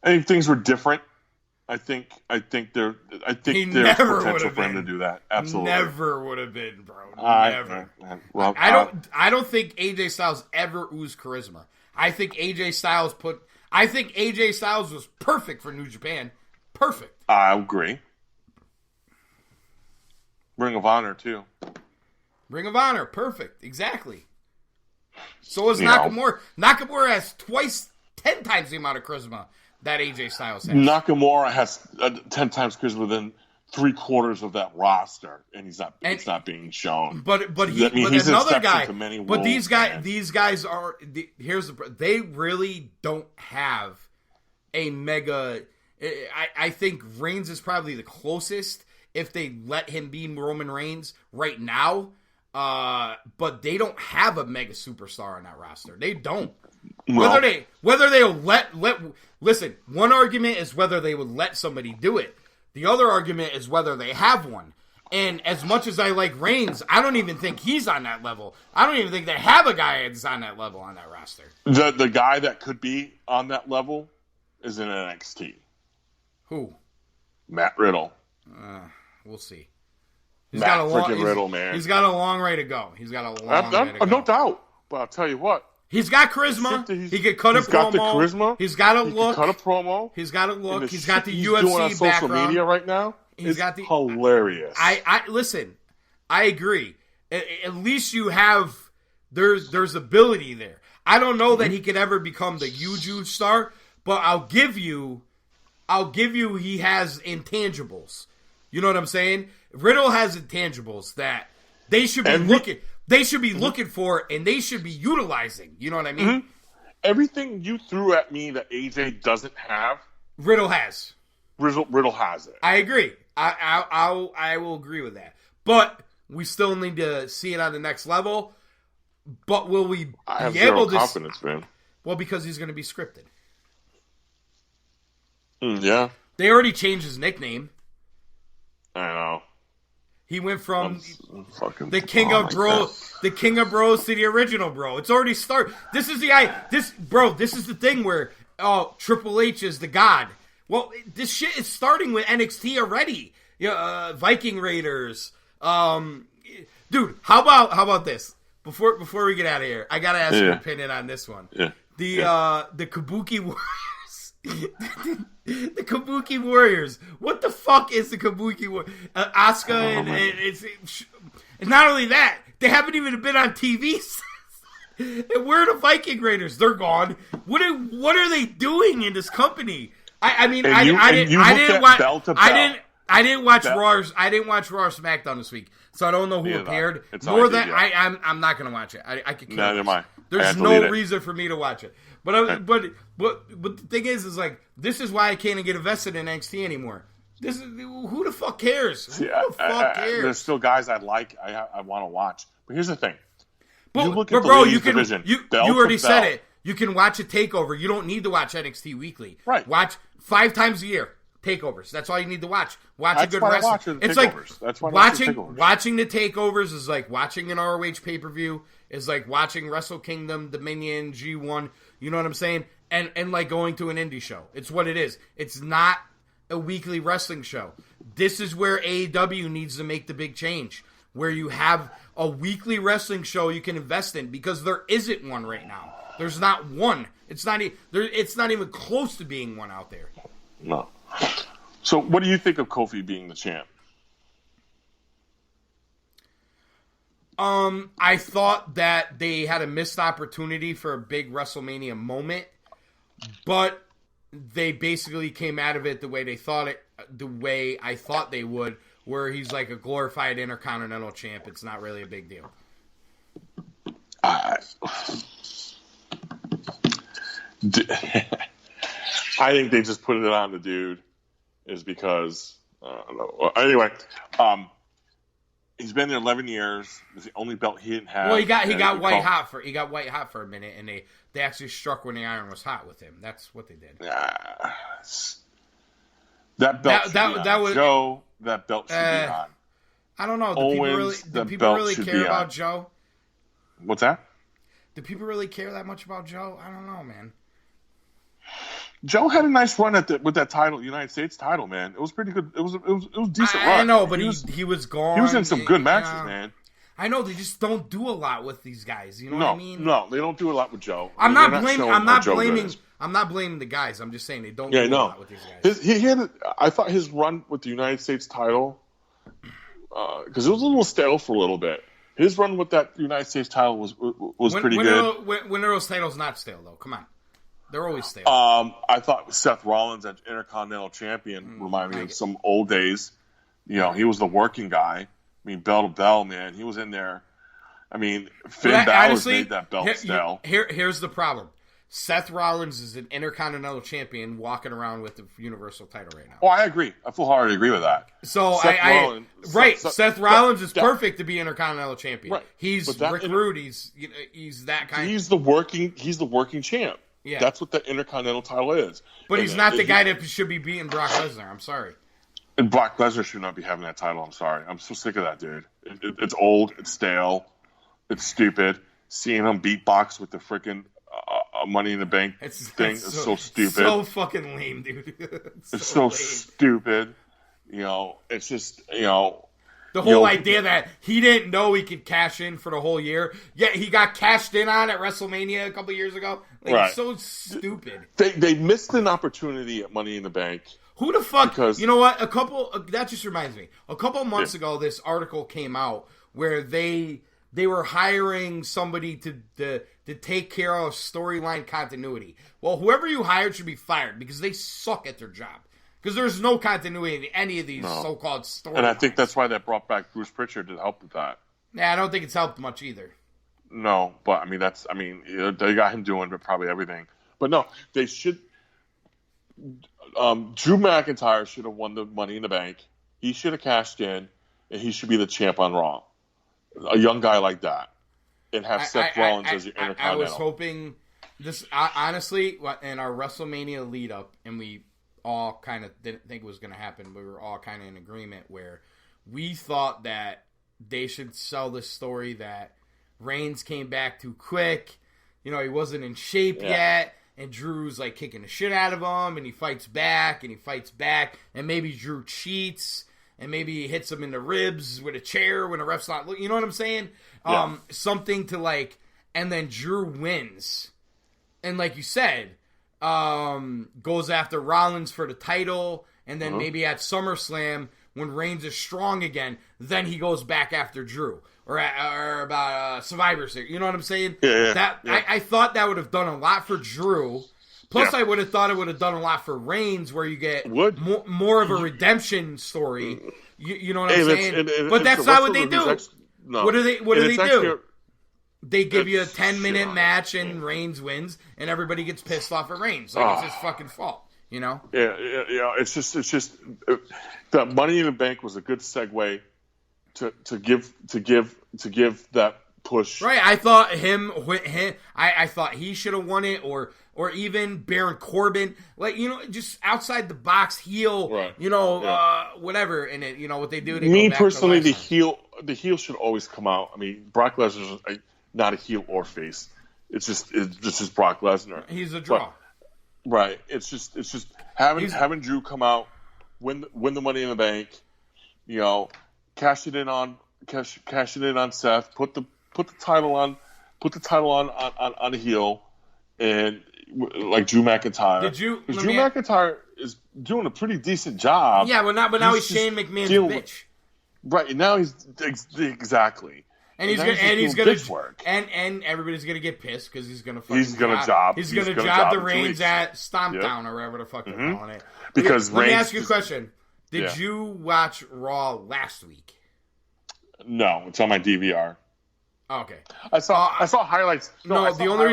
I think things were different. I think there's potential for him to do that. Absolutely. Never would have been, bro. Never. I don't think AJ Styles ever oozed charisma. I think AJ Styles was perfect for New Japan. Perfect. I agree. Ring of Honor too. Ring of Honor, perfect, exactly. So is Nakamura. Nakamura has 10 times the amount of charisma that AJ Styles has. Nakamura has 10 times charisma than 3/4 of that roster, and it's not being shown. But he's another guy. But these guys are. They really don't have a mega. I think Reigns is probably the closest if they let him be Roman Reigns right now. But they don't have a mega superstar on that roster. They don't. Well, whether they'll listen, one argument is whether they would let somebody do it. The other argument is whether they have one. And as much as I like Reigns, I don't even think he's on that level. I don't even think they have a guy that's on that level on that roster. The guy that could be on that level is in NXT. Who? Matt Riddle. We'll see. He's got a long freaking Riddle, man. He's got a long way to go. He's got a long way to go. No doubt. But I'll tell you what. He's got charisma. He could cut a promo. He's got the charisma. He's got a look. Cut a promo. He's got a look. He's got the he's UFC doing on social background. media right now. He's got the hilarious. I listen. I agree. At least you have there's ability there. I don't know that he could ever become the huge star, but I'll give you he has intangibles. You know what I'm saying? Riddle has intangibles that they should be looking for, and they should be utilizing. You know what I mean? Mm-hmm. Everything you threw at me that AJ doesn't have, Riddle has. Riddle has it. I agree. I will agree with that. But we still need to see it on the next level. But will we be able to? Confidence, man. Well, because he's going to be scripted. Yeah. They already changed his nickname. I know. He went from the king of bros to the original bro. It's already started. This is the thing where Triple H is the god. Well, this shit is starting with NXT already. Viking Raiders. Dude, how about this? Before we get out of here, I gotta ask your opinion on this one. Yeah. The Kabuki Warriors. The Kabuki Warriors. What the fuck is the Kabuki Warriors? Asuka and not only that, they haven't even been on TV. And where are the Viking Raiders? They're gone. What are they doing in this company? I didn't watch Raw. I didn't watch Raw or SmackDown this week, so I don't know who appeared. More than I'm not going to watch it. I could care less. There's no reason for me to watch it. But the thing is like this is why I can't get invested in NXT anymore. Who the fuck cares? Who the fuck cares? There's still guys I like. I want to watch. But here's the thing. But you already said it. You can watch a takeover. You don't need to watch NXT weekly. Right. Watch 5 times a year. Takeovers. That's all you need to watch. Watch a good wrestling. It's like watching the takeovers is like watching an ROH pay-per-view. Is like watching Wrestle Kingdom, Dominion, G1. You know what I'm saying? And like going to an indie show. It's what it is. It's not a weekly wrestling show. This is where AEW needs to make the big change. Where you have a weekly wrestling show you can invest in, because there isn't one right now. There's not one. It's not even close to being one out there. No. So, what do you think of Kofi being the champ? I thought that they had a missed opportunity for a big WrestleMania moment, but they basically came out of it the way I thought they would, where he's like a glorified Intercontinental champ. It's not really a big deal. I think they just put it on the dude is because I don't know. Anyway, he's been there 11 years. It's the only belt he didn't have. Well, he got white hot for a minute, and they actually struck when the iron was hot with him. That's what they did. That belt Joe. That belt should be on. I don't know. Do people really care about Joe? What's that? Do people really care that much about Joe? I don't know, man. Joe had a nice run with that title, United States title, man. It was pretty good. It was a decent run. I know, but he was gone. He was in some good matches, man. I know they just don't do a lot with these guys. You know what I mean? No, they don't do a lot with Joe. I'm not blaming the guys. I'm just saying they don't do a lot with these guys. I thought his run with the United States title, because it was a little stale for a little bit. His run with that United States title was pretty good. When are those titles not stale, though? Come on. They're always stale. I thought Seth Rollins, as Intercontinental Champion, reminded me of some old days. You know, he was the working guy. I mean, bell to bell, man. He was in there. I mean, Finn Balor made that belt stale. Here's the problem. Seth Rollins is an Intercontinental Champion walking around with the Universal title right now. Oh, I agree. I full-heartedly agree with that. So Seth Rollins is perfect to be Intercontinental Champion. Right. He's Rick Rude. He's that kind. He's the working champ. Yeah. That's what the Intercontinental title is. But he's not the guy that should be beating Brock Lesnar. I'm sorry. And Brock Lesnar should not be having that title. I'm sorry. I'm so sick of that dude. It's old. It's stale. It's stupid. Seeing him beatbox with the freaking Money in the Bank thing is so stupid. So fucking lame, dude. It's so stupid. You know, it's just, you know, The whole idea that he didn't know he could cash in for the whole year. Yeah, he got cashed in on at WrestleMania a couple years ago. Like, right. It's so stupid. They missed an opportunity at Money in the Bank. Who the fuck? Because, you know what? That just reminds me. A couple of months ago, this article came out where they were hiring somebody to take care of storyline continuity. Well, whoever you hired should be fired because they suck at their job. Because there's no continuity in any of these so-called storylines. And I think that's why they brought back Bruce Pritchard to help with that. Yeah, I don't think it's helped much either. No, but they got him doing probably everything. But no, they should. Drew McIntyre should have won the Money in the Bank. He should have cashed in, and he should be the champ on Raw. A young guy like that, and have Seth Rollins as your Intercontinental. I was hoping this honestly in our WrestleMania lead up, and we all kind of didn't think it was going to happen. We were all kind of in agreement where we thought that they should sell this story that Reigns came back too quick. He wasn't in shape yet, and Drew's like kicking the shit out of him, and he fights back, and maybe Drew cheats, and maybe he hits him in the ribs with a chair when the ref's not looking. You know what I'm saying? Yeah. Something to and then Drew wins, and like you said, goes after Rollins for the title, and then maybe at SummerSlam when Reigns is strong again, then he goes back after Drew or about Survivor Series. You know what I'm saying? Yeah. I thought that would have done a lot for Drew. Plus, I would have thought it would have done a lot for Reigns, where you get more of a redemption story. You know what I'm saying? But that's not what they do. What do they do? They give you a 10-minute match and Reigns wins, and everybody gets pissed off at Reigns. It's his fucking fault, Yeah. It's just the Money in the Bank was a good segue to give that push. Right. I thought I thought he should have won it, or even Baron Corbin, just outside the box heel, whatever. And what they do. Me personally, the heel should always come out. I mean, Brock Lesnar's not a heel or face. It's just Brock Lesnar. He's a draw. Right. It's just having Drew come out, win the Money in the Bank, cash it in on Seth, put the title on a heel, and like Drew McIntyre. Drew McIntyre is doing a pretty decent job. Yeah, but now he's Shane McMahon's bitch. Right, and now he's exactly. And he's gonna work. And everybody's gonna get pissed because he's gonna job the Reigns at Stompdown or whatever the fuck they're calling it. Because let me ask you a question: Did you watch Raw last week? No, it's on my DVR. Okay, I saw highlights. The only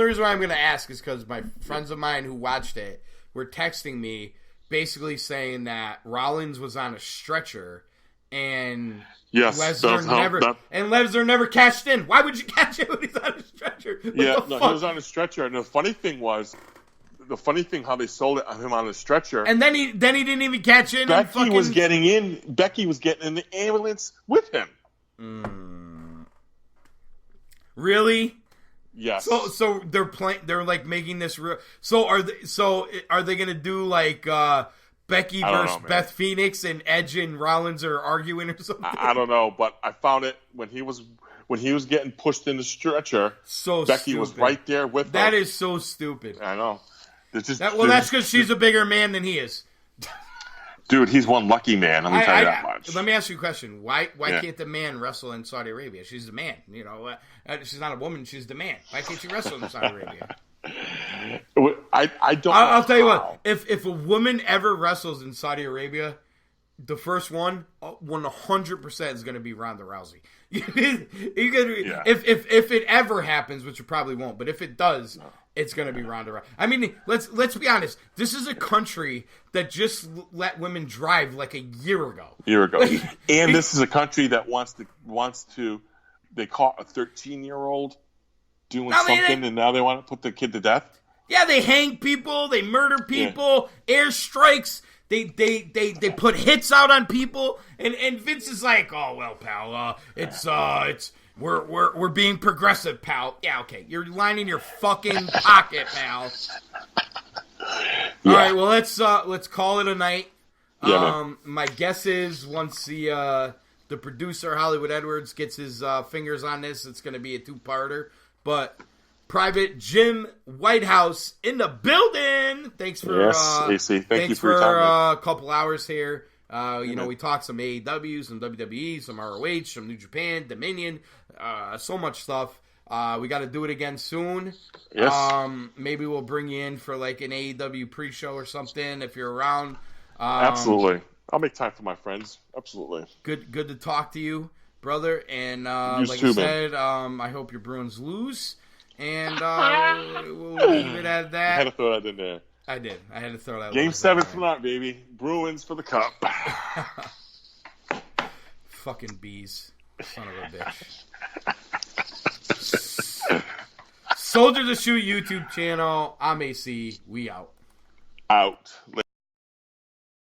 reason why I'm gonna ask is because my friends of mine who watched it were texting me, basically saying that Rollins was on a stretcher. And Lesnar never cashed in. Why would you cash in when he's on a stretcher? He was on a stretcher. And the funny thing how they sold him on a stretcher. And then he didn't even catch in. Becky was getting in the ambulance with him. Really? Yes. So they're like making this real. So are they gonna do like Becky versus Beth Phoenix and Edge and Rollins are arguing or something? I don't know, but I found it when he was getting pushed in the stretcher. So Becky was right there with him. That is so stupid. I know. That's because she's a bigger man than he is. Dude, he's one lucky man. Let me tell you that much. Let me ask you a question. Why can't the man wrestle in Saudi Arabia? She's the man. She's not a woman. She's the man. Why can't she wrestle in Saudi Arabia? I don't. I'll tell you what. If a woman ever wrestles in Saudi Arabia, the first one, 100% is going to be Ronda Rousey. If it ever happens, which it probably won't, but if it does, it's going to be Ronda Rousey. I mean, let's be honest. This is a country that just let women drive like a year ago. And this is a country that wants to. They caught a 13-year-old doing something, and now they want to put the kid to death. Yeah, they hang people, they murder people, airstrikes. They put hits out on people, and Vince is like, "Oh well, pal, we're being progressive, pal." Yeah, okay, you're lining your fucking pocket, pal. All right, well let's call it a night. My guess is once the the producer, Hollywood Edwards, gets his fingers on this, it's going to be a two-parter. But Private Jim Whitehouse in the building. Thanks for AC. Thank you for for your time, a couple hours here. We talked some AEW, some WWE, some ROH, some New Japan, Dominion, so much stuff. We got to do it again soon. Yes. Maybe we'll bring you in for like an AEW pre-show or something if you're around. Absolutely. I'll make time for my friends. Absolutely. Good to talk to you, brother. And like too, I said, I hope your Bruins lose. And we'll leave it at that. I had to throw that in there. I did. I had to throw that. Game 7 tonight, baby. Bruins for the cup. Fucking bees. Son of a bitch. Soldier to Shoot YouTube channel. I'm AC. We out. Out.